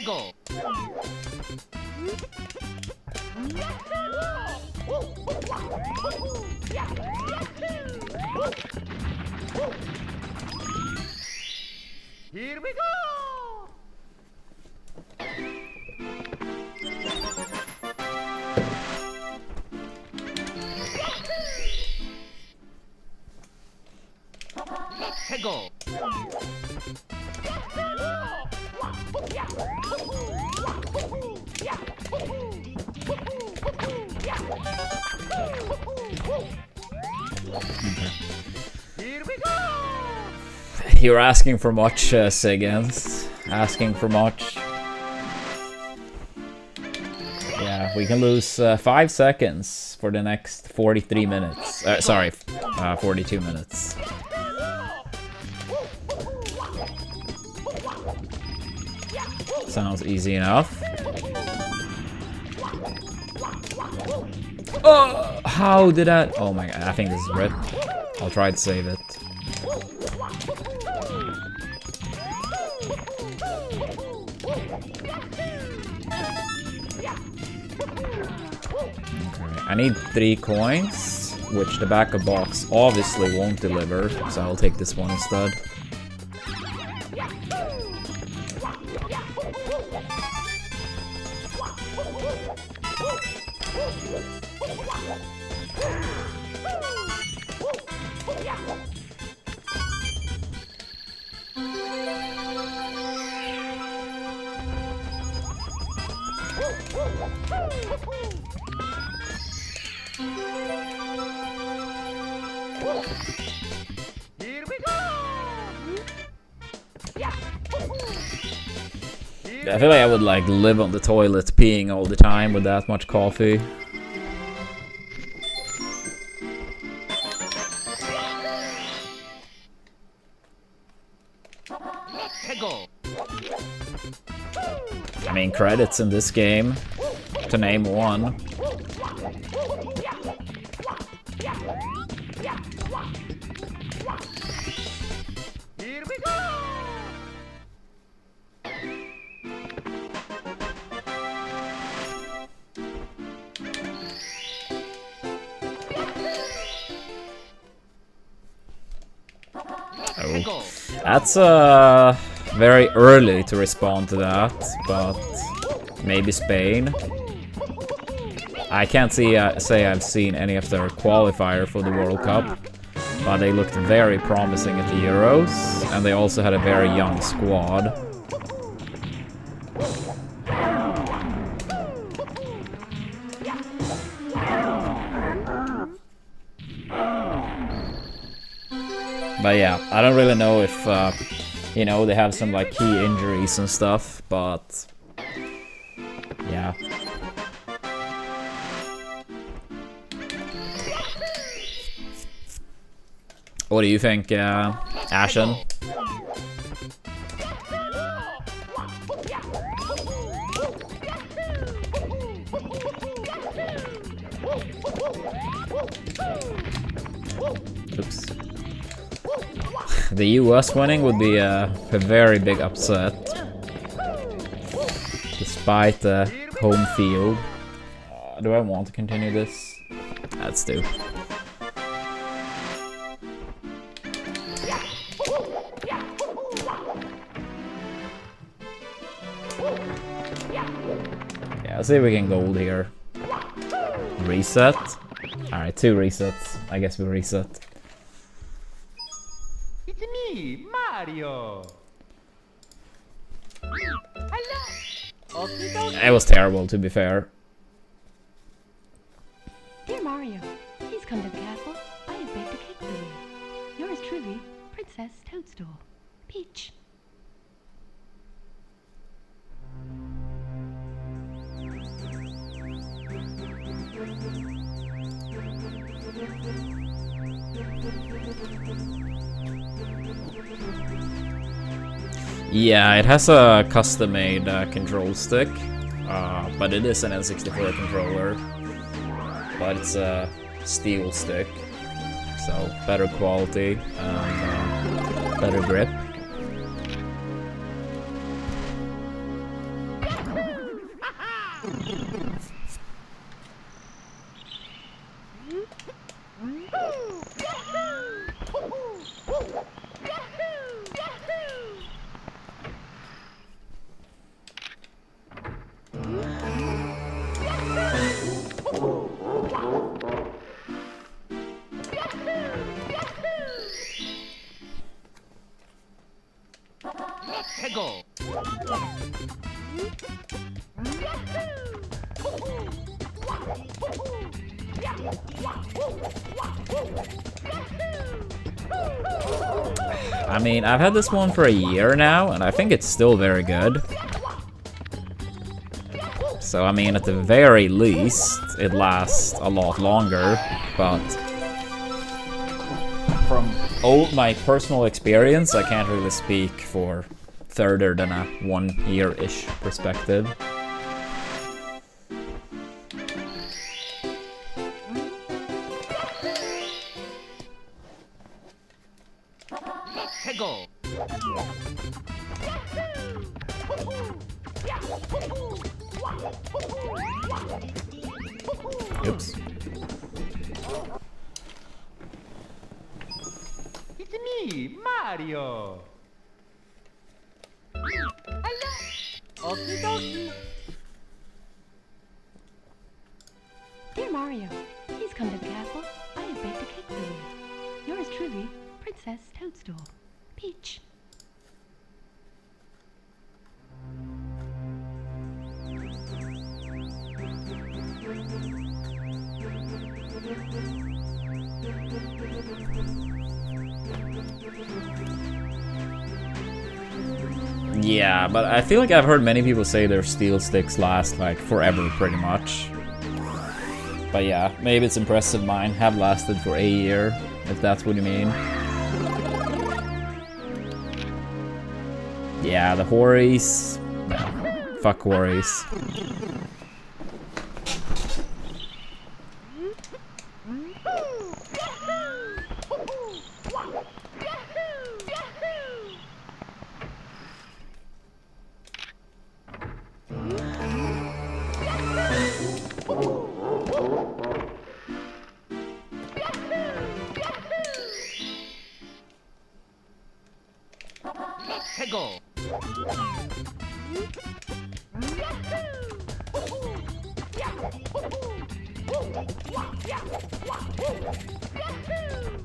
해고. Here we go. 해고. Here we go. You're asking for much, Siggins. Asking for much. Yeah, we can lose 5 seconds for the next 43 minutes. Sorry, 42 minutes. Sounds easy enough. Oh, how did that? Oh my god, I think this is red. I'll try to save it. Okay, I need 3 coins, which the backup box obviously won't deliver, so I'll take this one instead. Here we go. I feel like I would like live on the toilet peeing all the time with that much coffee. 해고. I mean, credits in this game, to name one. Here we go. 해고. That's very early to respond to that, but maybe Spain. I can't say I've seen any of their qualifier for the World Cup, but they looked very promising at the Euros, and they also had a very young squad. But yeah, I don't really know if, you know, they have some like key injuries and stuff, but yeah. What do you think, Ashen? Oops. The US winning would be a very big upset, despite the home field. Do I want to continue this? Let's do. Yeah, let's see if we can gold here. Reset. Alright, 2 resets. I guess we reset. It's me, Mario. Hello. Okie dokie. It was terrible, to be fair. Dear Mario, please come to the castle. I have baked a cake for you. Yours truly, Princess Toadstool. Peach. Yeah, it has a custom-made control stick, but it is an N64 controller. But it's a steel stick, so better quality and better grip. 최고. I mean, I've had this one for a year now, and I think it's still very good. So, I mean, at the very least, it lasts a lot longer, but from my personal experience, I can't really speak for further than a 1 year-ish perspective. 최고. Oops. It's me, Mario. Hello. Okie dokie. Dear Mario, please come to the castle. I have baked a cake for you. Yours truly, Princess Toadstool. Peach. Yeah, but I feel like I've heard many people say their steel sticks last like forever, pretty much. But yeah, maybe it's impressive mine have lasted for a year, if that's what you mean. Yeah, the Hories. No, fuck Hories. 최고.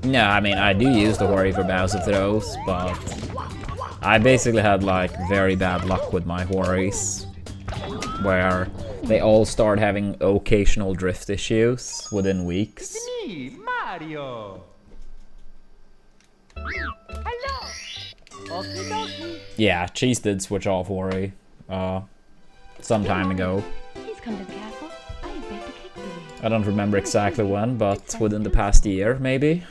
Yeah, I mean, I do use the Hori for Bowser throws, but I basically had like very bad luck with my Horis, where they all start having occasional drift issues within weeks. It's me, Mario. Hello. Okie dokie. Yeah, Cheese did switch off Hori some time ago. Please come to the castle. I have baked a cake for you. I don't remember exactly when, but within the past year, maybe.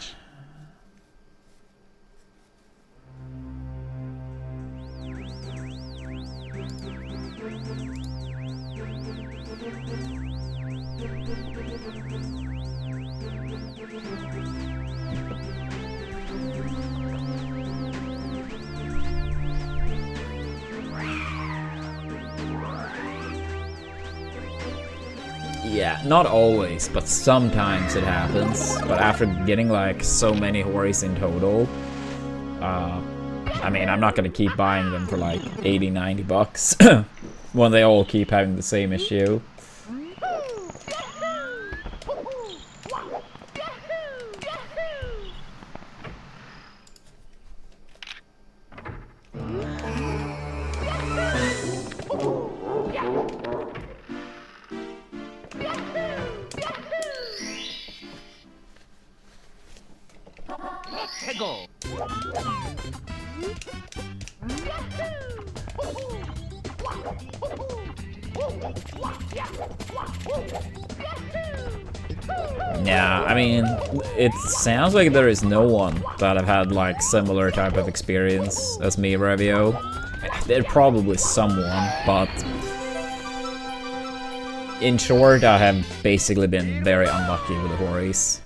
Yeah, not always, but sometimes it happens. But after getting like so many Horis in total, I mean, I'm not gonna keep buying them for like 80, 90 bucks when they all keep having the same issue. 최고. Yeah, I mean, it sounds like there is no one that have had like similar type of experience as me, Revio. There's probably someone, but in short, I have basically been very unlucky with the Horis.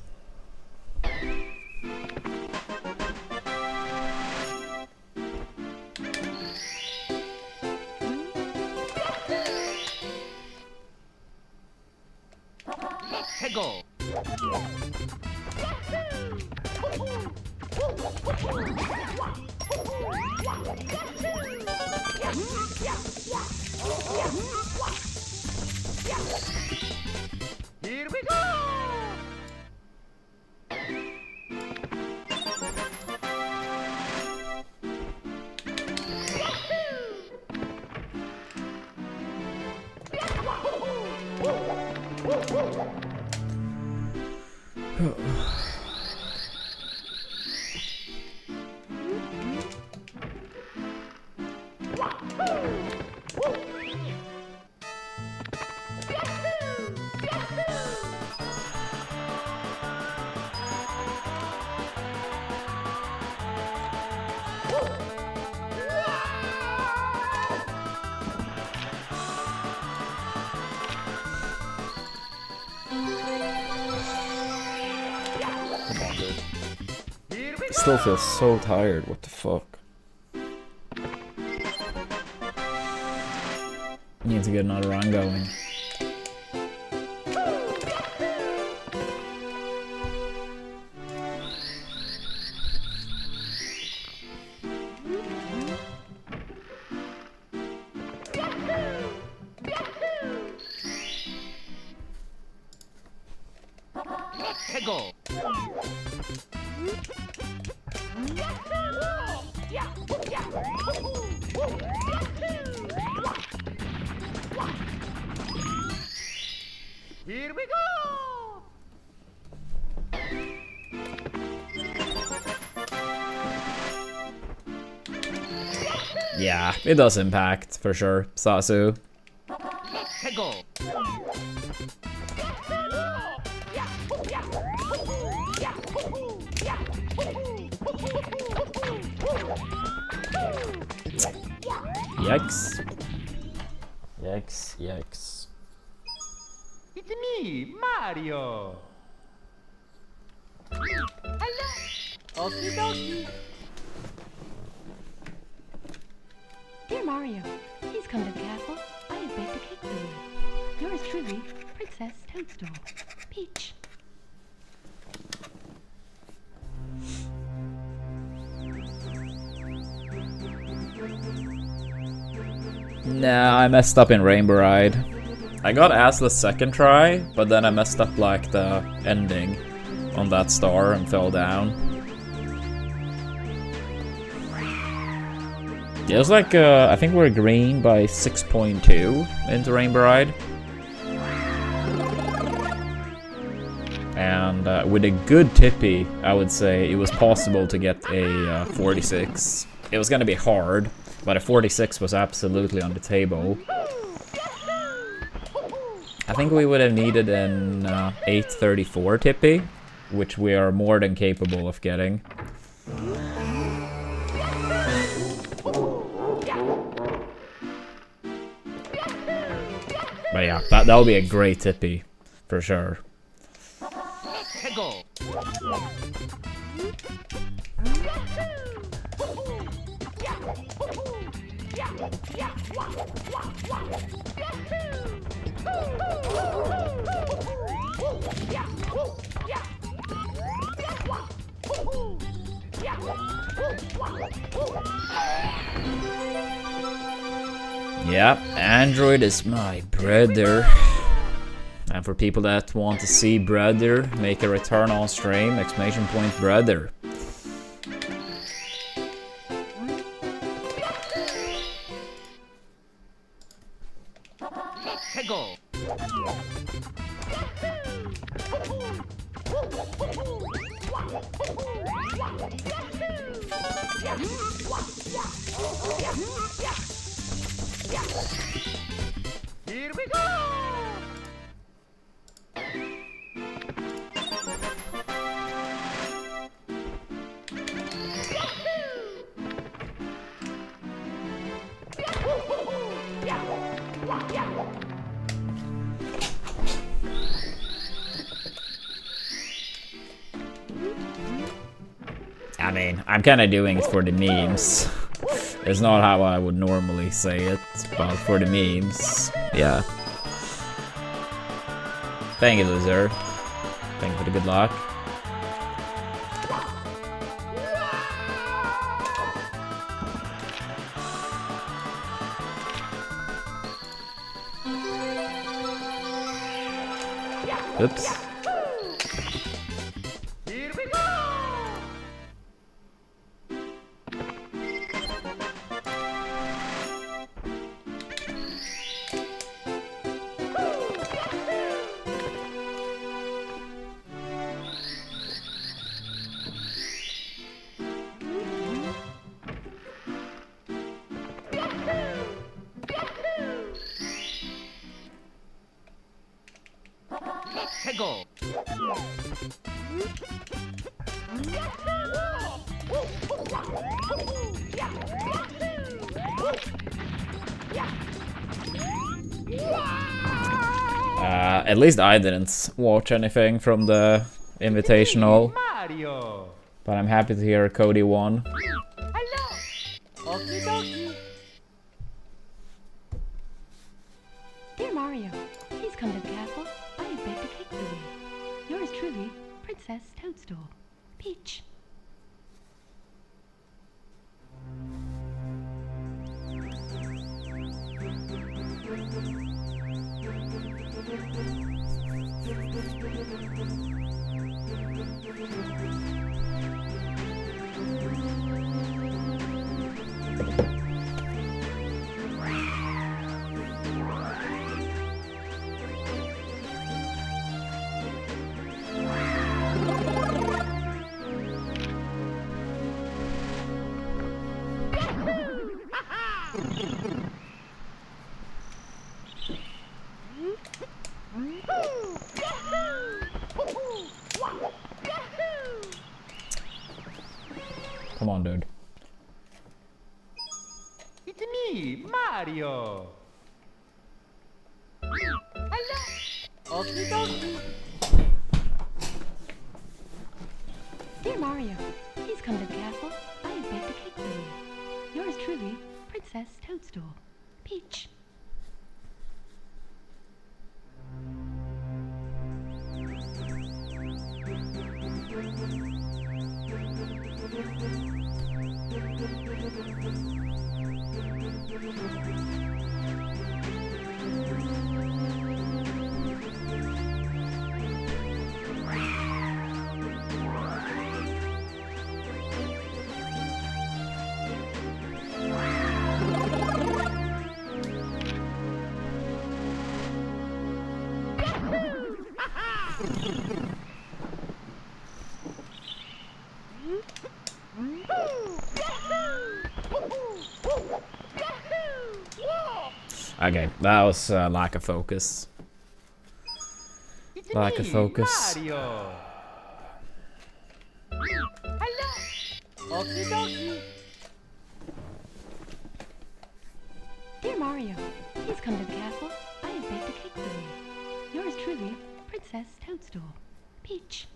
go. Here we go. I still feel so tired, what the fuck? Need to get another run going. go. Here we go. Yeah, it does impact for sure, Sasu. Go. Yikes. Yikes, yikes. It's me, Mario. Hello. Okie dokie. Dear Mario, please come to the castle. I have baked a cake for you. Yours truly, Princess Toadstool. Peach. Nah, I messed up in Rainbow Ride. I got Assless second try, but then I messed up like the ending on that star and fell down. It was like, I think we're green by 6.2 into Rainbow Ride. And with a good tippy, I would say it was possible to get a 46. It was gonna be hard, but a 46 was absolutely on the table. I think we would have needed an 834 tippy, which we are more than capable of getting. But yeah, that'll be a great tippy, for sure. Go. Yeah, Android is my brother. And for people that want to see brother make a return on stream, exclamation point brother. Go. Here we go. I mean, I'm kind of doing it for the memes. It's not how I would normally say it, but for the memes, yeah. Thank you, loser. Thank you for the good luck. Oops. Here we go! Go. At least I didn't watch anything from the Invitational, Mario. but I'm happy to hear Cody won. Hello. Okie dokie. Dear Mario, please come to the castle. I have baked a cake for you. Yours truly, Princess Toadstool. Peach. Come on, dude. It's me, Mario. Hello. Okie dokie. Dear Mario, please come to the castle. I have baked a cake for you. Yours truly, Princess Toadstool. Peach. Okay, that was lack of focus. It's Lack of me, focus. Mario. Hello. Okie dokie. Dear Mario, please come to the castle. I have baked a cake for you. Yours truly, Princess Toadstool. Peach.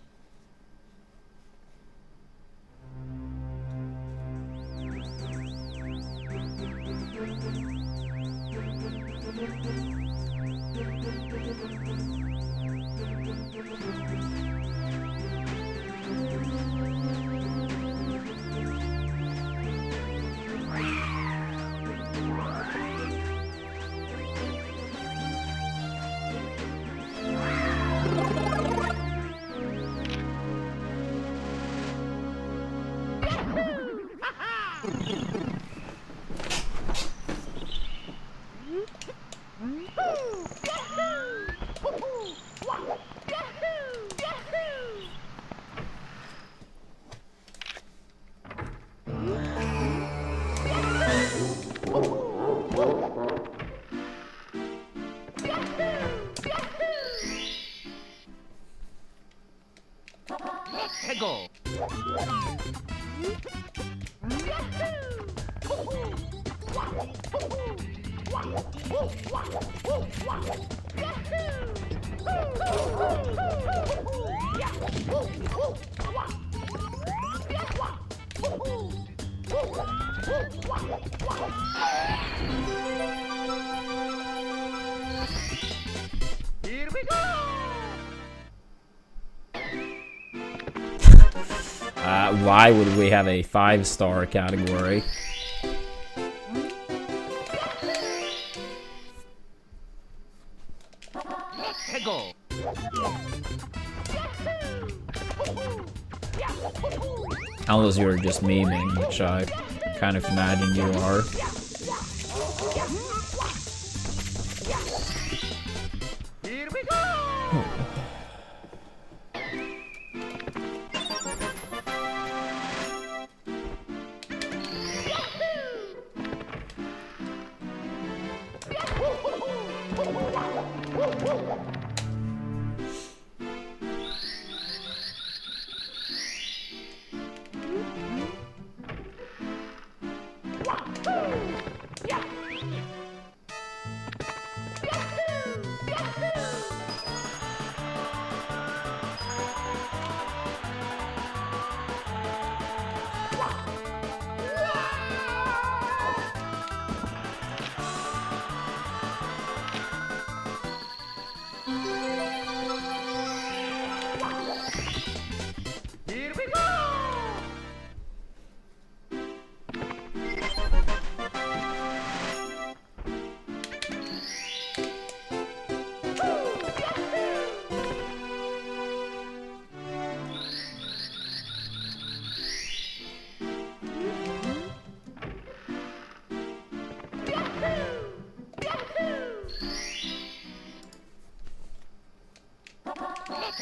Go. Here we go. Why would we have a 5-star category? 해고. Unless you're just memeing, which I kind of imagine you are. Here we go. Here we go.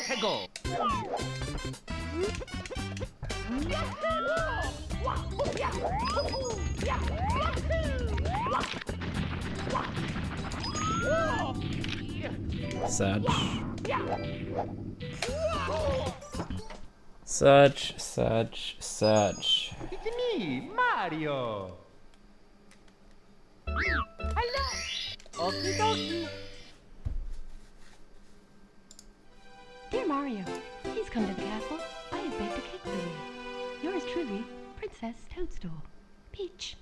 해고. Such. It's me, Mario. Hello. Okie dokie. Dear Mario, please come to the castle. I have baked a cake for you. Yours truly, Princess Toadstool. Peach.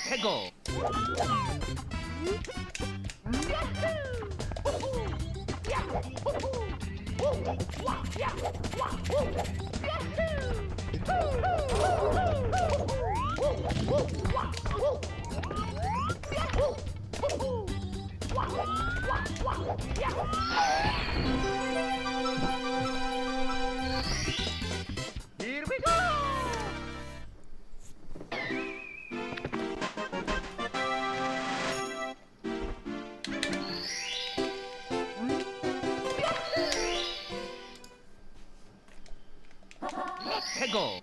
해고. Here we go. 해고.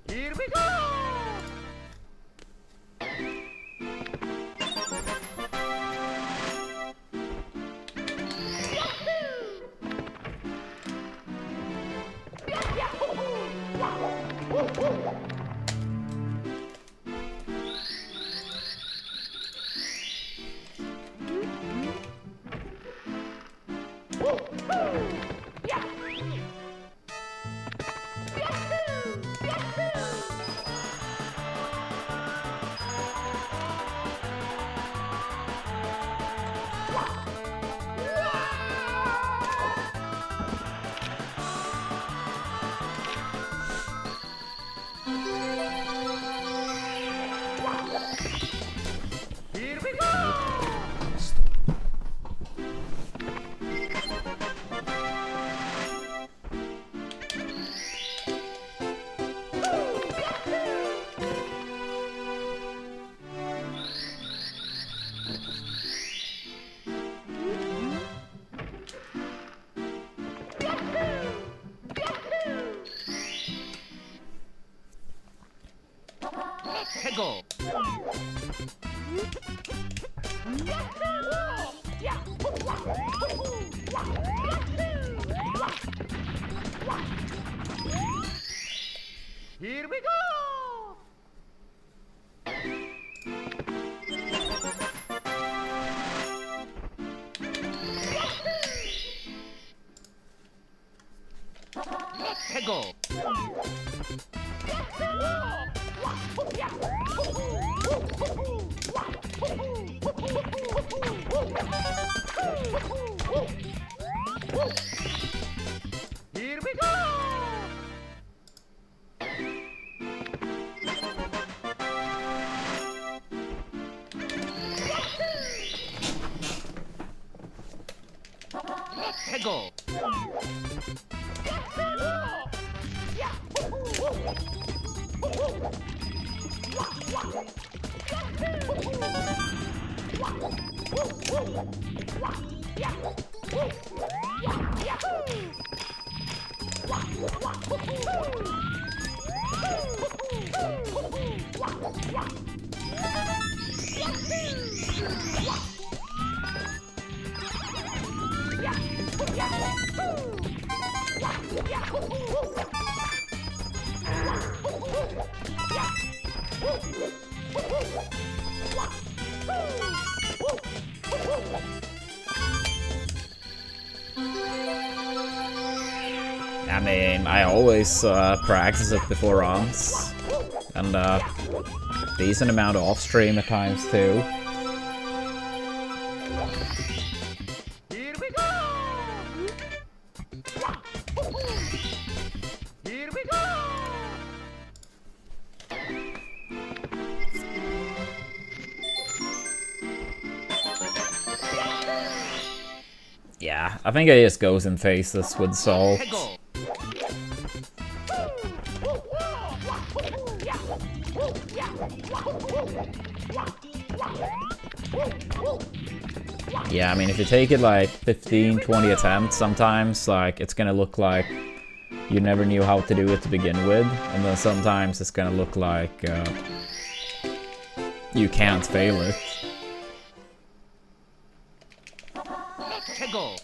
Here we go. go. Here we go. Let's go. Here we go. Let's go. I mean, I always practice it before runs, and decent amount off stream at times too. Here we go. Here we go. Yeah, I think it just goes in phases with Salt. Let's go. Yeah, I mean, if you take it like 15, 20 attempts, sometimes like it's gonna look like you never knew how to do it to begin with, and then sometimes it's gonna look like you can't fail it. Let's go.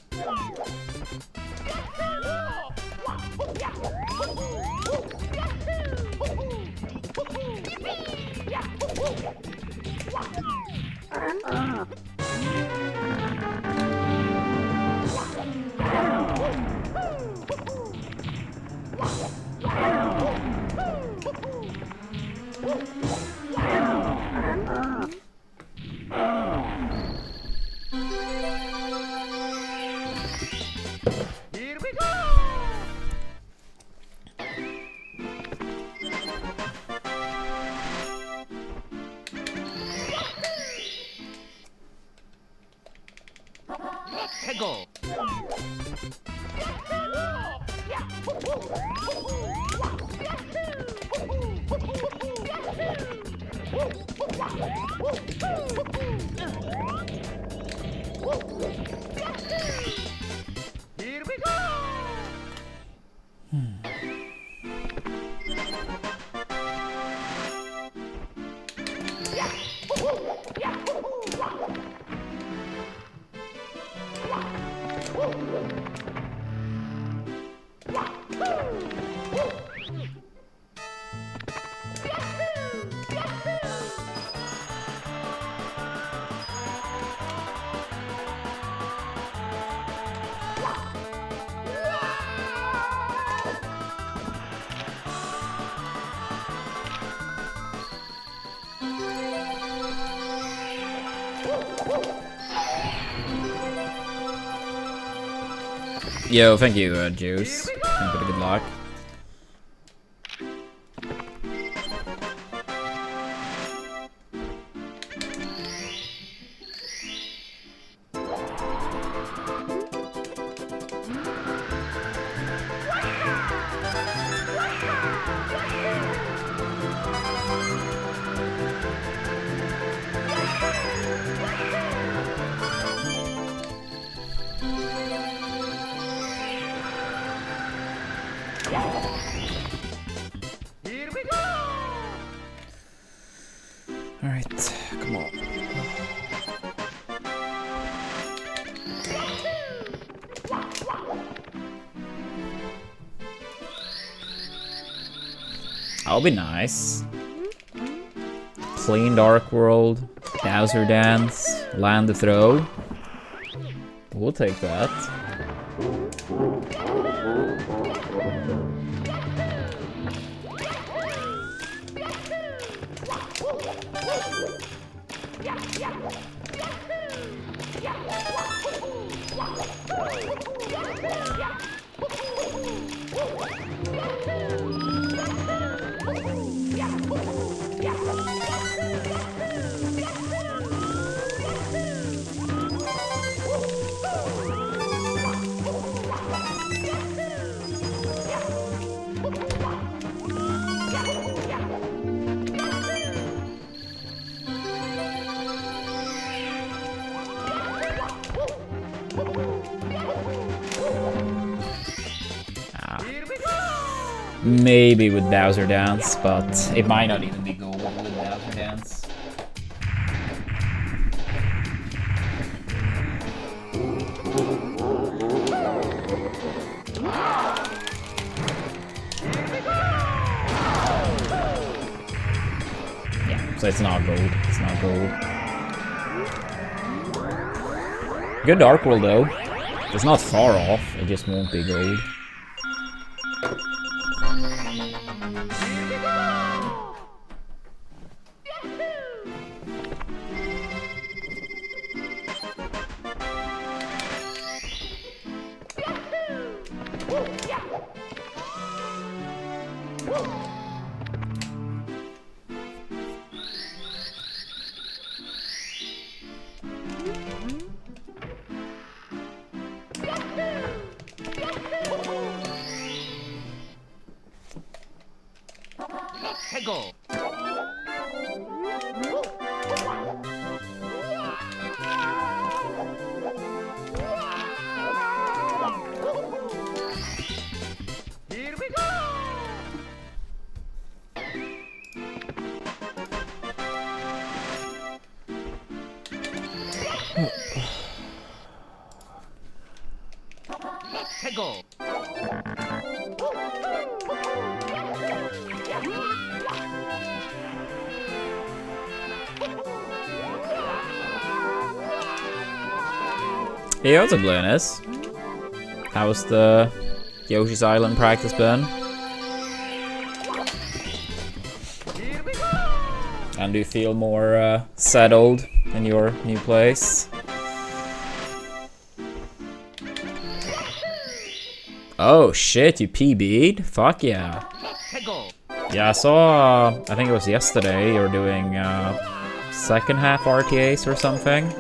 Here we go. Let's go. Here we go. Yo, thank you, Juice. And good luck. Alright, come on. That'll be nice. Clean Dark World, Bowser Dance, Land the Throw. We'll take that. Maybe with Bowser Dance, but it might not even be gold with Bowser Dance. Yeah, so it's not gold. It's not gold. Good Dark World though. It's not far off, it just won't be gold. Tego. Here we go. Tego. Hey, what's up, Linus? How's the Yoshi's Island practice been? And do you feel more settled in your new place? Oh shit, you PB'd? Fuck yeah. Yeah, I saw, I think it was yesterday, you were doing second half RTAs or something.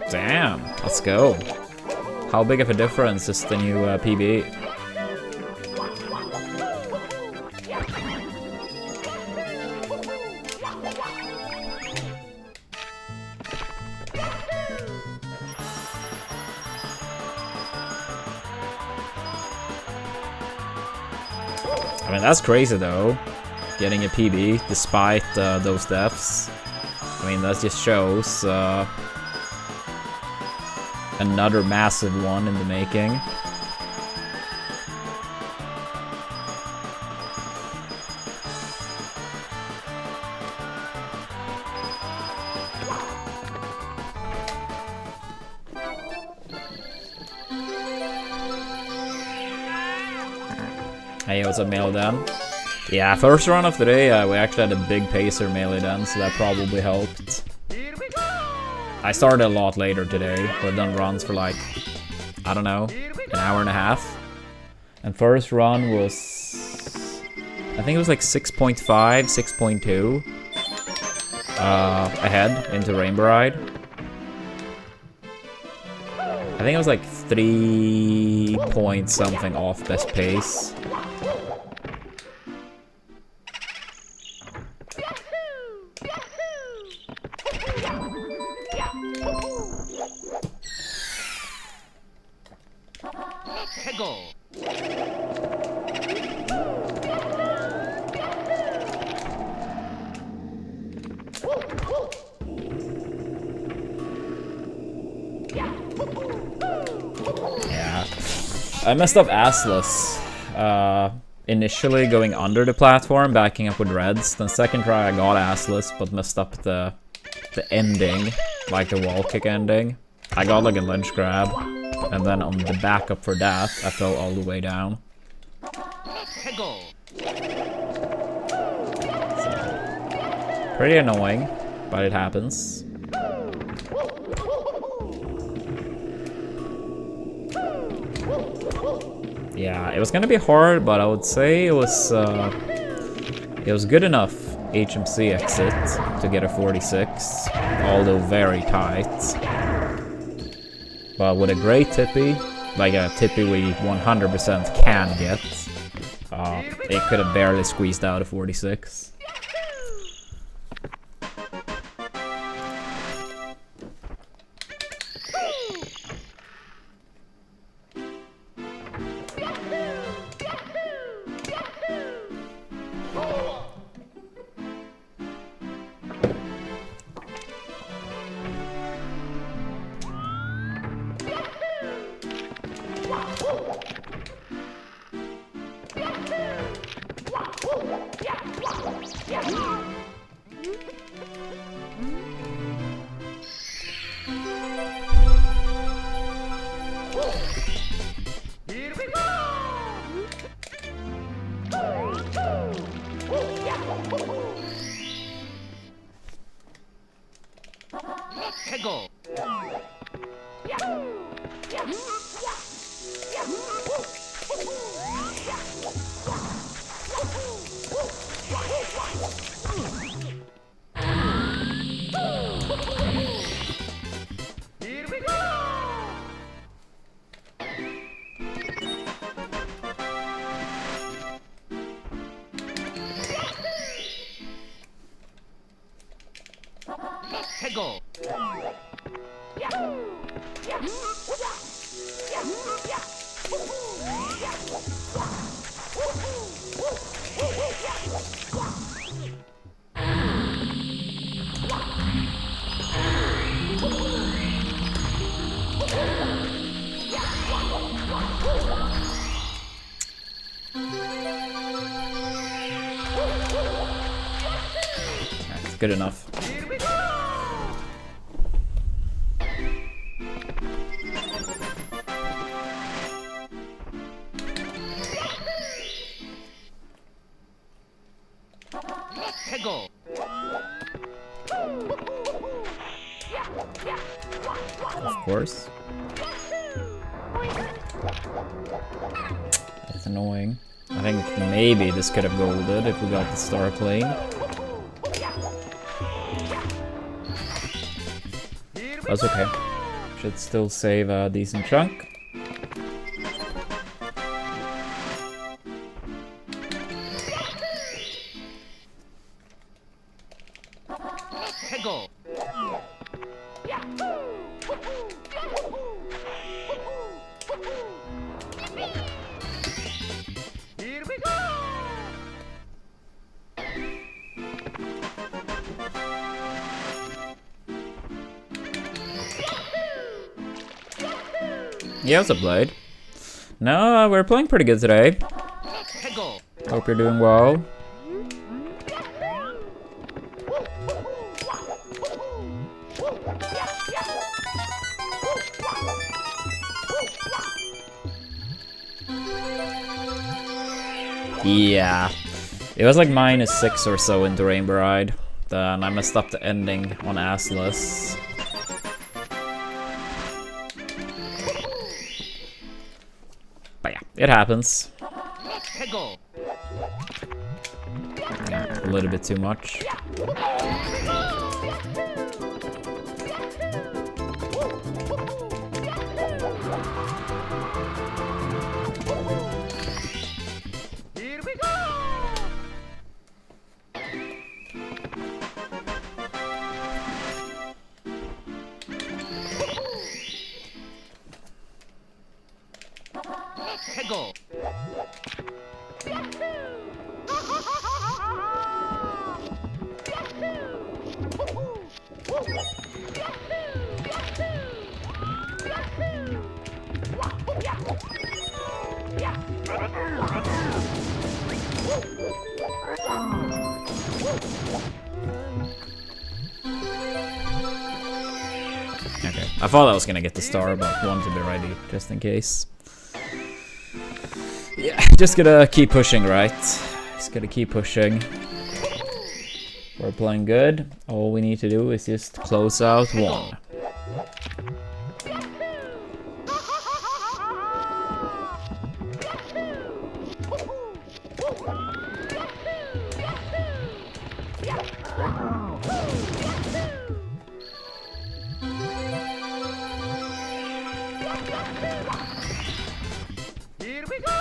Damn, let's go. How big of a difference is the new PB? I mean, that's crazy though, getting a PB despite those deaths. I mean, that just shows another massive one in the making. Hey, what's up, Melee Dan? Yeah, first run of the day, we actually had a big pacer Melee Dan, so that probably helped. I started a lot later today, but I've done runs for like, I don't know, an hour and a half. And first run was, I think it was like 6.5, 6.2 ahead into Rainbow Ride. I think it was like 3 point something off best pace. I messed up assless. Initially going under the platform, backing up with reds. Then second try I got assless, but messed up the ending, like the wall kick ending. I got like a ledge grab, and then on the backup for that, I fell all the way down. 해고. Pretty annoying, but it happens. Yeah, it was gonna be hard, but I would say it was good enough HMC exit to get a 46, although very tight. But with a great tippy, like a tippy we 100% can get, it could have barely squeezed out a 46. 해고. Here we go. 해고. That's good enough. 해고. Of course. That's annoying. I think maybe this could have golded if we got the star clean. That's okay. Should still save a decent chunk. 해고. Here we go. Yeah, it's a blade. No, we're playing pretty good today. 해고. Hope you're doing well. Yeah, it was like -6 or so into Rainbow Ride. Then I messed up the ending on assless. But yeah, it happens. 해고. Yeah, a little bit too much. Here we go. 해고. Okay, I thought I was gonna get the star, but wanted to be ready just in case. Yeah, just gotta keep pushing, right? Just gotta keep pushing. We're playing good. All we need to do is just close out one. Here we go!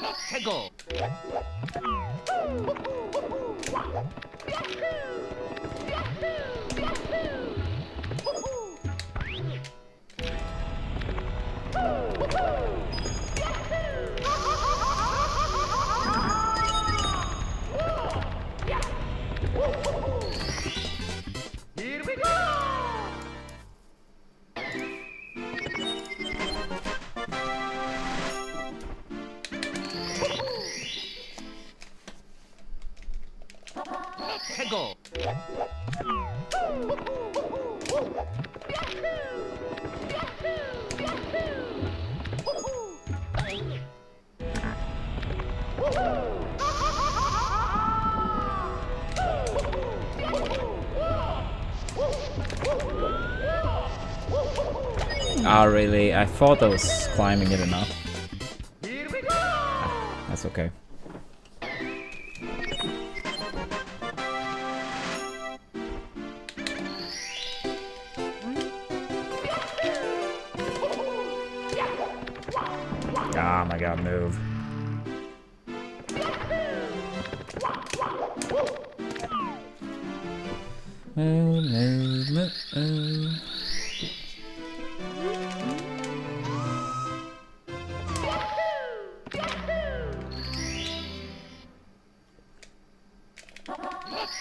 Let's go! Here we go! Let's go! Ah, really? I thought I was climbing it enough. Here we go! That's okay. Oh my god, move. Move, move, move.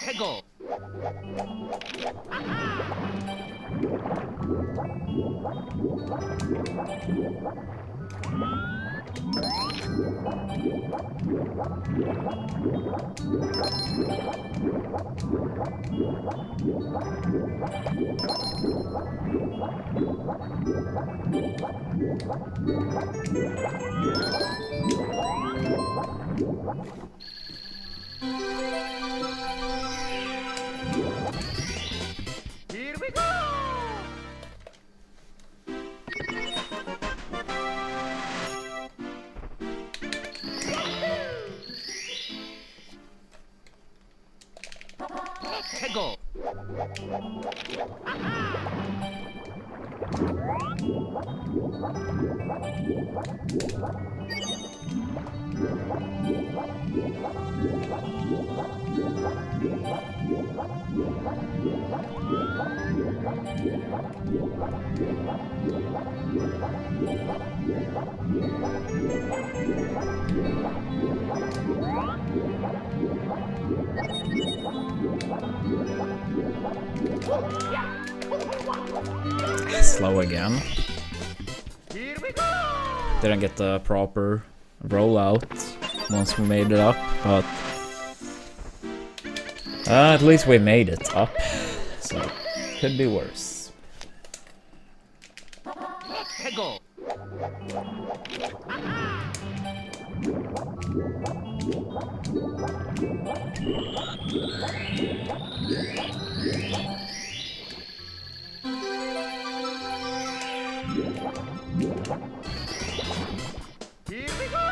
Let's go! Here we go! Let's go! Slow again. Here we go! Didn't get the proper rollout once we made it up, but at least we made it up, so could be worse. Let's go! Here we go!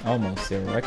Almost 0x.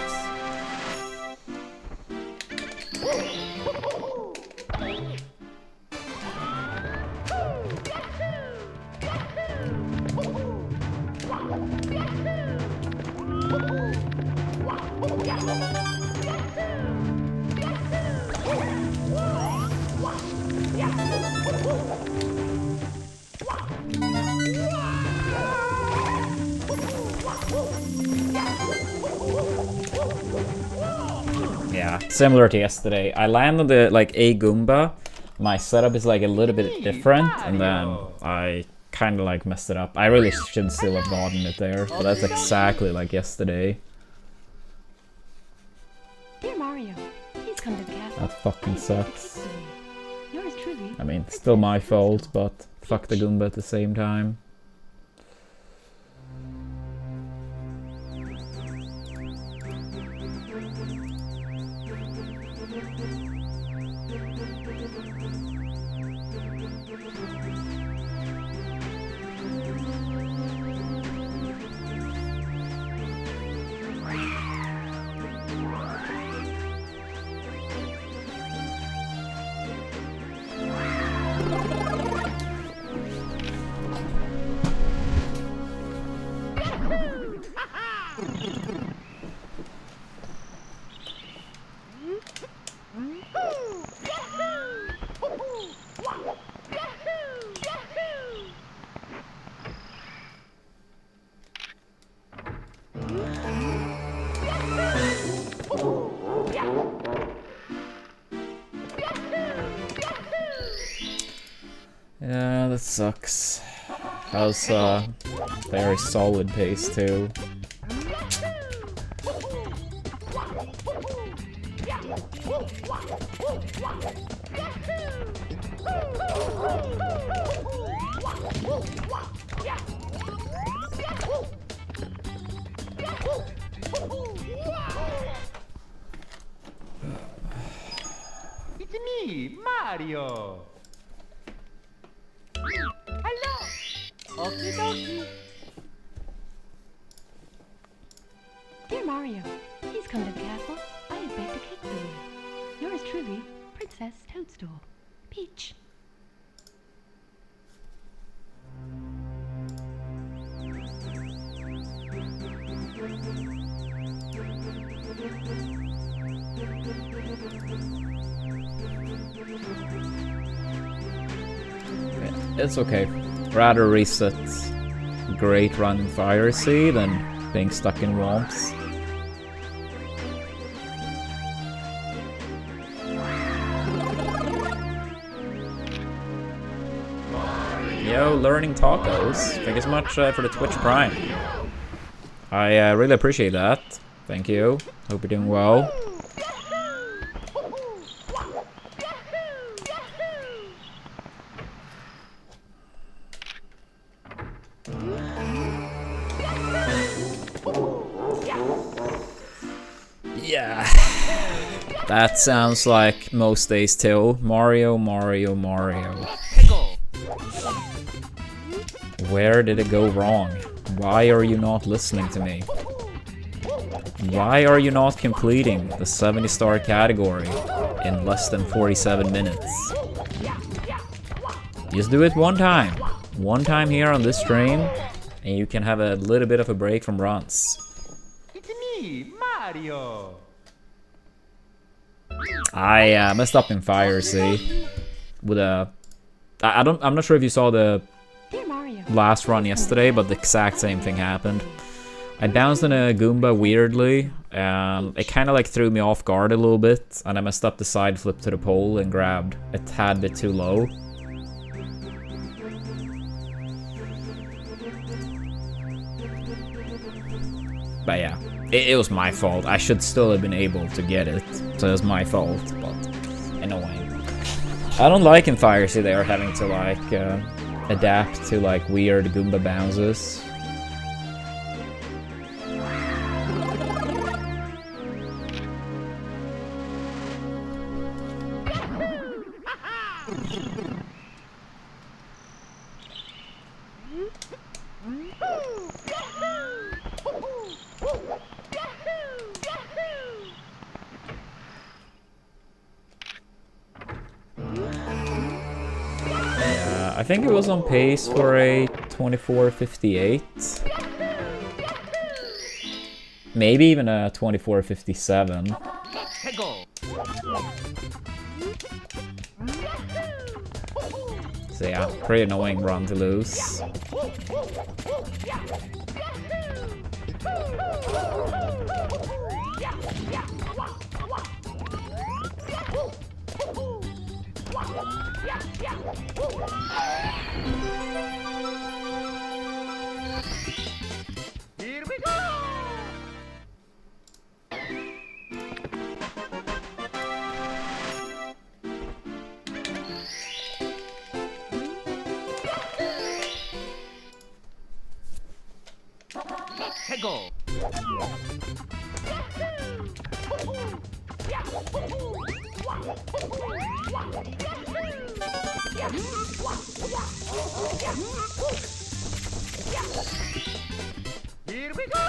similar to yesterday. I landed the, like a Goomba. My setup is like a little bit different, and then I kind of like messed it up. I really should still have gotten it there, but that's exactly like yesterday. Dear Mario, please come to the castle. That fucking sucks. Yours truly. I mean, still my fault, but fuck the Goomba at the same time. Yeah, that sucks. That was very solid pace too. It's me, Mario. Hello. Okie dokie. Dear Mario, please come to the castle. I have baked a cake for you. Yours truly, Princess Toadstool. Peach. It's okay. Rather reset Great Run Fire Sea than being stuck in Womps. Yo, learning tacos. Thank you so much for the Twitch Prime. I really appreciate that. Thank you. Hope you're doing well. Yeah. That sounds like most days too. Mario, Mario, Mario. Where did it go wrong? Why are you not listening to me? Why are you not completing the 70-star category in less than 47 minutes? Just do it one time. One time here on this stream, and you can have a little bit of a break from runs. It's me, Mario. I messed up in Fire Sea with a. I'm not sure if you saw the last run yesterday, but the exact same thing happened. I bounced in a Goomba weirdly, and it kind of like threw me off guard a little bit, and I messed up the side flip to the pole and grabbed a tad bit too low. But yeah, it was my fault. I should still have been able to get it, so it was my fault, but annoying. I don't like in Fire Sea they are having to like adapt to like weird Goomba bounces. I think it was on pace for a 24:58. Maybe even a 24:57. So yeah, pretty annoying run to lose. Here we go! Let's go! Here we go!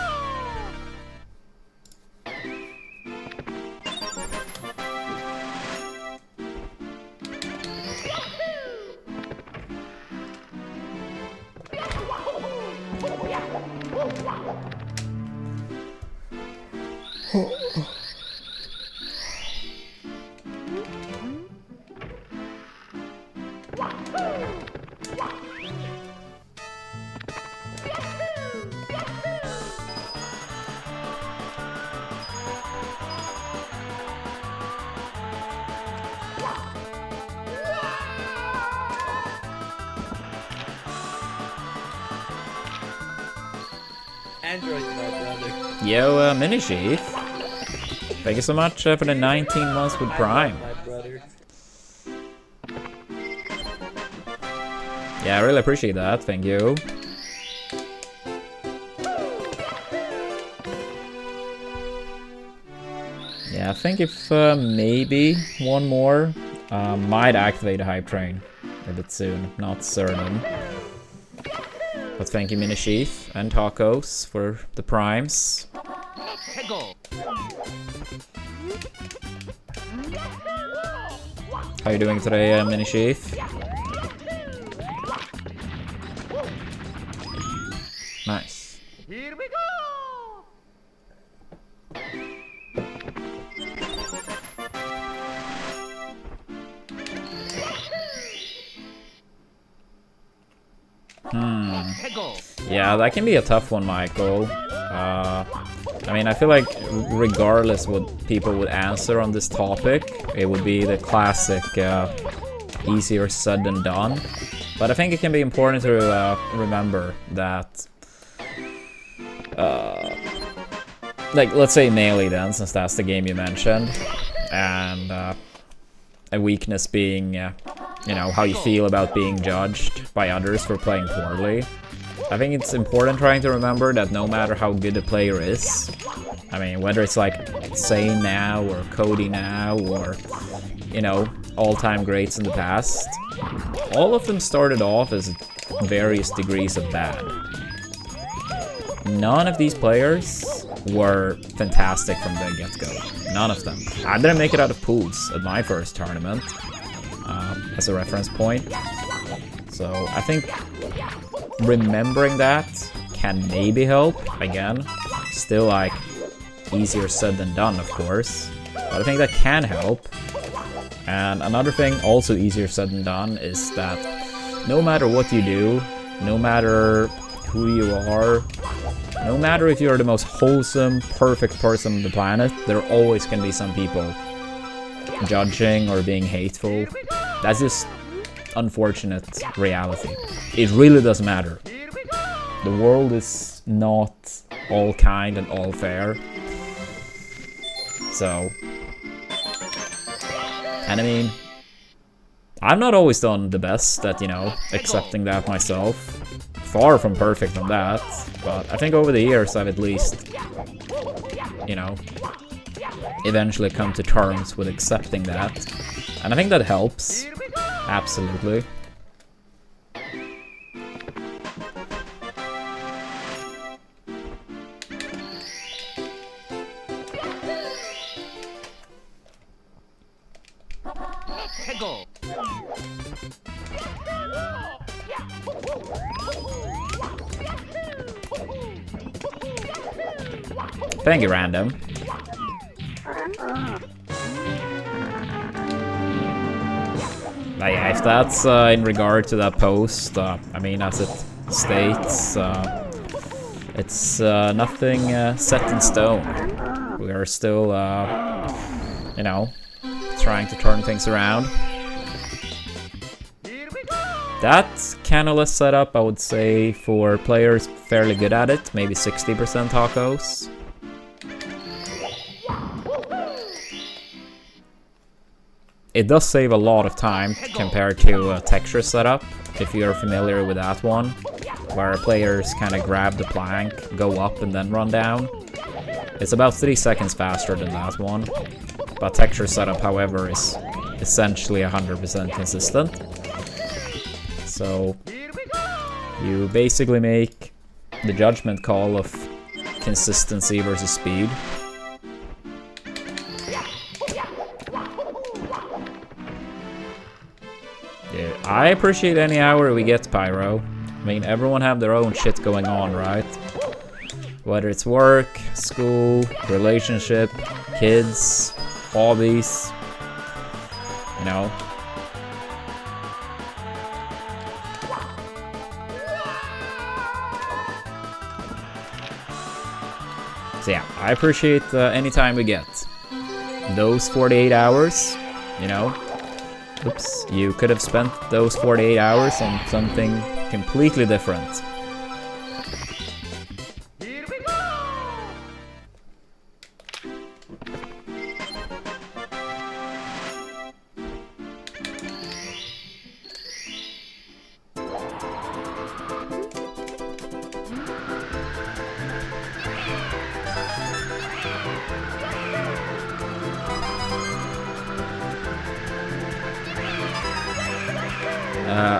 Android, my brother. Yo, Mini Sheath. Thank you so much for the 19 months with Prime. My brother. Yeah, I really appreciate that. Thank you. Yeah, I think if maybe one more might activate a hype train a bit soon. Not certain. But thank you, Mini Sheath and Tacos for the primes. Let's go! How you doing today, Mini Sheath? Nice. Here we go! Let's go! Yeah, that can be a tough one, Michael. I mean, I feel like regardless what people would answer on this topic, it would be the classic easier said than done. But I think it can be important to remember that, like, let's say Melee then, since that's the game you mentioned, and a weakness being, you know, how you feel about being judged by others for playing poorly. I think it's important trying to remember that no matter how good a player is, I mean, whether it's like Zane now or Cody now or, you know, all-time greats in the past, all of them started off as various degrees of bad. None of these players were fantastic from the get-go. None of them. I didn't make it out of pools at my first tournament, as a reference point. So I think remembering that can maybe help. Again, still like easier said than done, of course, but I think that can help. And another thing, also easier said than done, is that no matter what you do, no matter who you are, no matter if you're the most wholesome, perfect person on the planet, there always can be some people judging or being hateful. That's just unfortunate reality. It really doesn't matter. The world is not all kind and all fair. So, and I mean, I've not always done the best at, you know, accepting that myself. Far from perfect on that, but I think over the years I've at least, you know, eventually come to terms with accepting that. And I think that helps. Absolutely. Let's go! Thank you, Random. But yeah, if that's in regard to that post, I mean, as it states, it's nothing set in stone. We are still, you know, trying to turn things around. That canaless setup, I would say, for players fairly good at it, maybe 60% tacos. It does save a lot of time compared to a texture setup, if you're familiar with that one, where players kind of grab the plank, go up and then run down. It's about 3 seconds faster than that one, but texture setup, however, is essentially 100% consistent. So you basically make the judgment call of consistency versus speed. Yeah, I appreciate any hour we get, Pyro. I mean, everyone have their own shit going on, right? Whether it's work, school, relationship, kids, hobbies, you know. So yeah, I appreciate any time we get. Those 48 hours, you know. Oops, you could have spent those 48 hours on something completely different. Here we go!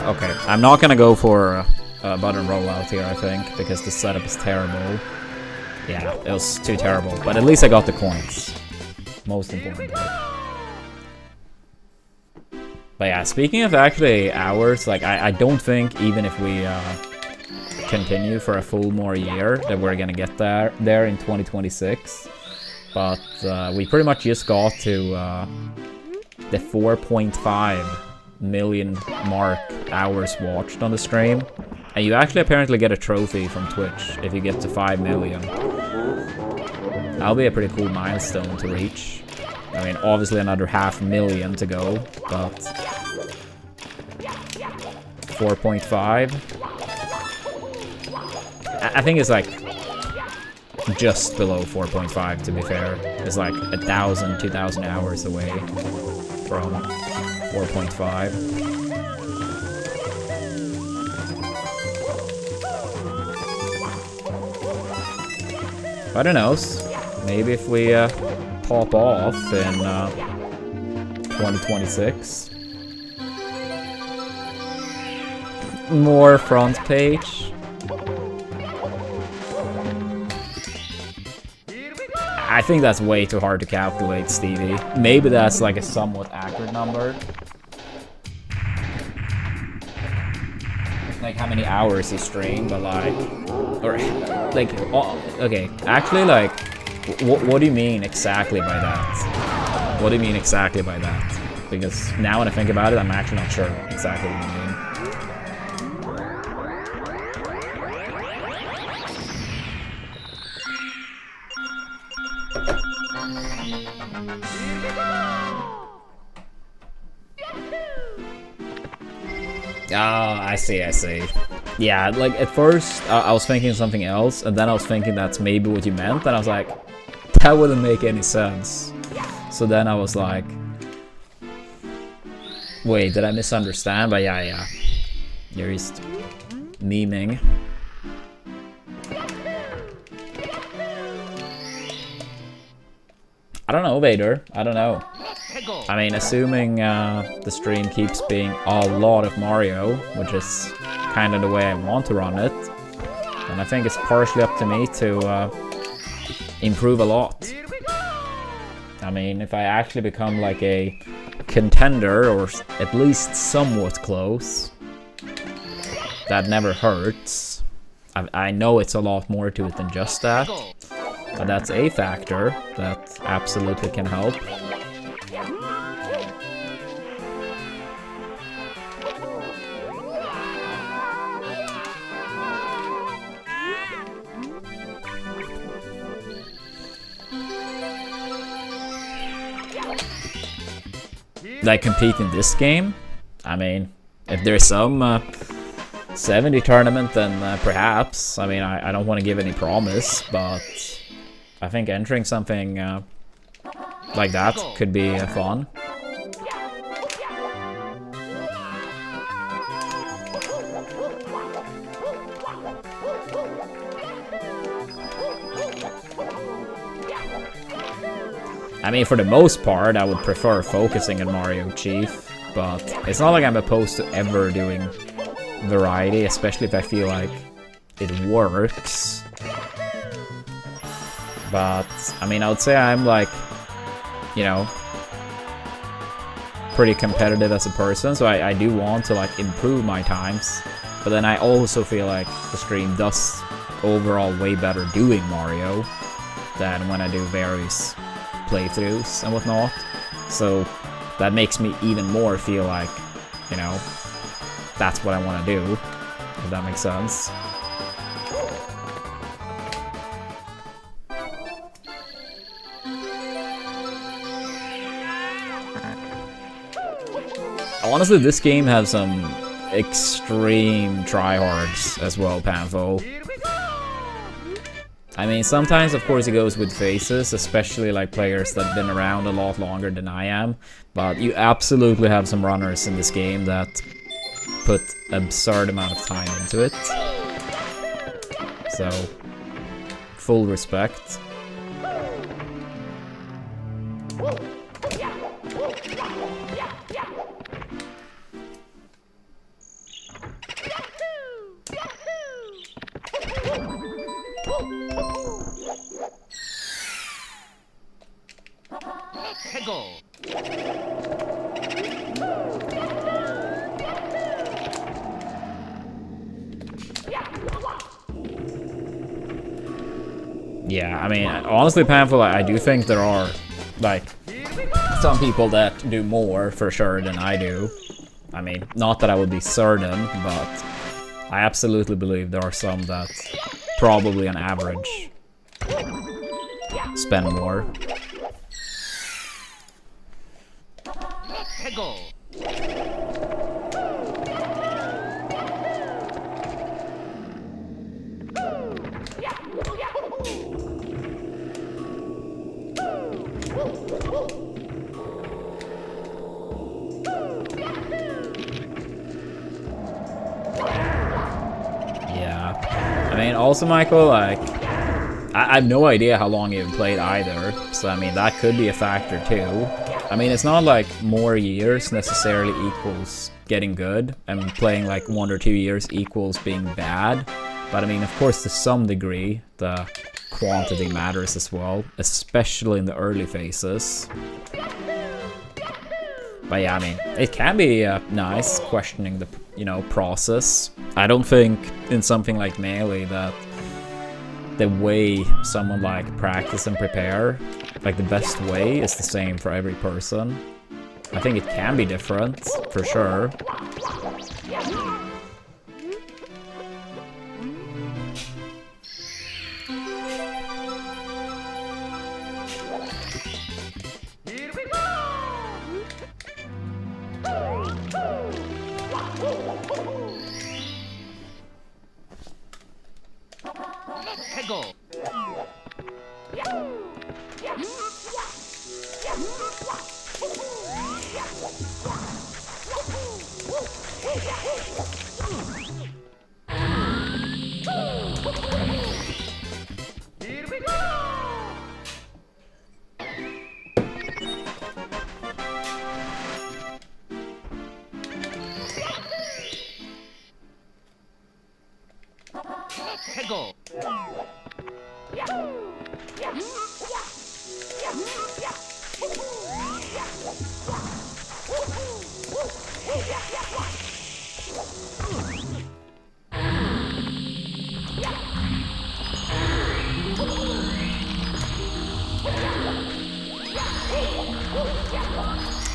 Okay, I'm not gonna go for a button rollout here, I think, because the setup is terrible. Yeah, it was too terrible, but at least I got the coins. Most important part. But yeah, speaking of actually hours, like, I don't think even if we continue for a full more year that we're gonna get there in 2026. But we pretty much just got to the 4.5 million mark hours watched on the stream, and you actually apparently get a trophy from Twitch if you get to 5 million. That'll be a pretty cool milestone to reach. I mean, obviously another 500,000 to go, but 4.5. I think it's like just below 4.5, to be fair. It's like 1,000, 2,000 hours away from 4.5. I don't know. Maybe if we pop off in 2026. More front page. I think that's way too hard to calculate, Stevie. Maybe that's like a somewhat accurate number. Like how many hours you stream, but like, or like, okay, actually, like, what do you mean exactly by that? What do you mean exactly by that? Because now when I think about it, I'm actually not sure exactly what you mean. Oh, I see. Yeah, like at first I was thinking something else, and then I was thinking that's maybe what you meant, and I was like, that wouldn't make any sense. So then I was like, wait, did I misunderstand? But yeah. You're just memeing. I don't know, Vader. I don't know. I mean, assuming the stream keeps being a lot of Mario, which is kind of the way I want to run it, and I think it's partially up to me to improve a lot. I mean, if I actually become like a contender, or at least somewhat close, that never hurts. I know it's a lot more to it than just that, but that's a factor that absolutely can help. Like, compete in this game? I mean, if there's some 70 tournament, then perhaps. I mean, I don't want to give any promise, but I think entering something like that could be fun. I mean, for the most part, I would prefer focusing on Mario Chief, but it's not like I'm opposed to ever doing variety, especially if I feel like it works. But, I mean, I would say I'm like, you know, pretty competitive as a person, so I do want to like improve my times, but then I also feel like the stream does overall way better doing Mario than when I do various playthroughs and whatnot, so that makes me even more feel like, you know, that's what I want to do, if that makes sense. Honestly, this game has some extreme tryhards as well, Panfo. I mean, sometimes, of course, it goes with phases, especially like players that have been around a lot longer than I am. But you absolutely have some runners in this game that put absurd amount of time into it. So, full respect. Yeah, I mean, honestly, Panful, I do think there are, like, some people that do more, for sure, than I do. I mean, not that I would be certain, but I absolutely believe there are some that, probably on average, spend more. Yeah. I mean, also, Michael, like, I have no idea how long you've played either, so I mean, that could be a factor too. I mean, it's not like more years necessarily equals getting good, and playing like 1 or 2 years equals being bad. But I mean, of course, to some degree, the quantity matters as well, especially in the early phases. But yeah, I mean, it can be nice questioning the, you know, process. I don't think in something like Melee that the way someone like practice and prepare, like the best way is the same for every person. I think it can be different, for sure.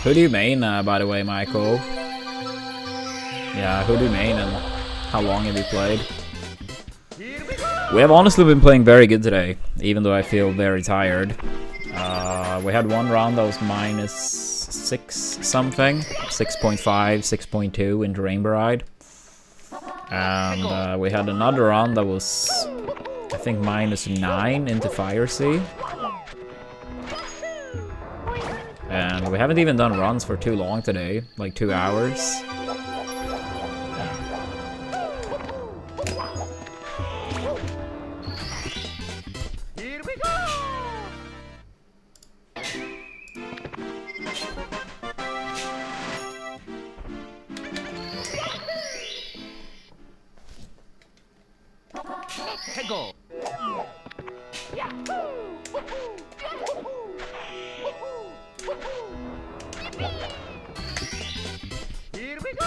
Who do you main, by the way, Michael? Yeah, who do you main and how long have you played? We have honestly been playing very good today, even though I feel very tired. We had one round that was -6 6 something, 6.5, 6.2 into Rainbow Ride. And we had another run that was, I think, -9 into Fire Sea. And we haven't even done runs for too long today, like 2 hours. Here we go! Hegel! Here we go!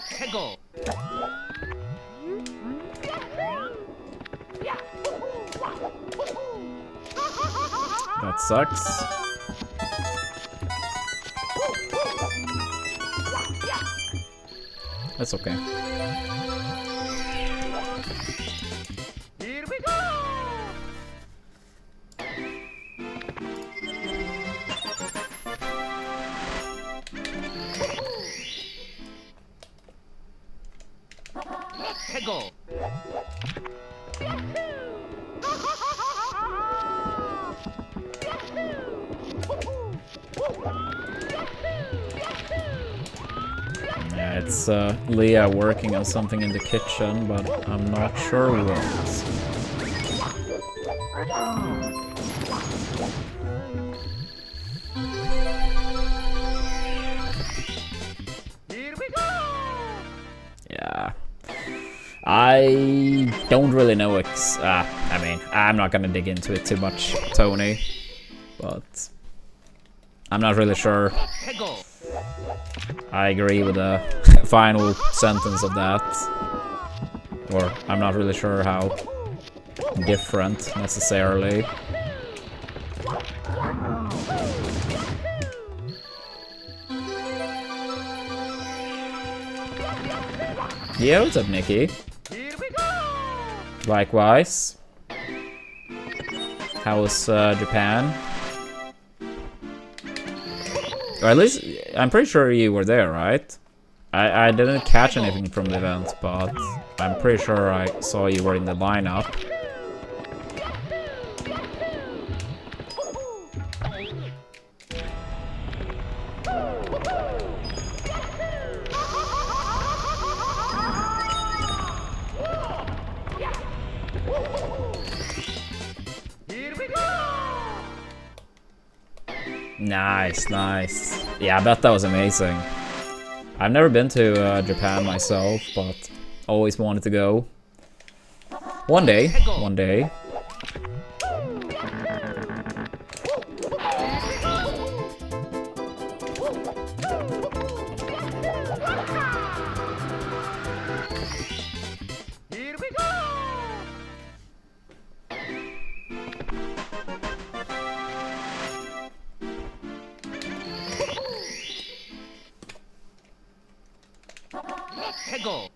Hegel! That sucks. That's okay. Here we go! Hegel! Yeah, it's Leah working on something in the kitchen, but I'm not sure what. Here we go! Yeah. I don't really know I mean, I'm not gonna dig into it too much, Tony. But I'm not really sure Hegel! I agree with the final sentence of that. Or I'm not really sure how different necessarily. Yeah, what's up, Nikki? Here we go! Likewise. How was Japan? Or at least, I'm pretty sure you were there, right? I didn't catch anything from the event, but I'm pretty sure I saw you were in the lineup. Here we go! Nice, nice. Yeah, I bet that was amazing. I've never been to Japan myself, but always wanted to go. One day, one day. Here we go! Hegel!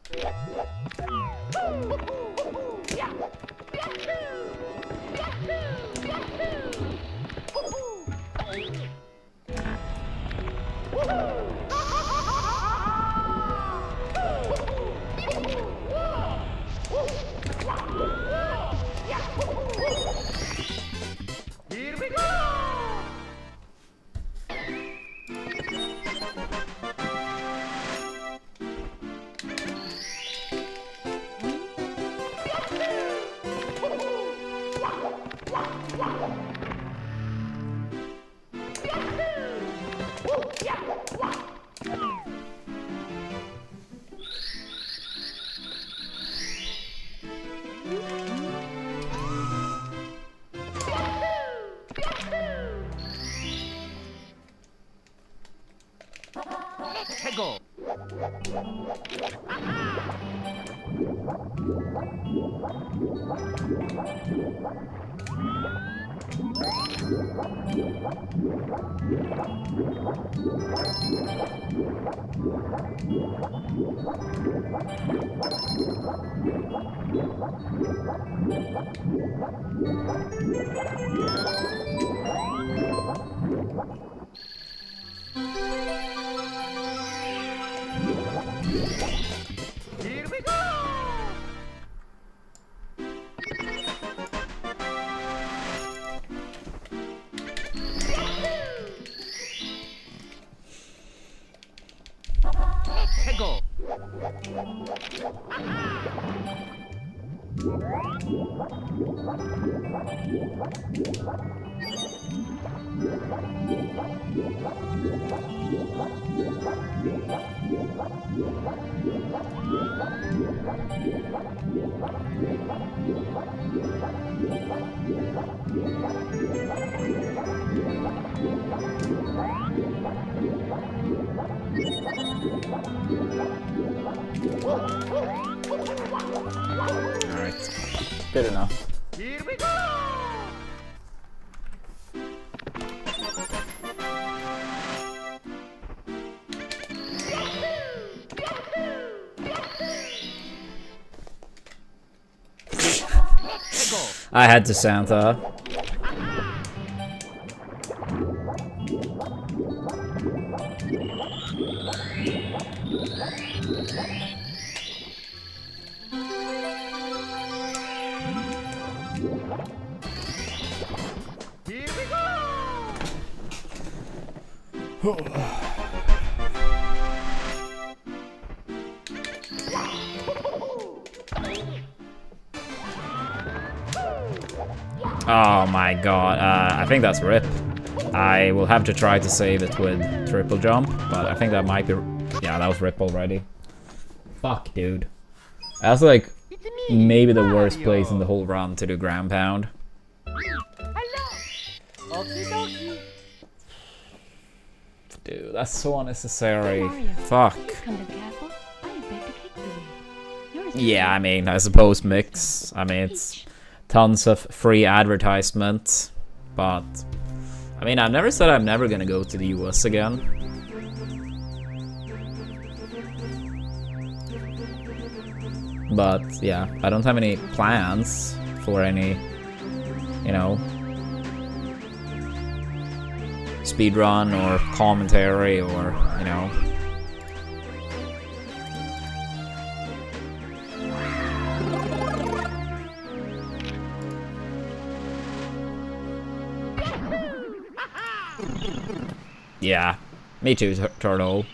Here we go! Hegel! Here we go! Let's go! Alright. Good enough. Here we go! Let's go! I had to Santa. Here we go! Oh my god, I think that's RIP. I will have to try to save it with triple jump, but I think that might be... Yeah, that was RIP already. Fuck, dude. That's like It's me! maybe the worst Mario. place in the whole run to do ground pound. Hello! Okie dokie! Dude, that's so unnecessary. Mario. Fuck. Please come to the castle. I have baked a cake for you. Yours Yeah, I mean, I suppose mix. I mean, it's tons of free advertisement, but I mean, I've never said I'm never gonna go to the US again. But yeah, I don't have any plans for any, you know, speedrun or commentary or, you know. Yeah, me too, Turtle.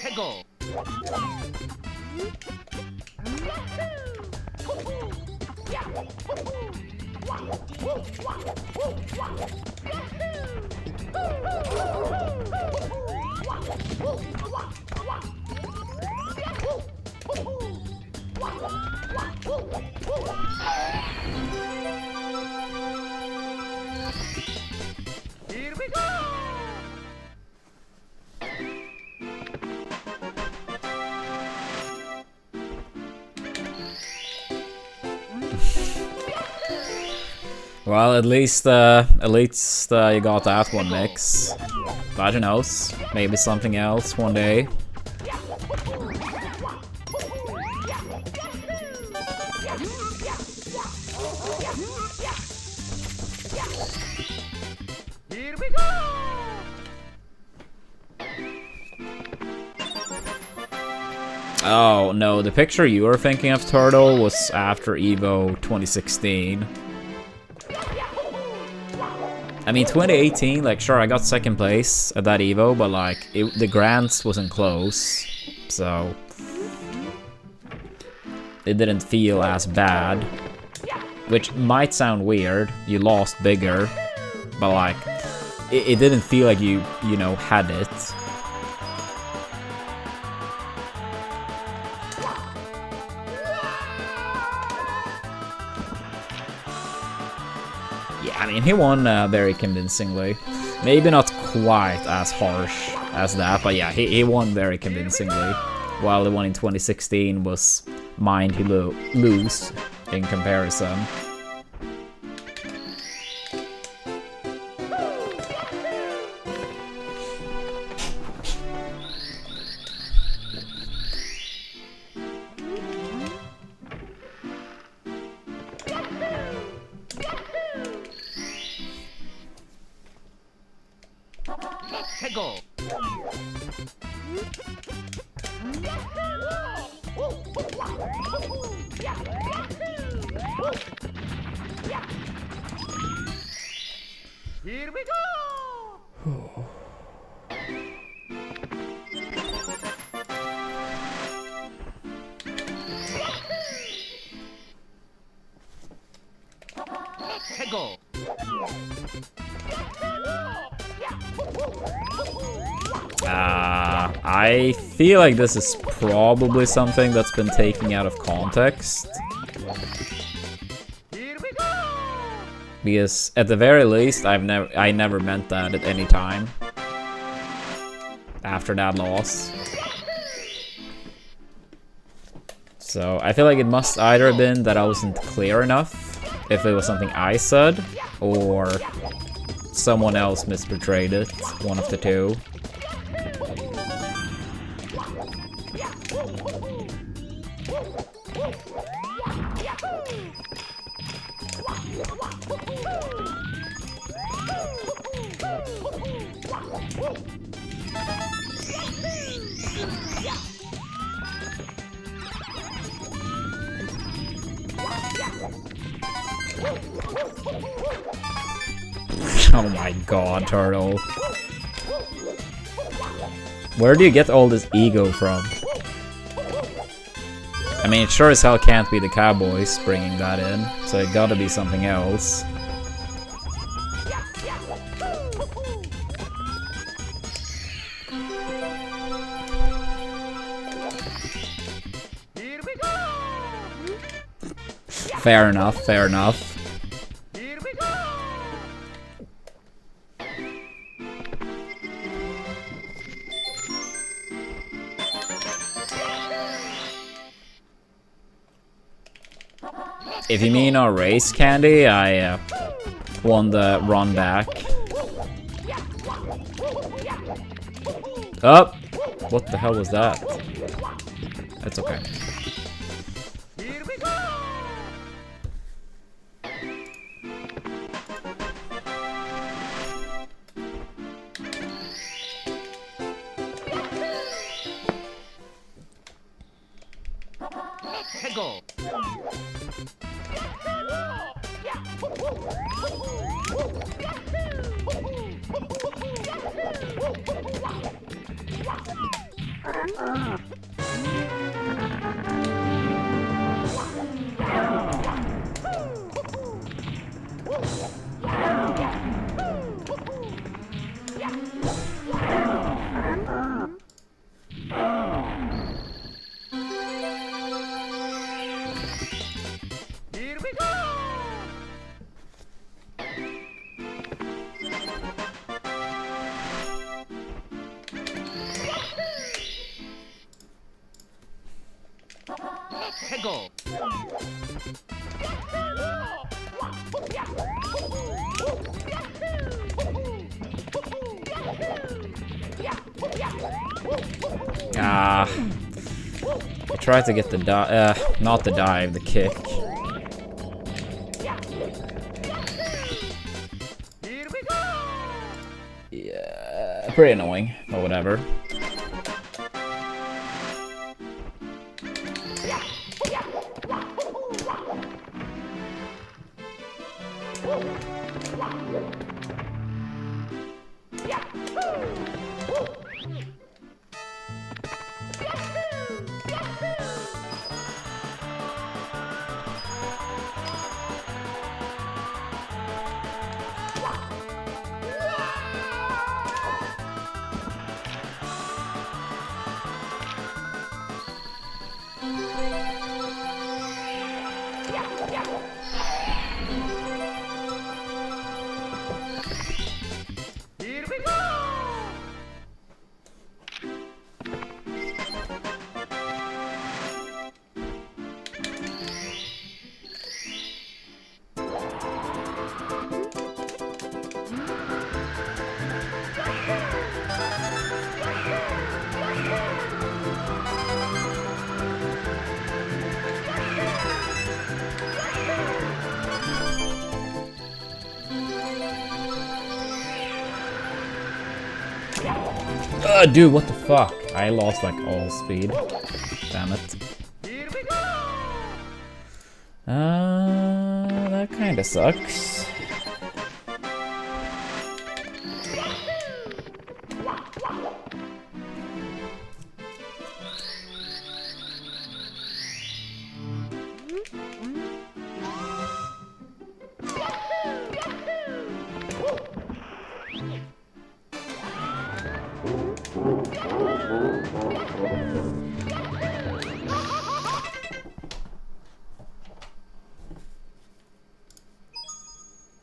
Let's go! Here we go! Well, at least you got that one mix. But who knows? Maybe something else one day. Here we go! Oh no, the picture you were thinking of, Turtle, was after Evo 2016. I mean, 2018, like, sure, I got second place at that Evo, but, like, the grants wasn't close, so it didn't feel as bad, which might sound weird. You lost bigger, but, like, it didn't feel like you know, had it. mean, he won very convincingly. Maybe not quite as harsh as that, but yeah, he won very convincingly. While the one in 2016 was mind he lose in comparison. 해고. Here we go. 해고. I feel like this is probably something that's been taken out of context. Here we go. Because at the very least, I never meant that at any time after that loss. So I feel like it must either have been that I wasn't clear enough, if it was something I said, or someone else misportrayed it, one of the two. Oh my god, Turtle. Where do you get all this ego from? I mean, it sure as hell can't be the Cowboys bringing that in, so it gotta be something else. Here we go. Fair enough, fair enough. Here we go. If you mean our race, Candy, I won the run back. Up! Oh, what the hell was that? That's okay. Here we go. 해고. Here we go. 해고. I tried to get the dive, not the dive, the kick. Here we go. Yeah, pretty annoying, but whatever. Here we go! Dude, what the fuck? I lost like all speed. Damn it. Here we go! That kinda sucks.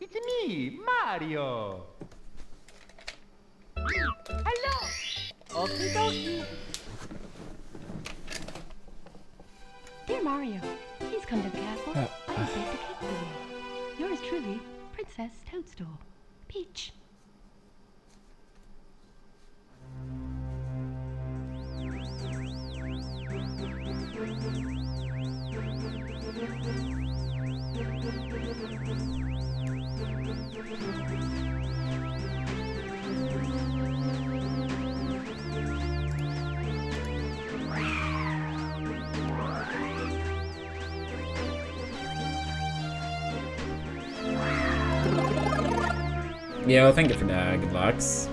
It's me, Mario! Hello! Okie dokie! Dear Mario, please come to the castle. I have baked a cake for you. Yours truly, Princess Toadstool. Peach. Yo, thank you for that. Good lucks.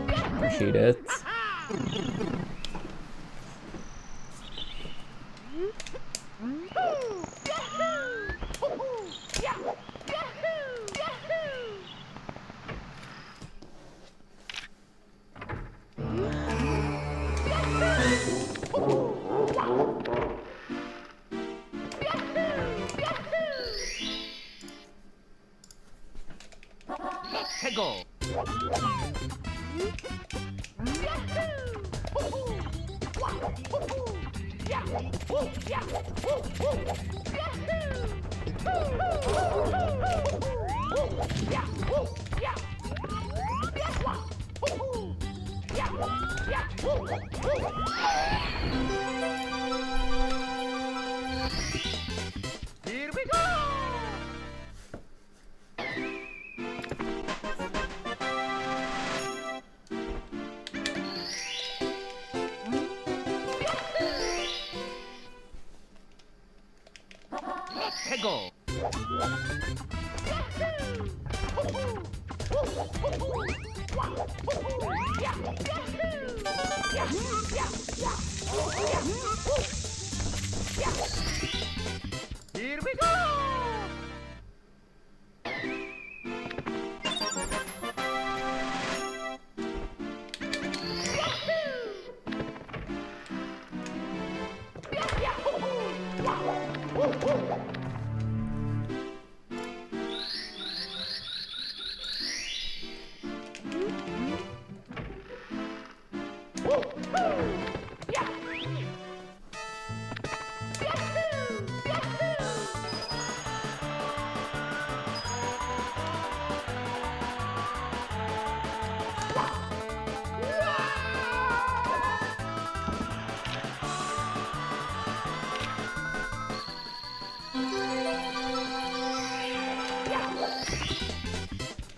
Appreciate it. Let's go! Here we go! Let's go! Here we go!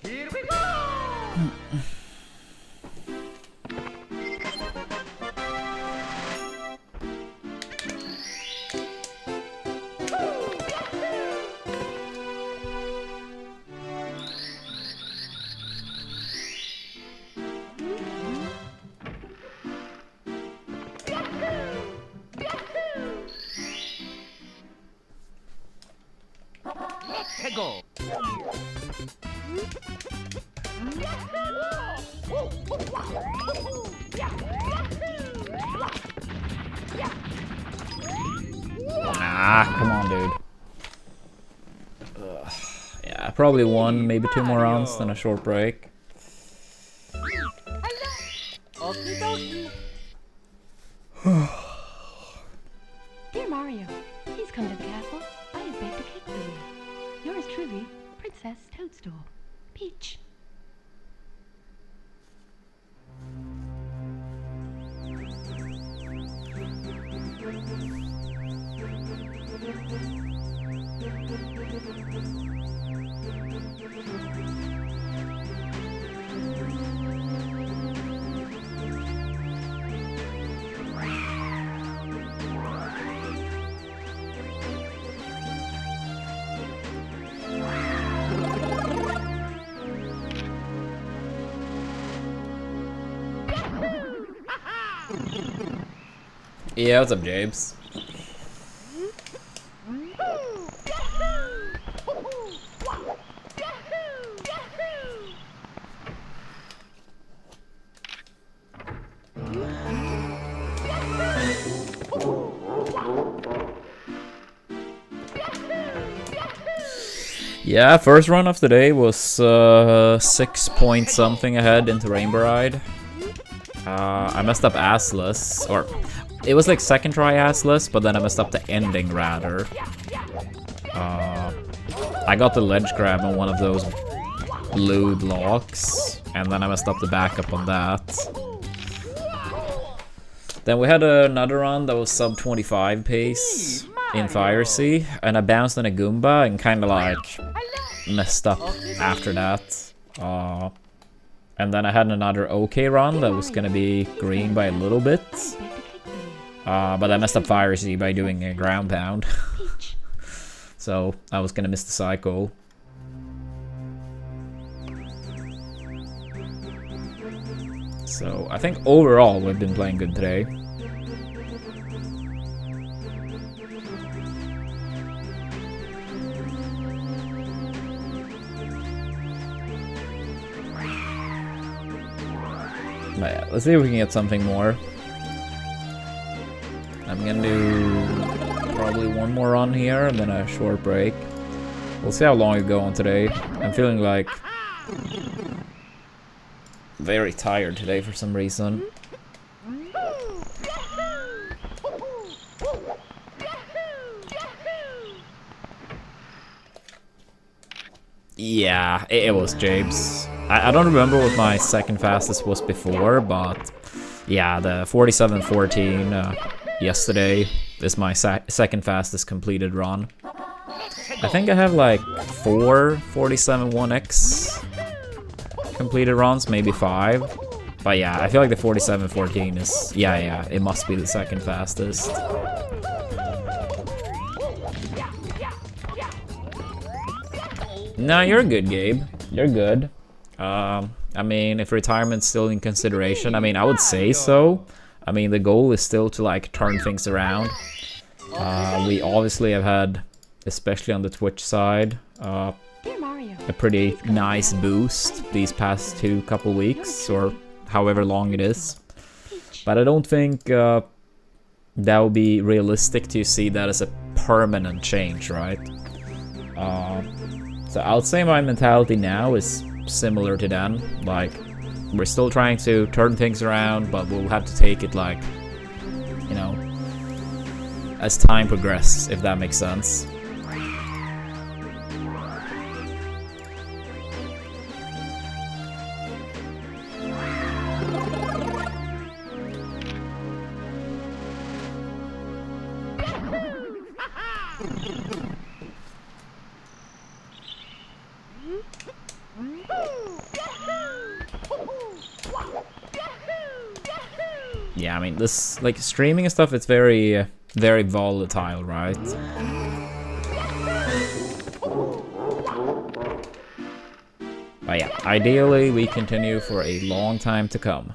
Here we go! Let's go! Ah, come on, dude. Ugh. Yeah, probably one, maybe two more rounds, then a short break. Dear Mario, please come to the castle. I have baked a cake for you. Yours truly, Princess Toadstool. Peach. Yeah, what's up, James? Yeah, first run of the day was 6 point something ahead into Rainbow Ride. I messed up assless, or it was like second try assless, but then I messed up the ending rather. I got the ledge grab on one of those blue blocks, and then I messed up the backup on that. Then we had another run that was sub 25 pace in Fire Sea, and I bounced on a Goomba and kind of like messed up after that. And then I had another okay run that was gonna be green by a little bit. But I messed up Fire Sea by doing a ground pound. So I was gonna miss the cycle. So I think overall we've been playing good today. But yeah, let's see if we can get something more. I'm gonna do probably one more run here and then a short break. We'll see how long we go on today. I'm feeling like very tired today for some reason. Yeah, it was James. I don't remember what my second fastest was before, but yeah, the 47:14 yesterday is my second fastest completed run. I think I have like 4 47-1x completed runs, maybe 5. But yeah, I feel like the 47:14 is, yeah, it must be the second fastest. No, you're good, Gabe. You're good. I mean, if retirement's still in consideration, I mean, I would say so. I mean, the goal is still to like turn things around. We obviously have had, especially on the Twitch side, a pretty nice boost these past couple weeks, or however long it is. But I don't think that would be realistic to see that as a permanent change, right? So I'll say my mentality now is similar to then. Like, we're still trying to turn things around, but we'll have to take it like, you know, as time progresses, if that makes sense. Yeah, I mean, this, like, streaming and stuff, it's very, very volatile, right? But yeah, ideally, we continue for a long time to come.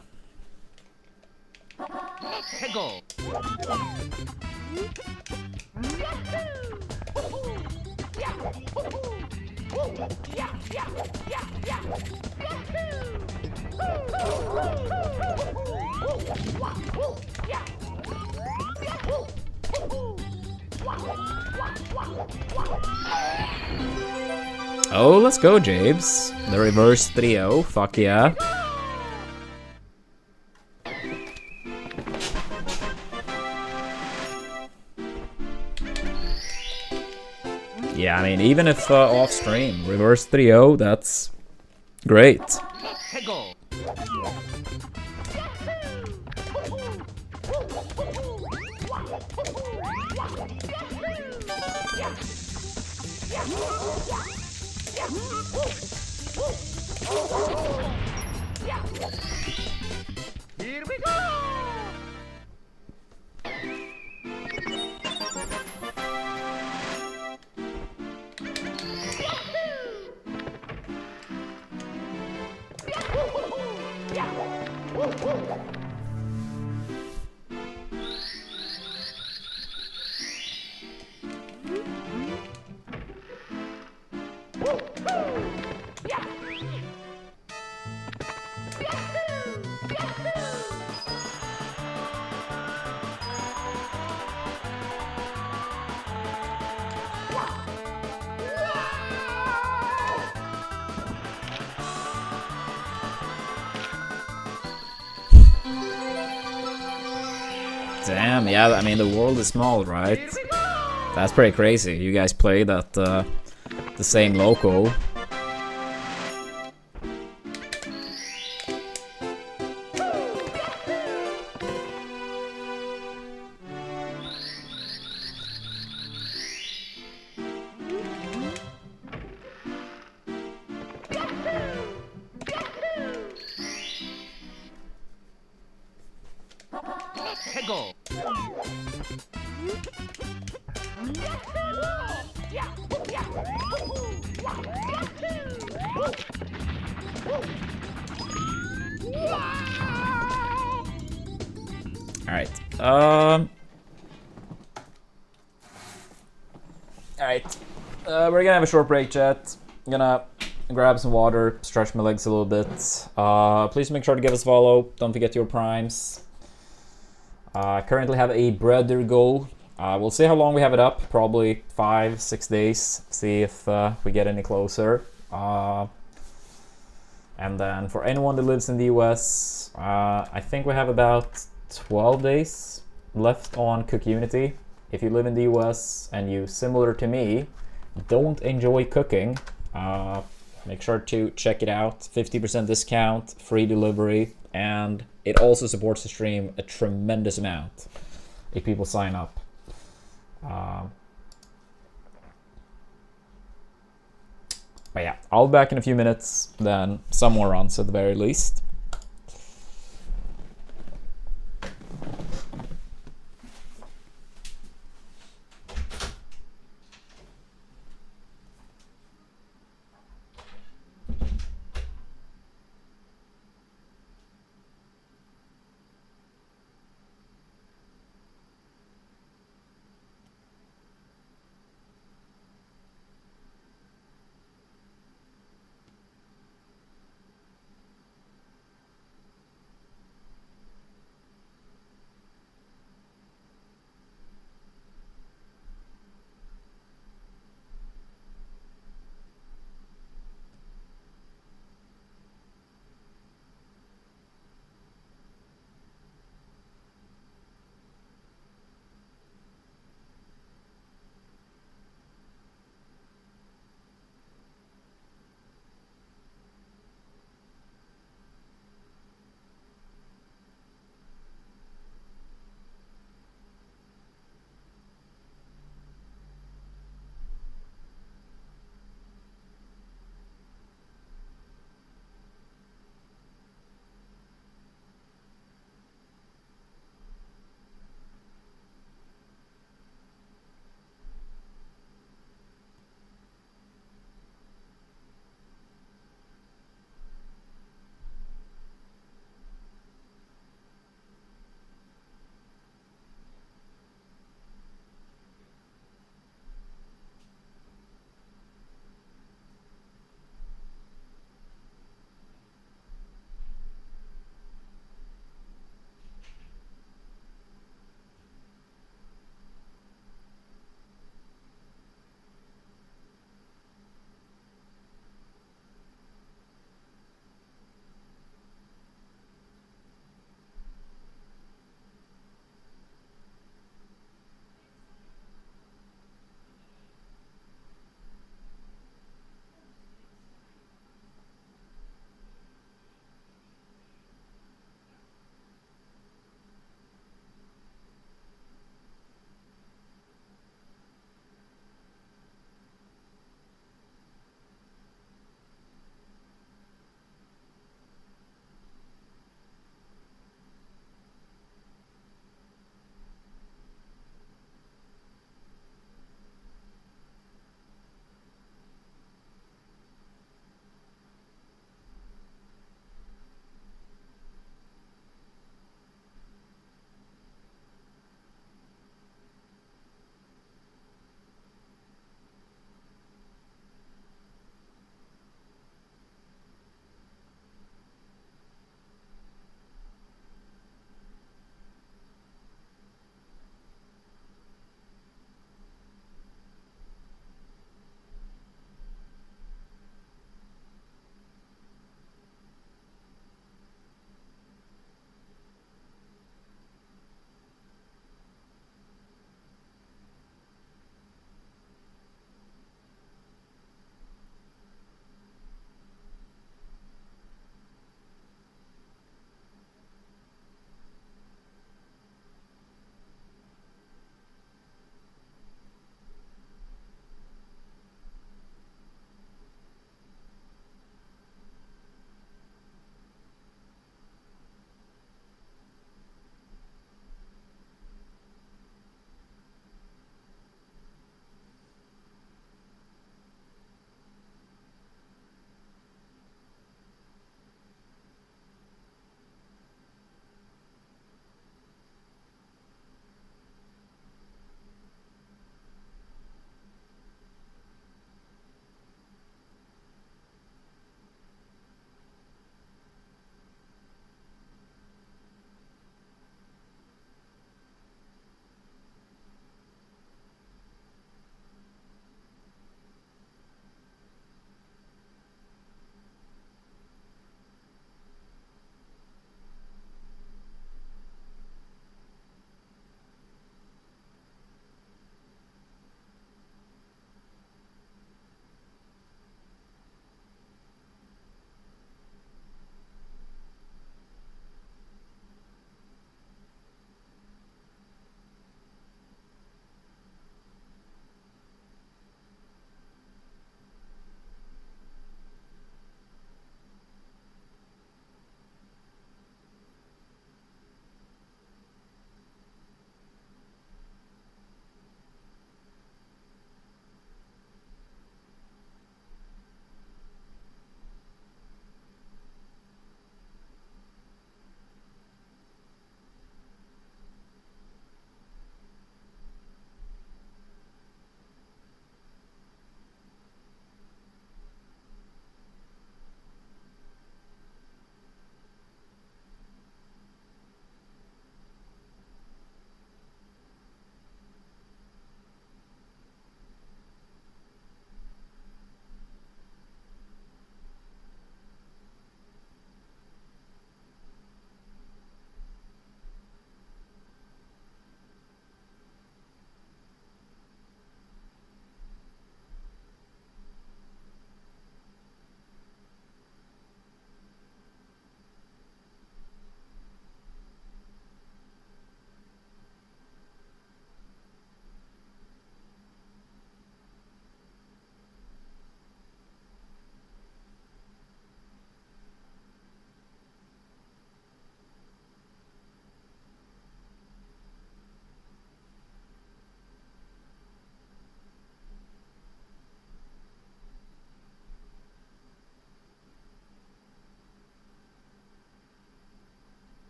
Oh, let's go, Jabes. The reverse 3-0. Fuck yeah. Yeah, I mean, even if off stream, reverse 3-0, that's great. 해고. Here we go. Damn, yeah, I mean, the world is small, right? That's pretty crazy. You guys played at the same local. 해고. Alright. Alright. We're gonna have a short break, chat. I'm gonna grab some water, stretch my legs a little bit. Please make sure to give us a follow. Don't forget your primes. Currently have a brother goal. We'll see how long we have it up. Probably 5-6 days. See if we get any closer. And then for anyone that lives in the US, I think we have about 12 days left on Cook Unity. If you live in the US and you, similar to me, don't enjoy cooking, make sure to check it out. 50% discount, free delivery, and it also supports the stream a tremendous amount if people sign up. But yeah, I'll be back in a few minutes, then some more runs at the very least.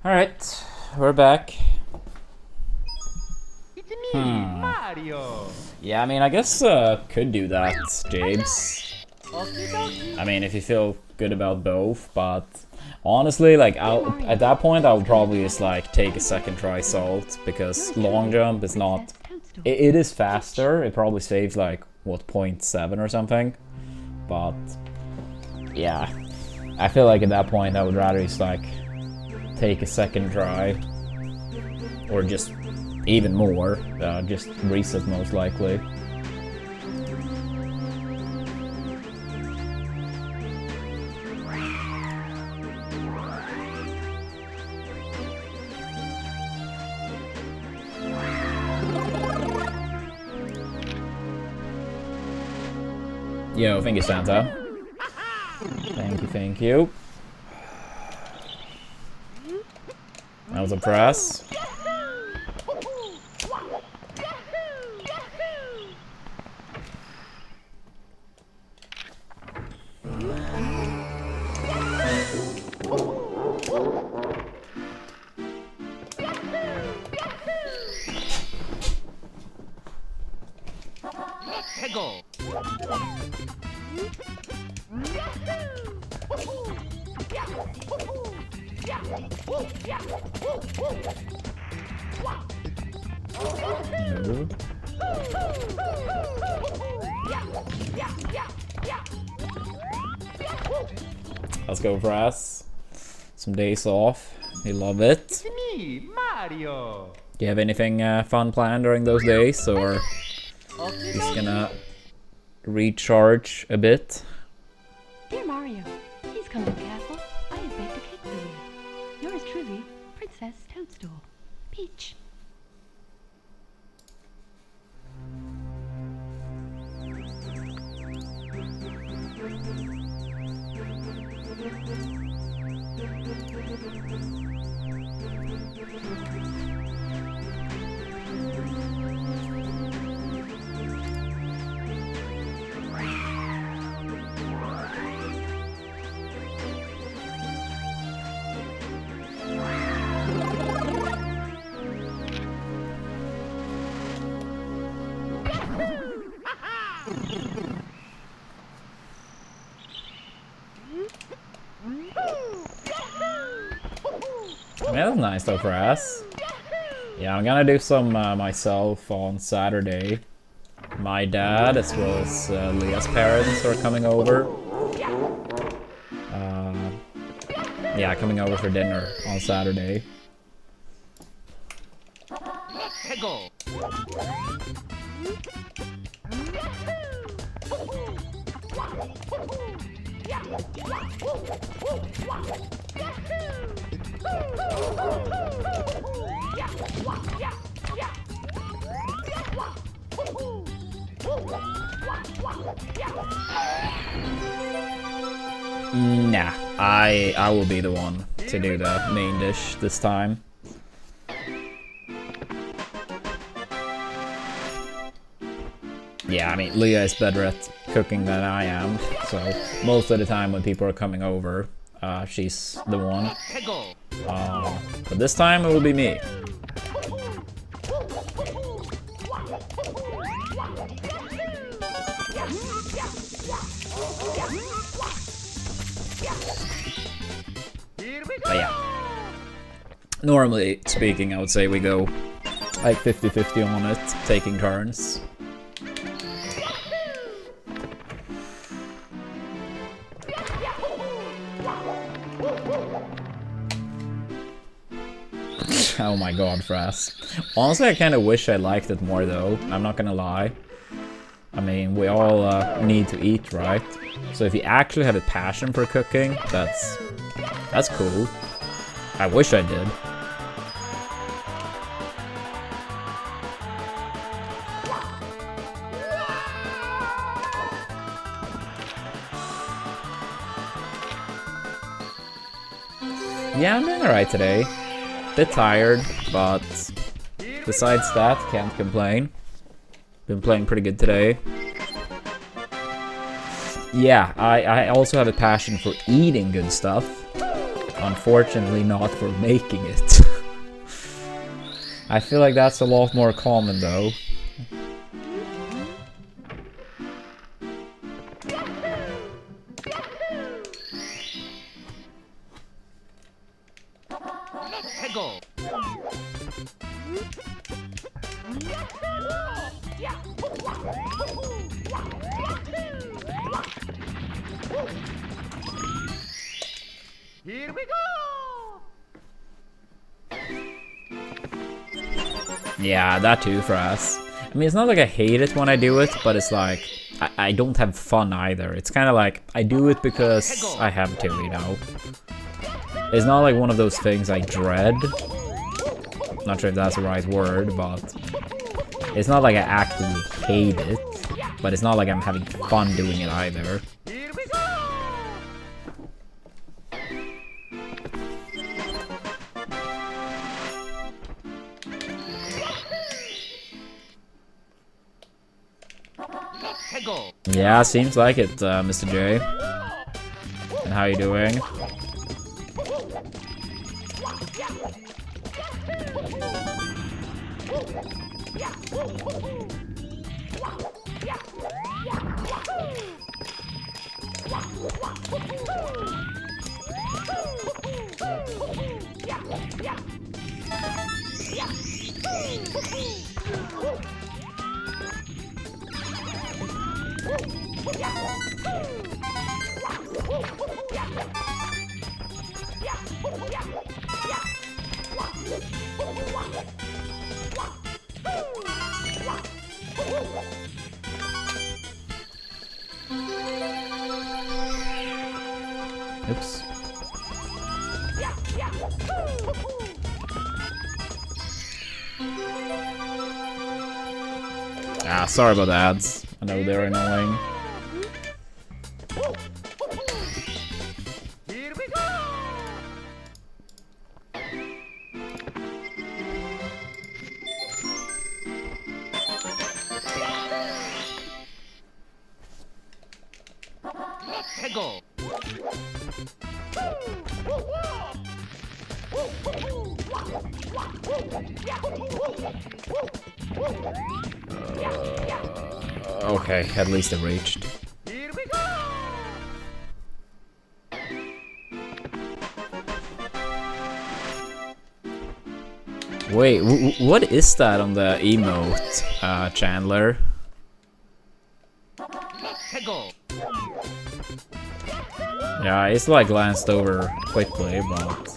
Alright, we're back. It's me, Mario. Yeah, I mean, I guess could do that, James. Okie dokie. I mean, if you feel good about both, but honestly, like, at that point, I would probably just like take a second try Salt, because long jump is not. It is faster. It probably saves like what 0.7 or something, but yeah, I feel like at that point I would rather just like take a second try, or just even more, just reset most likely. Yo, thank you, Santa. Thank you, thank you. That was a press. Let's go. No. Let's go, press. Some days off. We love it. It's me, Mario. Do you have anything fun planned during those days, or Okie just dokie. gonna recharge a bit? Dear Mario, please come to the castle. I have baked a cake for you. Yours truly, Princess Toadstool. Peach. I mean, that's nice though for us. Yeah, I'm gonna do some myself on Saturday. My dad, as well as Leah's parents, are coming over. Yeah, coming over for dinner on Saturday. Let's go. Nah, I will be the one to do the main dish this time. Yeah, I mean, Leah is better at cooking than I am, so most of the time when people are coming over, she's the one. Let's go. But this time it will be me. Here we go. But yeah. Normally speaking, I would say we go like 50-50 on it, taking turns. Oh my god, Frass. Honestly, I kind of wish I liked it more though, I'm not gonna lie. I mean, we all need to eat, right? So if you actually have a passion for cooking, that's cool. I wish I did. Yeah, I'm doing alright today. Bit tired, but besides that, can't complain. Been playing pretty good today. Yeah, I also have a passion for eating good stuff. Unfortunately not for making it. I feel like that's a lot more common though. Let's go. Here we go. Yeah, that too for us. I mean, it's not like I hate it when I do it, but it's like I don't have fun either. It's kind of like I do it because I have to, you know. It's not like one of those things I dread. Not sure if that's the right word, but it's not like I actively hate it, but it's not like I'm having fun doing it either. Here we go. Let's go. Yeah, seems like it, Mr. J. And how you doing? Oops. Ah, sorry about the ads. I know they're annoying. Here we go. Let's go. Okay, at least it reached. Here we go. Wait, what is that on the emote, Chandler? Let's go. Yeah, it's like glanced over quickly, but...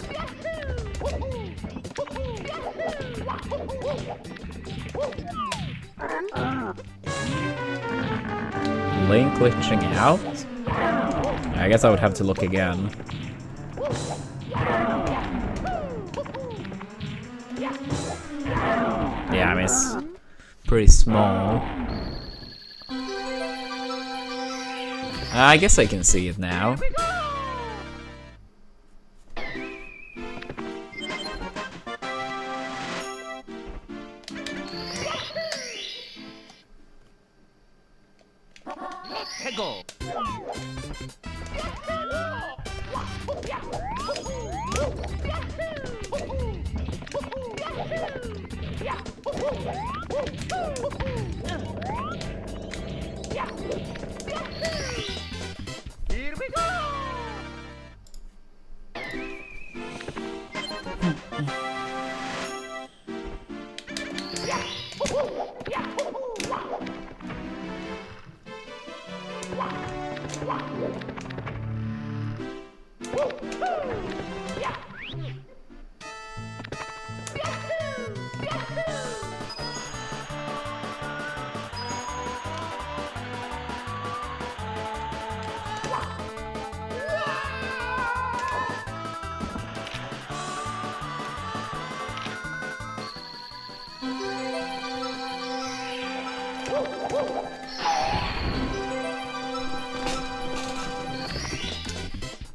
Link glitching out? I guess I would have to look again. Yeah, I mean, it's pretty small. I guess I can see it now. Let's go. Here we go.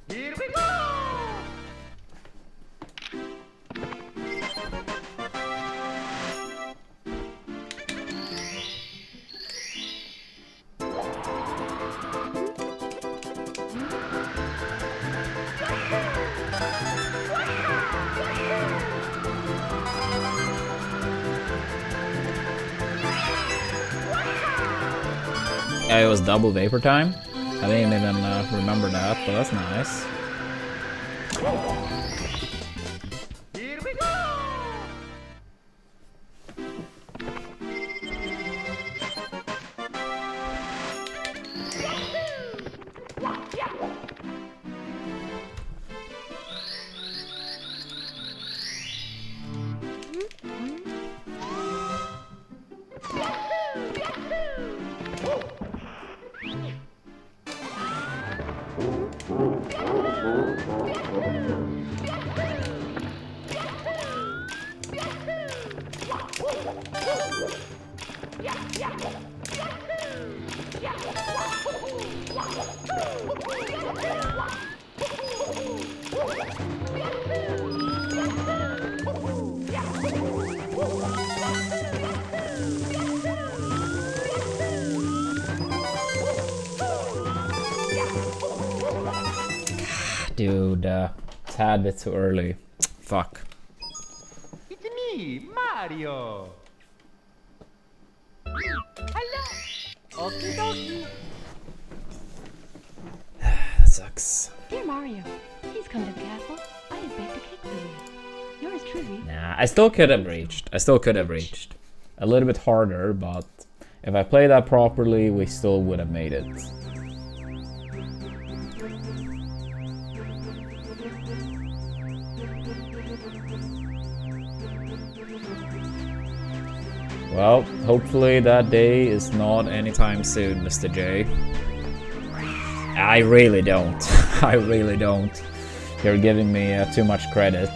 Here we go. Yeah, it was double vapor time. I didn't even remember that, but that's nice. Here we go! Dude, tad bit too early. Fuck. It's me, Mario! Hello! Okie dokie! That sucks. Dear Mario, please come to the castle. I have baked a cake for you. Yours truly. Nah, I still could have reached. A little bit harder, but if I played that properly, we still would have made it. Well, hopefully that day is not anytime soon, Mr. J. I really don't. I really don't. You're giving me too much credit.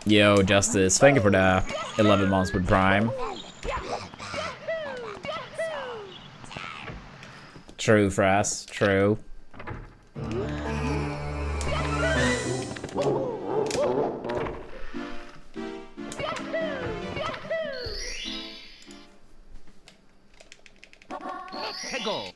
Yo, Justice, thank you for the 11 months with Prime. True, Frass, true. Hegel!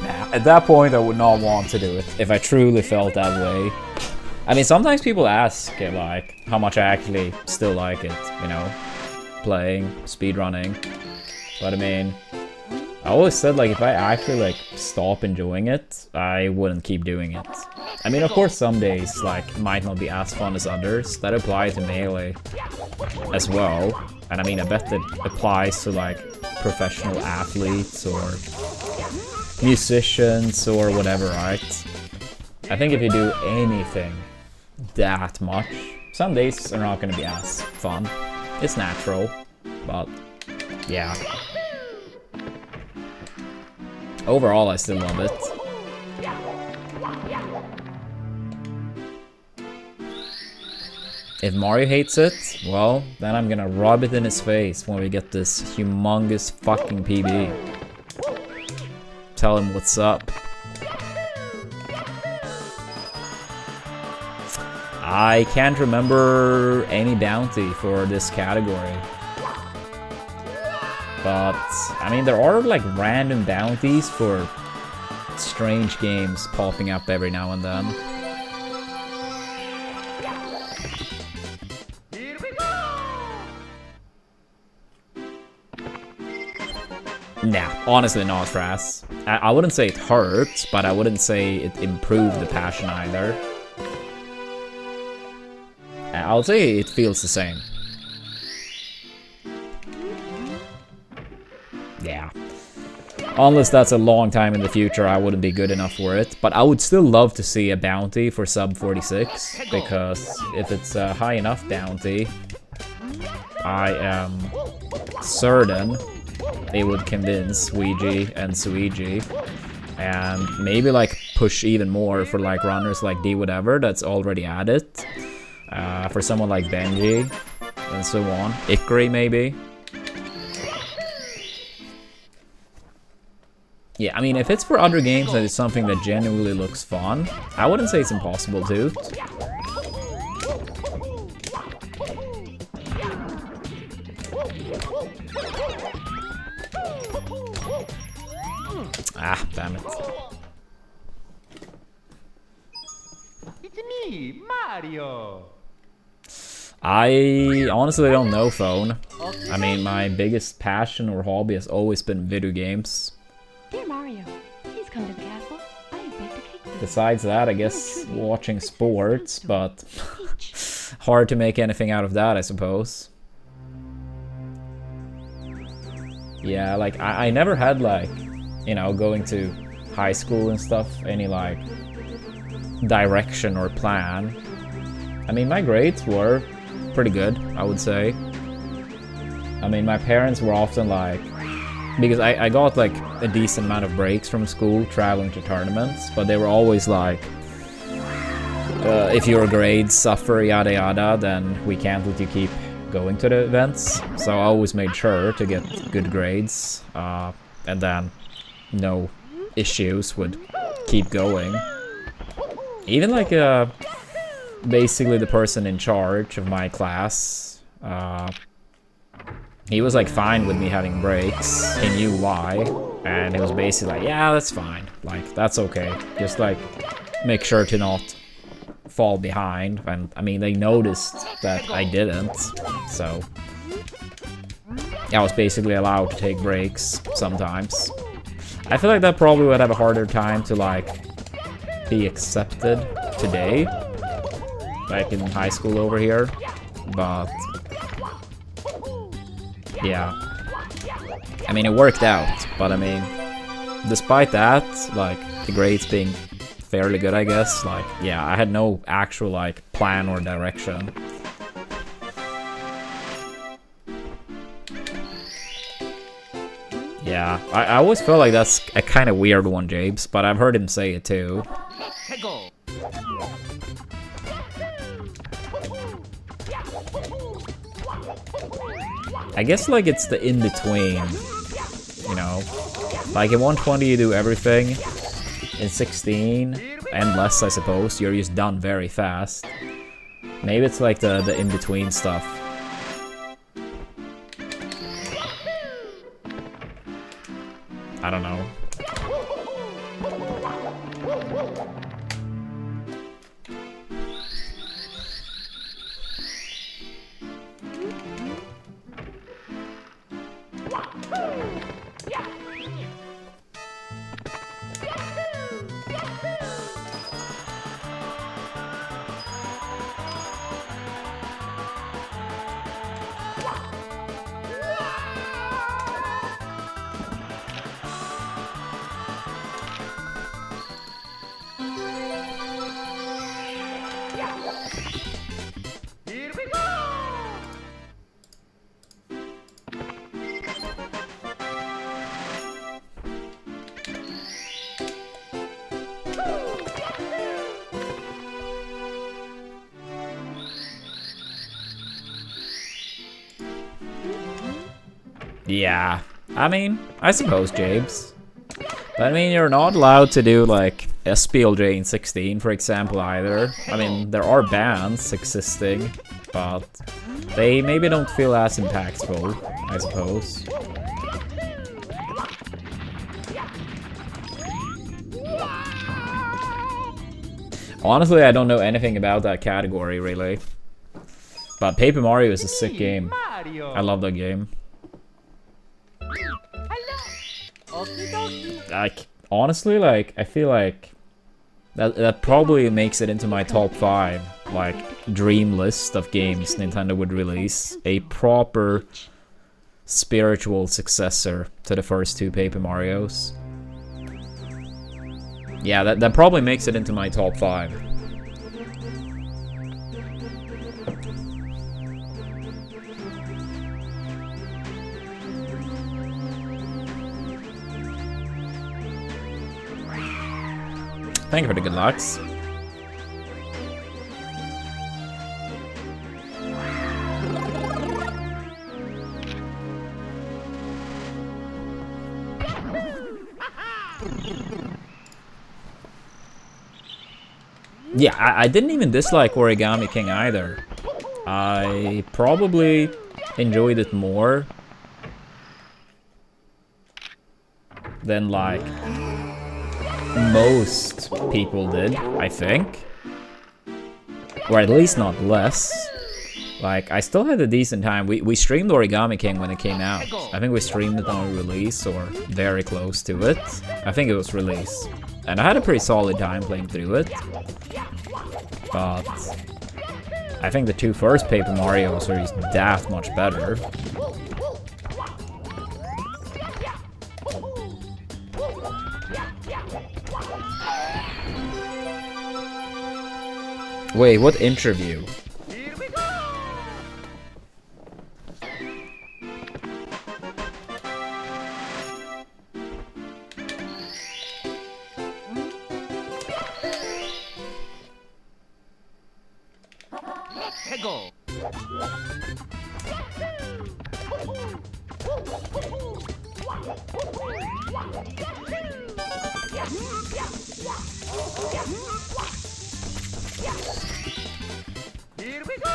Nah, at that point I would not want to do it if I truly felt that way. I mean, sometimes people ask like how much I actually still like it, you know, playing, speedrunning. But I mean, I always said like if I actually like stop enjoying it, I wouldn't keep doing it. I mean, of course some days like might not be as fun as others. That apply to Melee as well. And I mean, I bet that applies to like professional athletes or musicians or whatever, right? I think if you do anything that much, some days are not going to be as fun. It's natural, but yeah. Overall, I still love it. If Mario hates it, well, then I'm gonna rub it in his face when we get this humongous fucking PB. Tell him what's up. I can't remember any bounty for this category. But, I mean, there are like random bounties for strange games popping up every now and then. Here we go! Nah, honestly not, Frass. I wouldn't say it hurts, but I wouldn't say it improved the passion either. I would say it feels the same. Yeah. Unless that's a long time in the future, I wouldn't be good enough for it. But I would still love to see a bounty for sub 46, because if it's a high enough bounty, I am certain it would convince Ouija and Suigi, and maybe like push even more for like runners like D whatever that's already at it. For someone like Benji and so on. Ikri maybe. Yeah, I mean, if it's for other games that is something that genuinely looks fun, I wouldn't say it's impossible to. Ah, damn it. It's me, Mario. I honestly don't know, phone. I mean, my biggest passion or hobby has always been video games. Dear Mario, please come to the castle. I have baked a cake for you. Besides that, I guess watching sports, but hard to make anything out of that, I suppose. Yeah, like, I never had, like, you know, going to high school and stuff, any, like, direction or plan. I mean, my grades were pretty good, I would say. I mean, my parents were often like, because I got like a decent amount of breaks from school traveling to tournaments, but they were always like, if your grades suffer, yada yada, then we can't let you keep going to the events. So I always made sure to get good grades, and then no issues would keep going. Even like basically the person in charge of my class, he was like fine with me having breaks. He knew why, and he was basically like, yeah, that's fine, like that's okay, just like make sure to not fall behind. And I mean, they noticed that I didn't, so I was basically allowed to take breaks sometimes. I feel like that probably would have a harder time to like be accepted today, back in high school over here, but yeah, I mean, it worked out. But I mean, despite that, like the grades being fairly good, I guess, like, yeah, I had no actual like plan or direction. Yeah, I always feel like that's a kind of weird one, James, but I've heard him say it too. Hegel. I guess like it's the in-between, you know? Like in 120 you do everything, in 16 and less, I suppose, you're just done very fast. Maybe it's like the in-between stuff. I don't know. Here we go. Yeah, I mean, I suppose, James. But I mean, you're not allowed to do like SPLJ in 16, for example, either. I mean, there are bans existing, but they maybe don't feel as impactful, I suppose. Honestly, I don't know anything about that category, really. But Paper Mario is a sick game. Mario. I love that game. Okie dokie. Like, honestly, like, I feel like that probably makes it into my top 5, like, dream list of games Nintendo would release. A proper spiritual successor to the first 2 Paper Marios. Yeah, that probably makes it into my top 5. Thank you for the good lucks. Yeah, I didn't even dislike Origami King either. I probably enjoyed it more than like most people did, I think. Or at least not less. Like, I still had a decent time. We streamed Origami King when it came out. I think we streamed it on release or very close to it. I think it was release. And I had a pretty solid time playing through it. But I think the two first Paper Marios are just that much better. Wait, what interview? Tego. Here we go.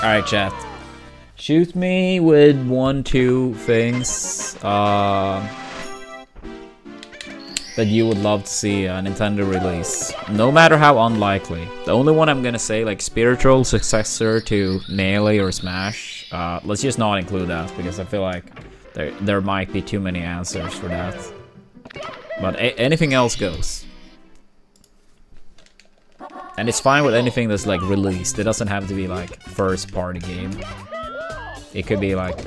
Alright, chat. Shoot me with 1-2 things that you would love to see a Nintendo release. No matter how unlikely. The only one I'm gonna say, like, spiritual successor to Melee or Smash. Let's just not include that, because I feel like there might be too many answers for that. But anything else goes. And it's fine with anything that's like released. It doesn't have to be like first party game. It could be like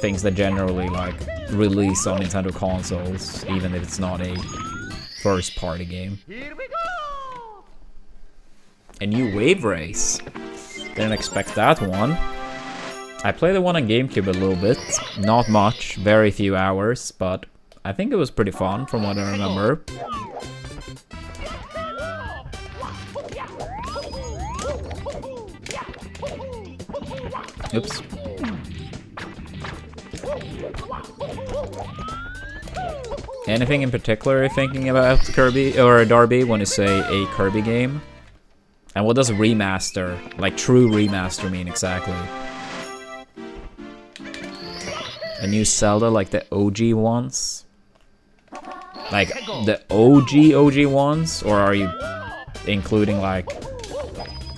things that generally like release on Nintendo consoles, even if it's not a first party game. Here we go. A new Wave Race. Didn't expect that one. I played the one on GameCube a little bit. Not much, very few hours, but I think it was pretty fun from what I remember. Oops. Anything in particular you're thinking about Kirby or Darby when you say a Kirby game? And what does remaster, like true remaster, mean exactly? A new Zelda like the OG ones? Like the OG ones? Or are you including like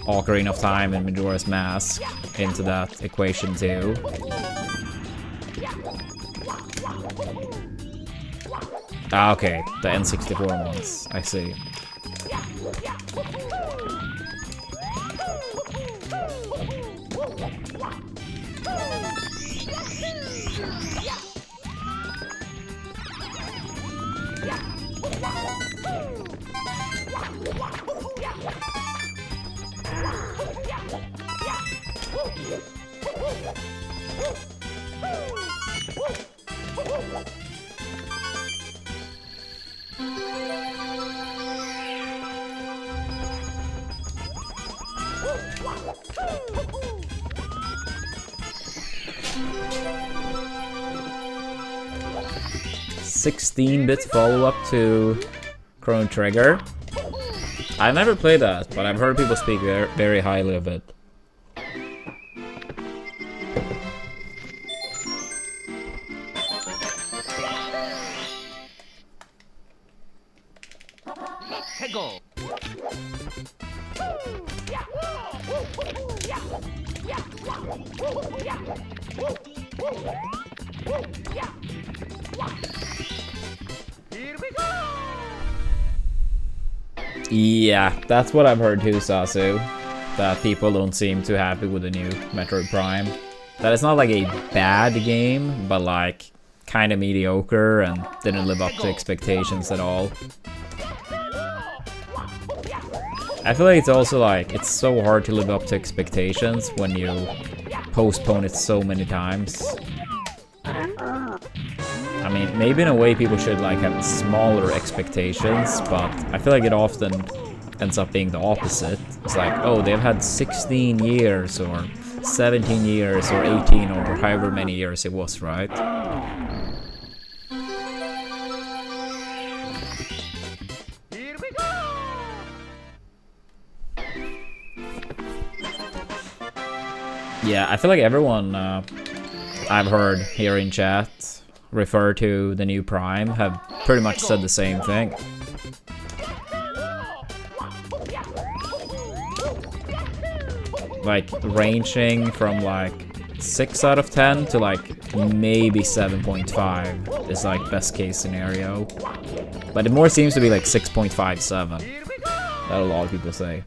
Ocarina of Time and Majora's Mask into that equation too? Ah, okay, the N64 ones, I see. $16-bit follow-up to Chrono Trigger. I've never played that, but I've heard people speak very highly of it. Tego. Here we go. Yeah, that's what I've heard too, Sasu. That people don't seem too happy with the new Metroid Prime. That it's not like a bad game, but like kind of mediocre and didn't live up to expectations at all. I feel like it's also like, it's so hard to live up to expectations when you postpone it so many times. I mean, maybe in a way people should like have smaller expectations, but I feel like it often ends up being the opposite. It's like, oh, they've had 16 years or 17 years or 18 or however many years it was, right? Here we go. Yeah, I feel like everyone I've heard here in chat refer to the new Prime have pretty much said the same thing. Like ranging from like 6 out of 10 to like maybe 7.5 is like best case scenario. But it more seems to be like 6.57. That a lot of people say.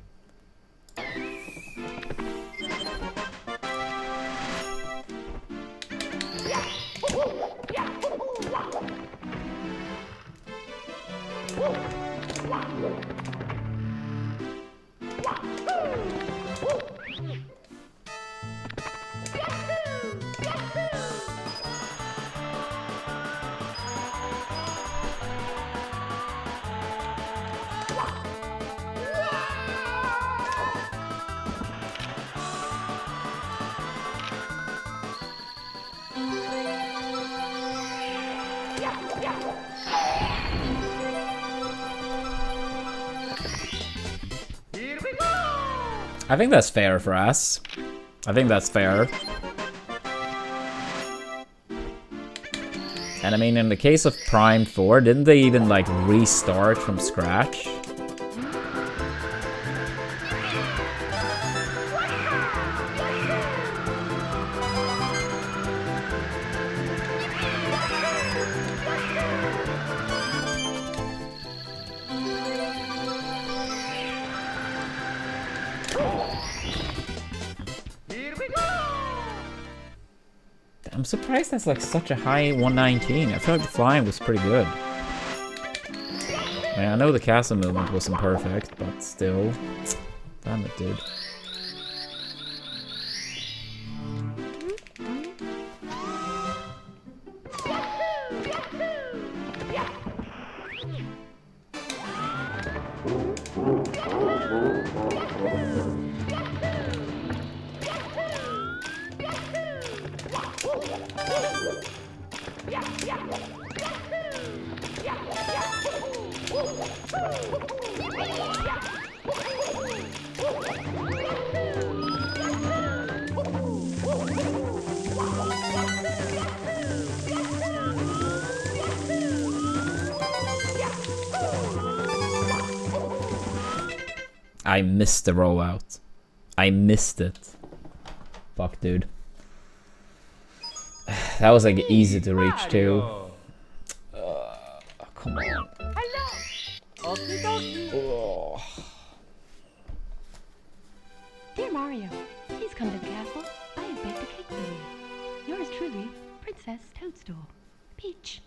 I think that's fair for us. I think that's fair. And I mean, in the case of Prime 4, didn't they even like restart from scratch? I'm surprised that's like such a high 119. I feel like the flying was pretty good. I mean, I know the castle movement wasn't perfect, but still. Damn it, dude. I missed the rollout. I missed it. Fuck, dude. That was like easy to reach too. Come on. Oh. Dear Mario, please come to the castle. I have baked a cake for you. Yours truly, Princess Toadstool. Peach.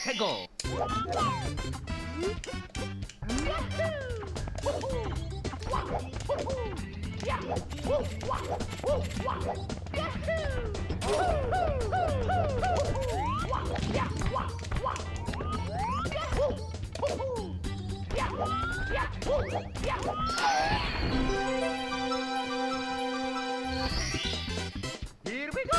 Hegel. Here we go!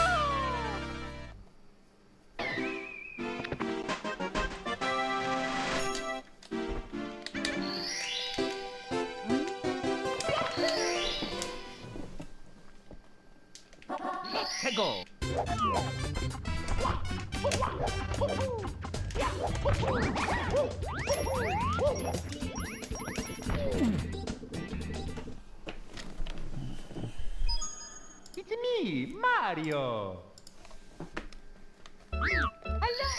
Let's go! It's me, Mario! Hello!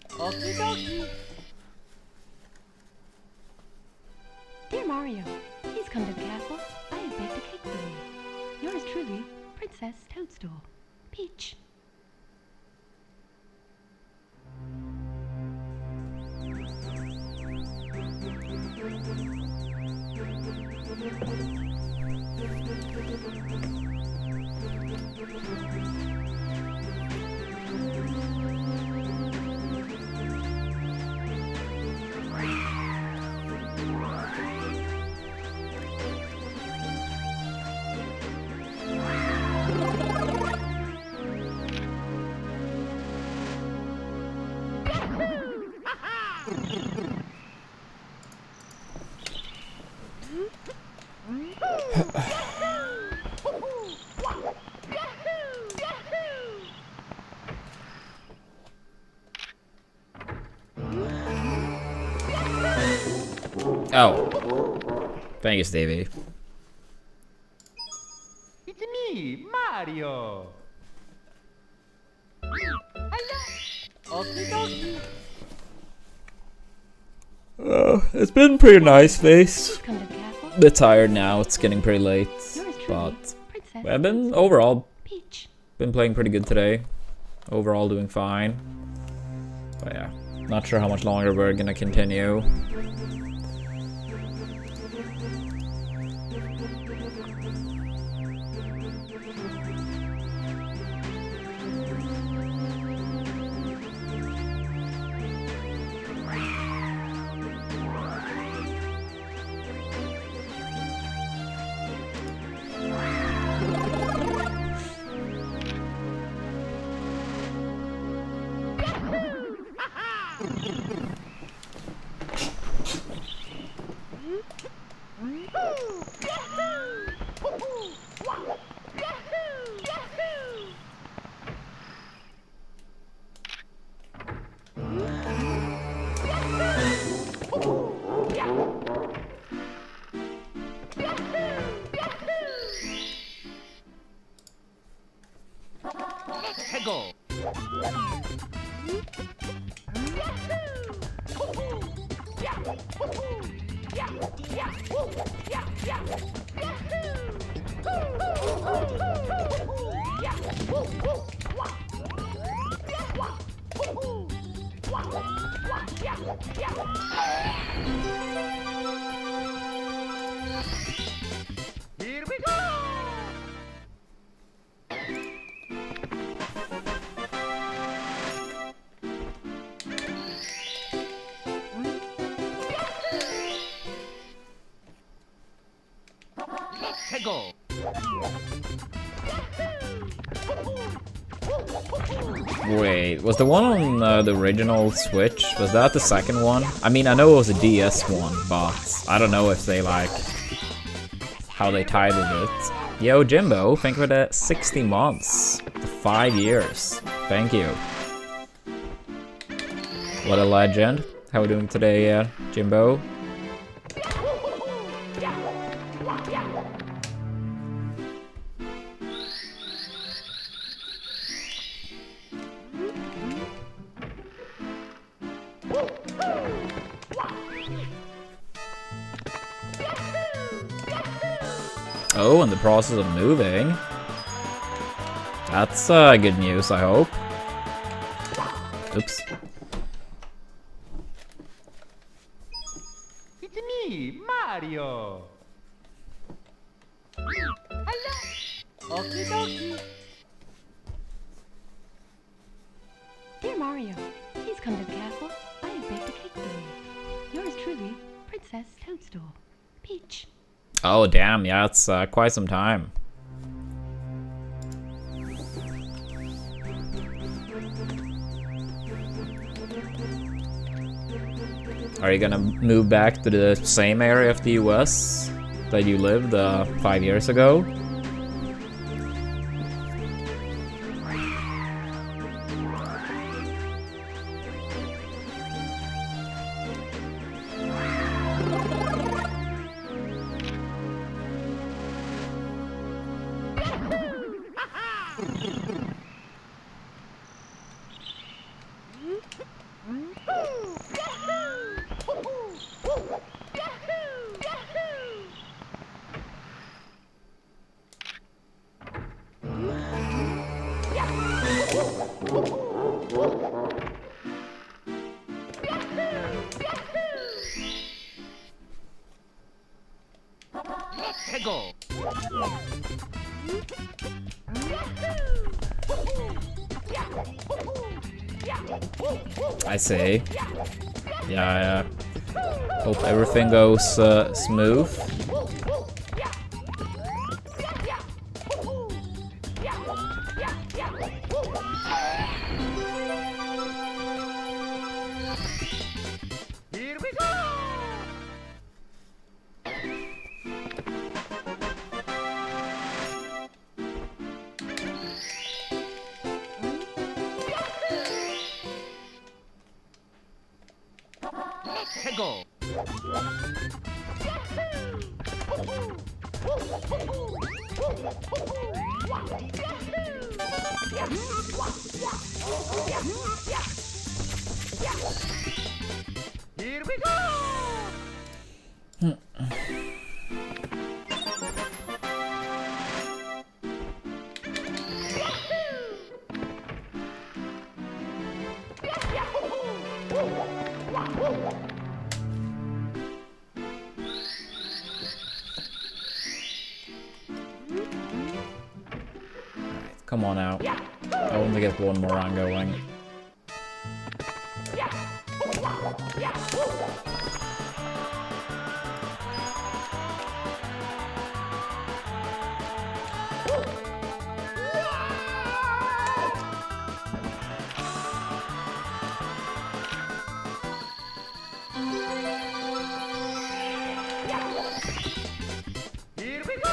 Okie dokie! Dear Mario, please come to the castle. I have baked a cake for you. Yours truly, Princess Toadstool. Peach. Oh. Thank you, Stevie. It's me, Mario! Hello! Okie dokie! It's been pretty nice, face. Come to the castle. Bit tired now, it's getting pretty late. Yours truly, But Princess I've been overall Peach. been playing pretty good today. Overall doing fine. But yeah, not sure how much longer we're gonna continue. Let's go! Here we go! Let's go! Wait, was the one on the original Switch, was that the second one? I mean, I know it was a DS one, but I don't know if they like how they titled it. Yo, Jimbo, thank you for the 60 months. 5 years. Thank you. What a legend. How are we doing today, Jimbo? Oh, in the process of moving. That's good news, I hope. Oops. It's me, me, Mario. Hello. Okie dokie. Dear Mario, please come to the castle. I have baked a cake for you. Yours truly, Princess Toadstool. Peach. Oh damn, yeah, it's quite some time. Are you gonna move back to the same area of the US that you lived 5 years ago? Let's go. I see. Yeah, hope everything goes smooth. Here we go. Let's go. Here we go. Come on out. I only get one more round going. Here we go.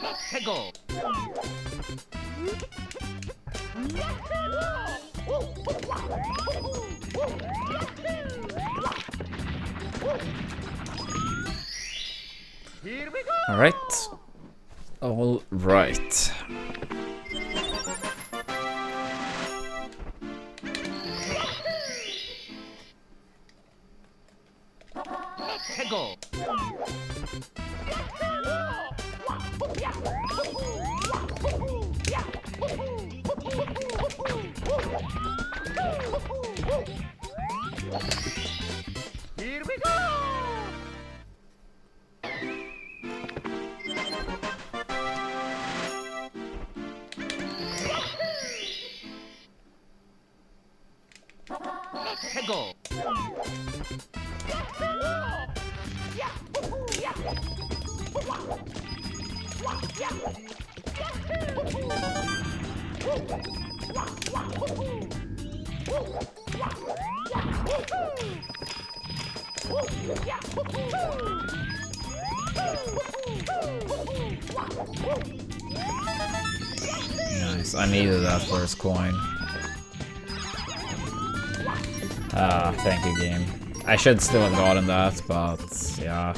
Let's go. Here we go. All right. All right. Let's go. Here we go. Let's go. Nice. I needed that first coin. Thank you, game. I should still have gotten that, but yeah,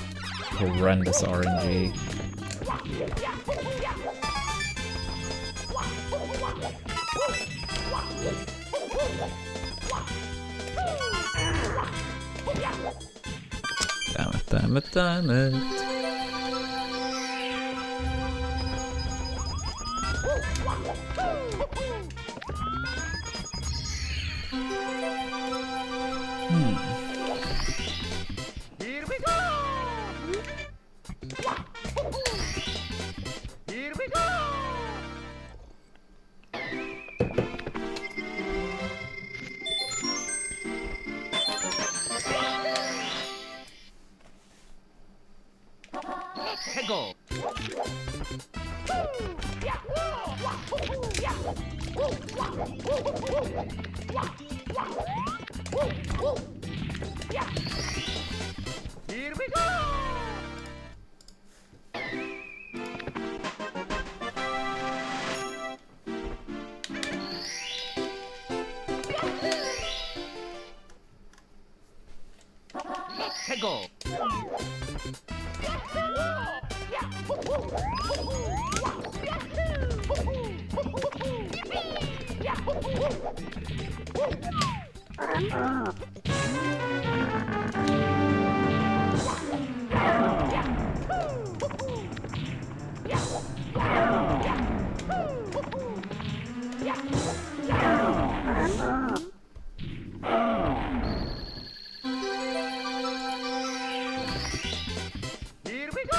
horrendous RNG. Damn it, damn it. Here we go! Here we go! 해고! Here we go! 해고! Here we go!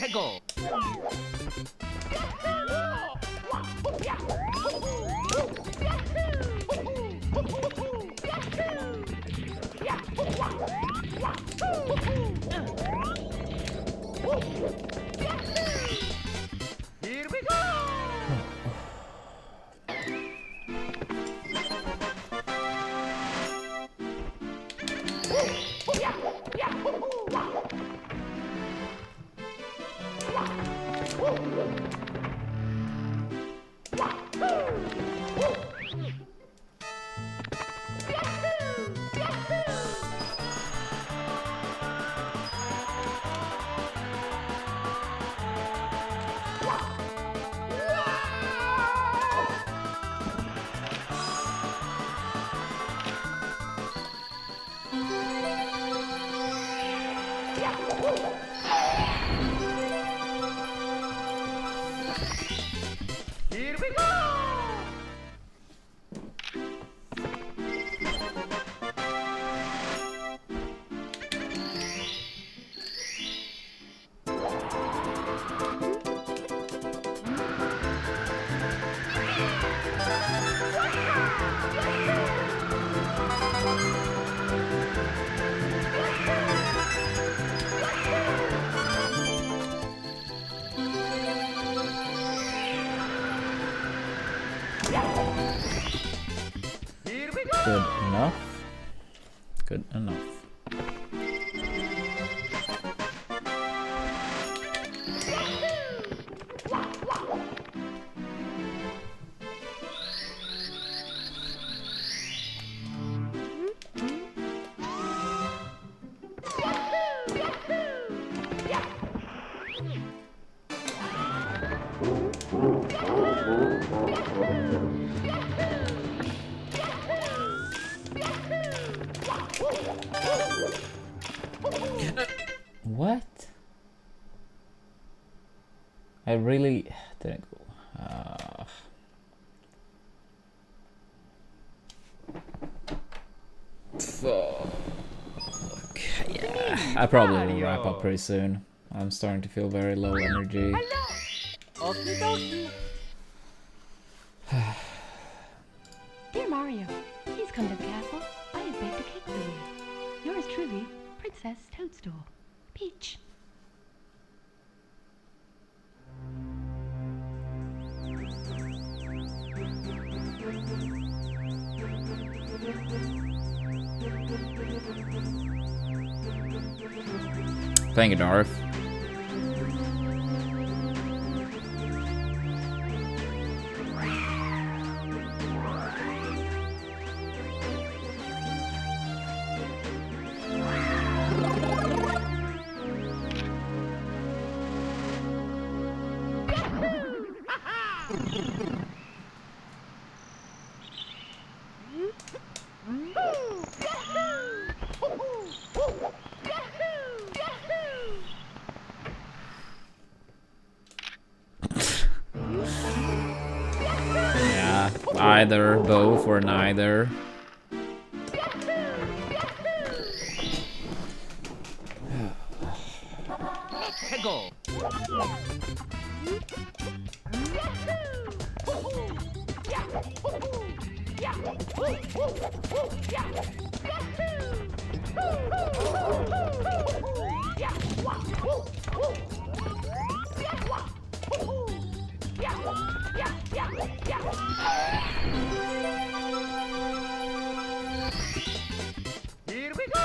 해고! Here we go! Here we go! Here we go! Good enough. Good enough. What? I really didn't go. Fuck. Yeah, I probably will wrap up pretty soon. I'm starting to feel very low energy. Dear Mario, please come to the castle. I have baked a cake for you. Yours truly, Princess Toadstool. Peach. Thank you, Darth. Yeah, either, both, or neither. Go. Here we go.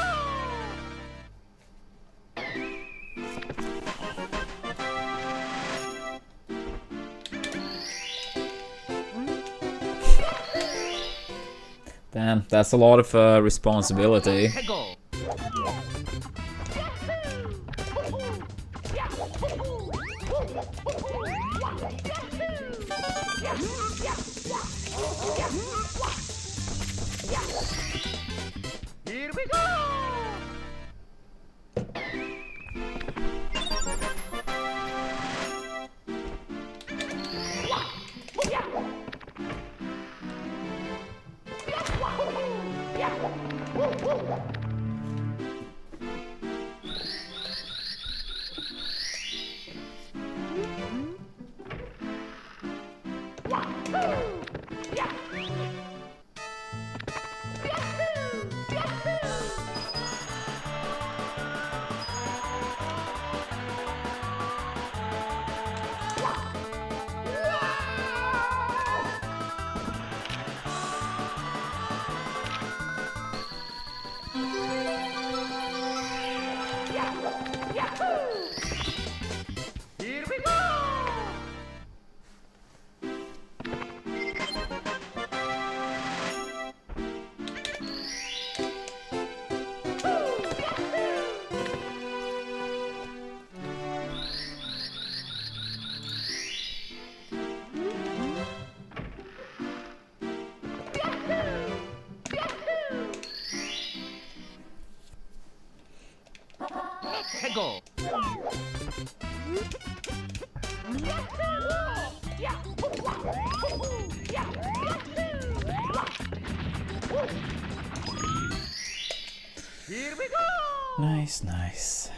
Damn, that's a lot of responsibility. Go. Here we go. Here we go. Go. Here we go. Nice, nice.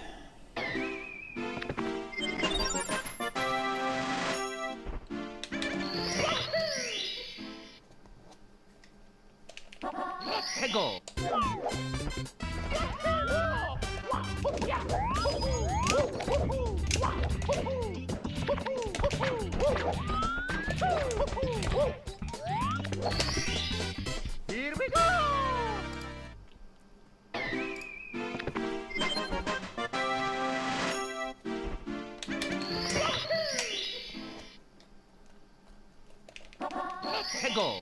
Go. Here we go. Go.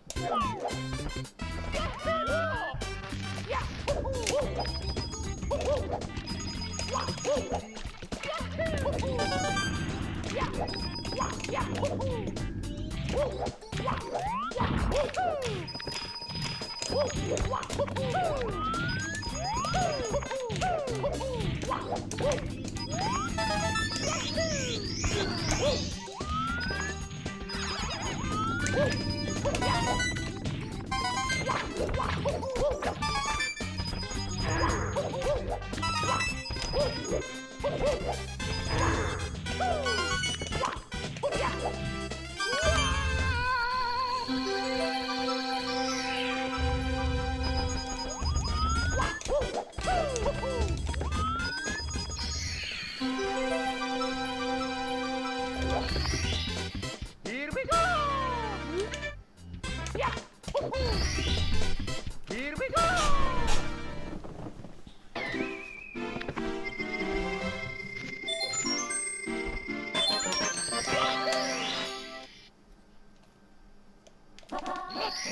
Here we go. Here we go.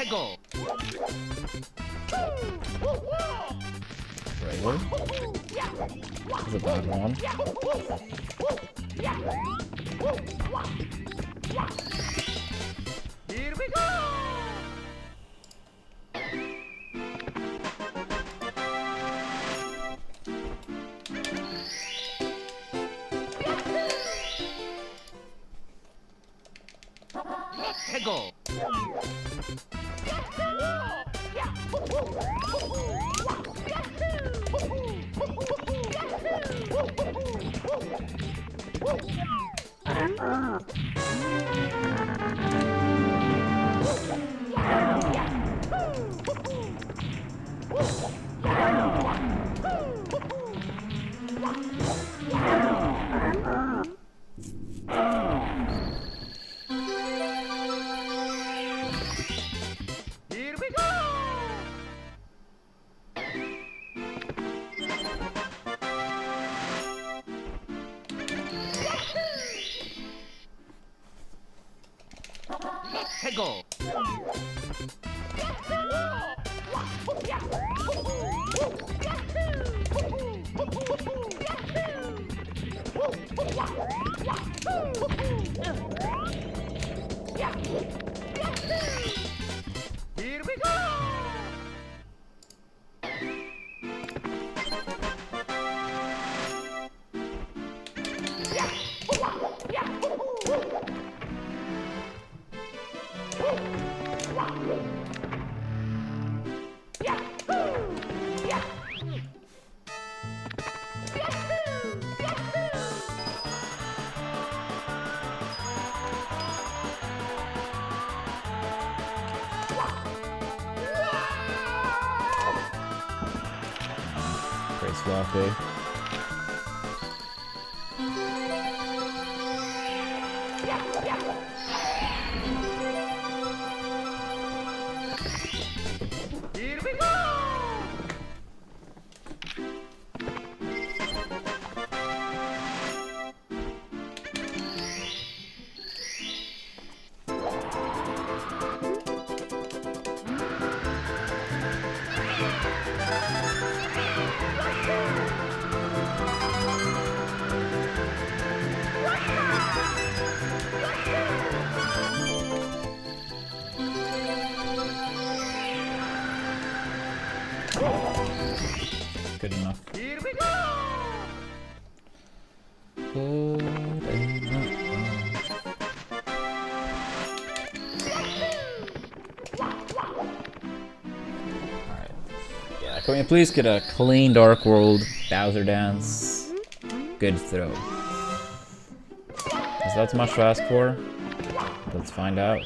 Go. Trailer? That's a bad one. Let's go. Here we go. Let's go. Here we go. Pretty sloppy. Here we go. Good enough. Here we go. Good enough. Alright. Yeah, can we please get a clean Dark World Bowser dance? Good throw. Is that too much to ask for? Let's find out.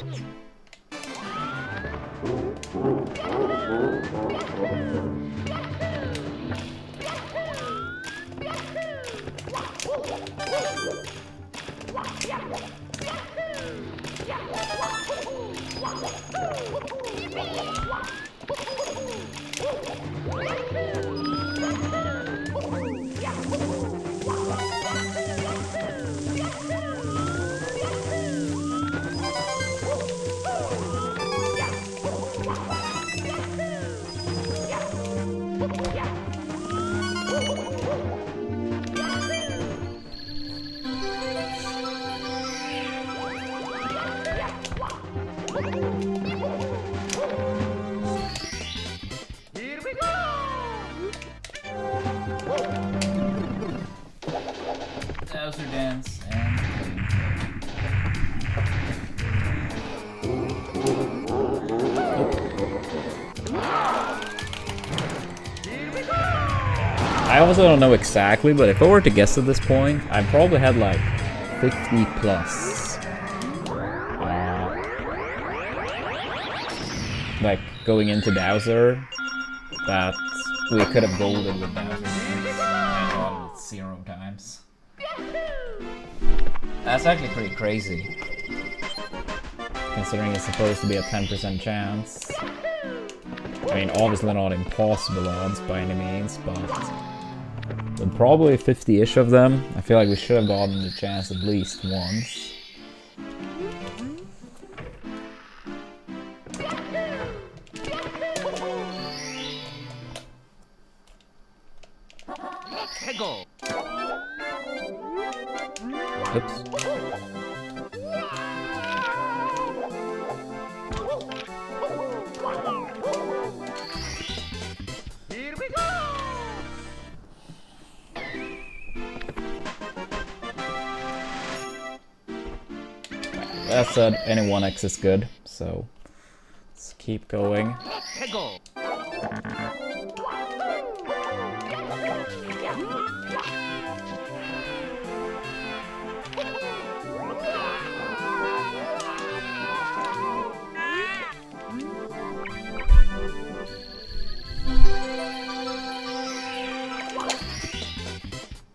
Here we go. Bowser dance and Here we go. I also don't know exactly, but if I were to guess at this point, I probably had like 50 plus. Like going into Bowser, that we could have golden with Bowser and won with 0 times. That's actually pretty crazy, considering it's supposed to be a 10% chance. I mean, obviously not impossible odds by any means, but with probably 50-ish of them, I feel like we should have gotten the chance at least once. Let's go. Oops. Here we go. that said, any 1x is good, so let's keep going. Let go.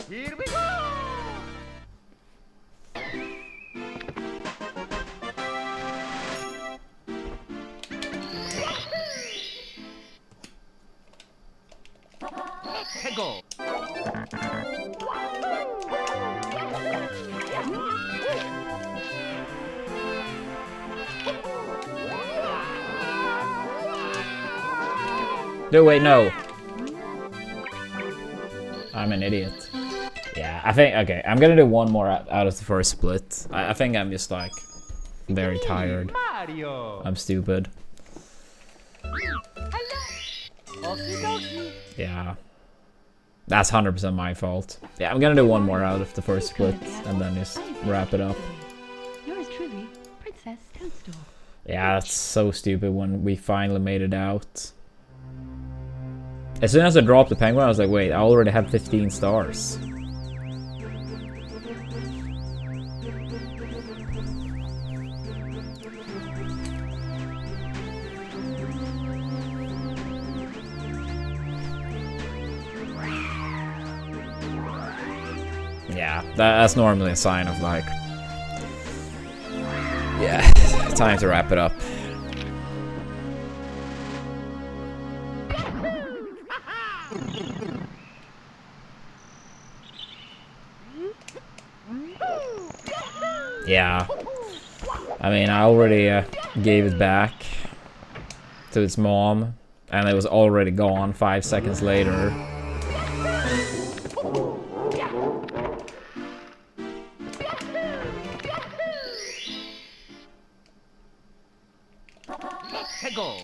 Here we go. Let go. No, wait, no. I'm an idiot. Yeah, I think, okay, I'm gonna do one more out of the first split. I think I'm just like very tired. Mario. I'm stupid. Okie dokie. Yeah. That's 100% my fault. Yeah, I'm gonna do one more out of the first split and then just wrap it up. Yours truly, Princess Toadstool. Yeah, that's so stupid when we finally made it out. As soon as I dropped the penguin, I was like, wait, I already have 15 stars. Yeah, that's normally a sign of like... Yeah, time to wrap it up. Yeah, I mean, I already gave it back to its mom, and it was already gone 5 seconds later. Let go.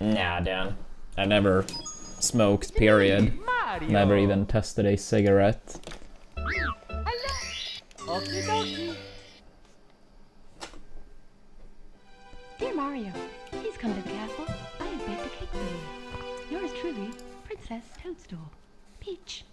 Nah, Dan. I never smoked, period. Mario. Never even tested a cigarette. Okie dokie. Dear Mario, please come to the castle. I have baked a cake for you. Yours truly, Princess Toadstool. Peach.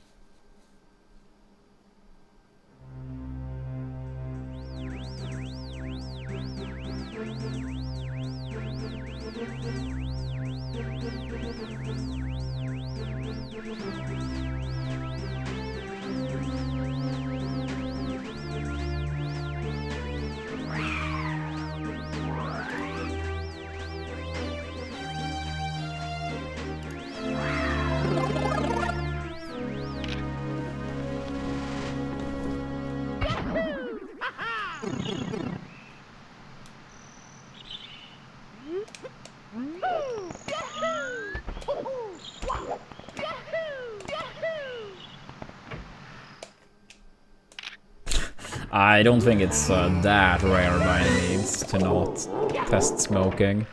I don't think it's that rare by any means to not test smoking.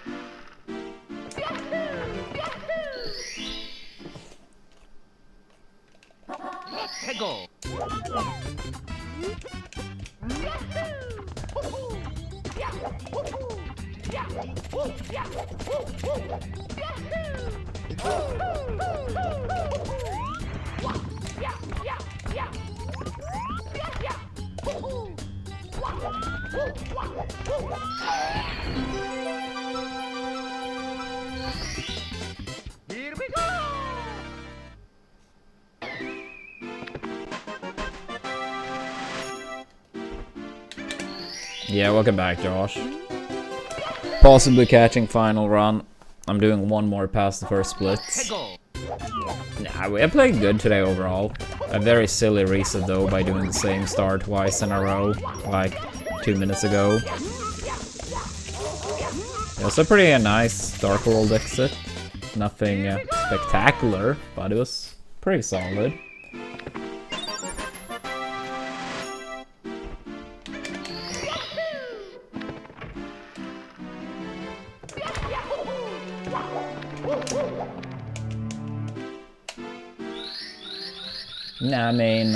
Let go. Here we go. Yeah, welcome back, Josh. Possibly catching final run. I'm doing one more past the first split. Let go. Nah, we played good today overall. A very silly reset though by doing the same star twice in a row, like 2 minutes ago. It was a pretty nice Dark World exit. Nothing spectacular, but it was pretty solid. Nah, I mean,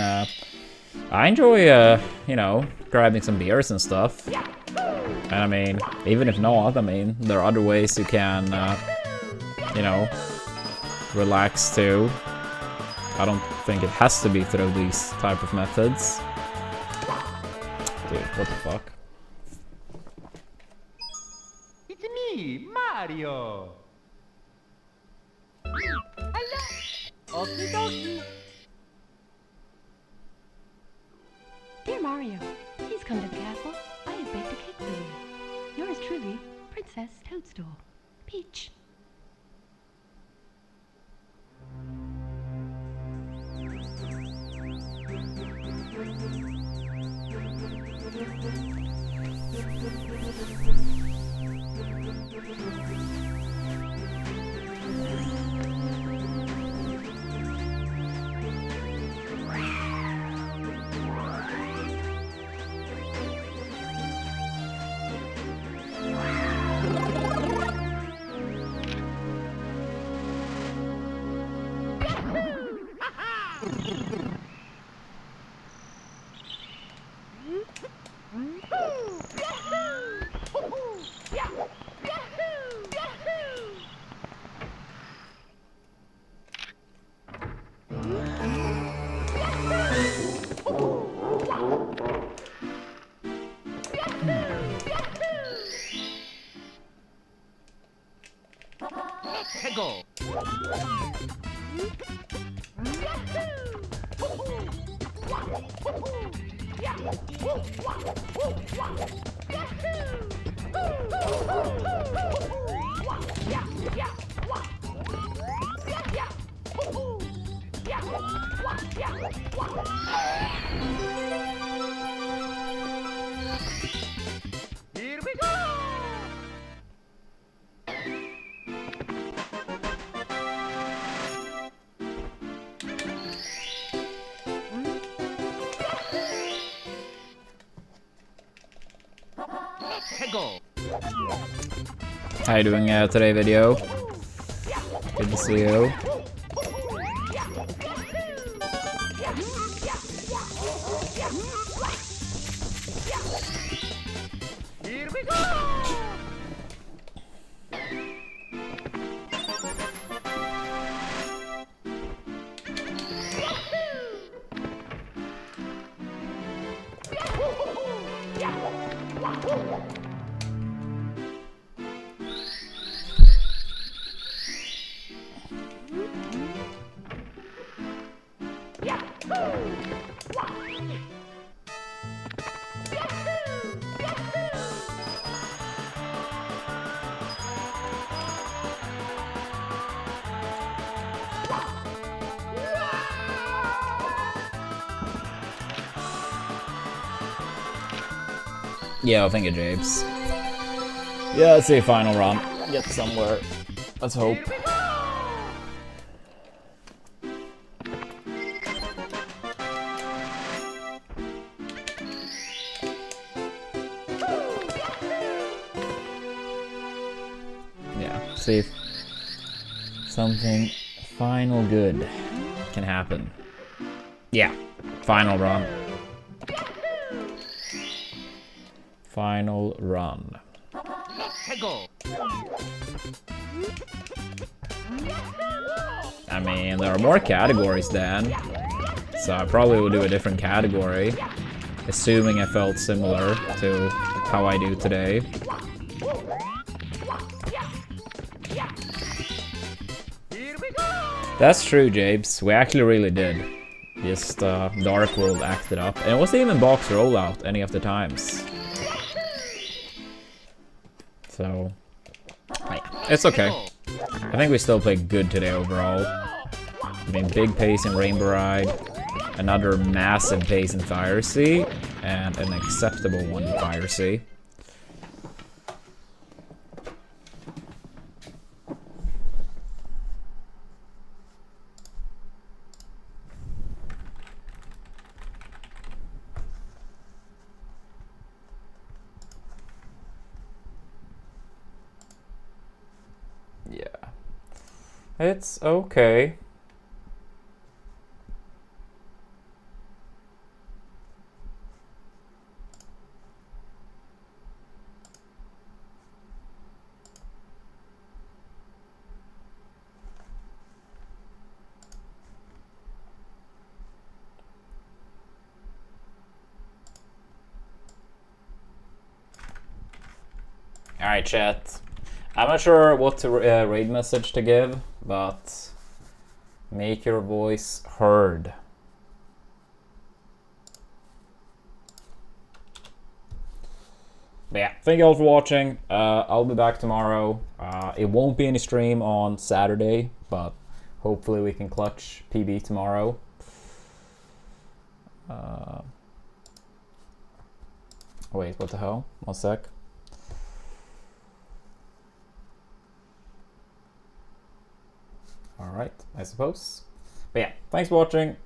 I enjoy, you know, grabbing some beers and stuff. And I mean, even if not, I mean, there are other ways you can, you know, relax too. I don't think it has to be through these type of methods. Dude, what the fuck? It's me, Mario. Hello. Okie dokie. Dear Mario, please come to the castle. I have baked a cake for you. Yours truly, Princess Toadstool. Peach. Tego. Here we go. Tego. How you doing today, video? Good to see you. Here we go. Yeah, I think it, Japes. Yeah, let's see, final run. Get somewhere. Let's hope. Yeah, see if something final good can happen. Yeah, final run. Final run. Tego. I mean, there are more categories then, so I probably will do a different category, assuming I felt similar to how I do today. Here we go. That's true, Japes. We actually really did. Just Dark World acted up, and it wasn't even box rollout any of the times. So, it's okay. I think we still played good today overall. I mean, big pace in Rainbow Ride, another massive pace in Fire Sea, and an acceptable one in Fire Sea. Yeah. It's okay. Alright, chat. I'm not sure what to raid message to give, but make your voice heard. But yeah, thank you all for watching. I'll be back tomorrow. It won't be any stream on Saturday, but hopefully we can clutch PB tomorrow. Wait, what the hell? 1 sec. Alright, I suppose. But yeah, thanks for watching.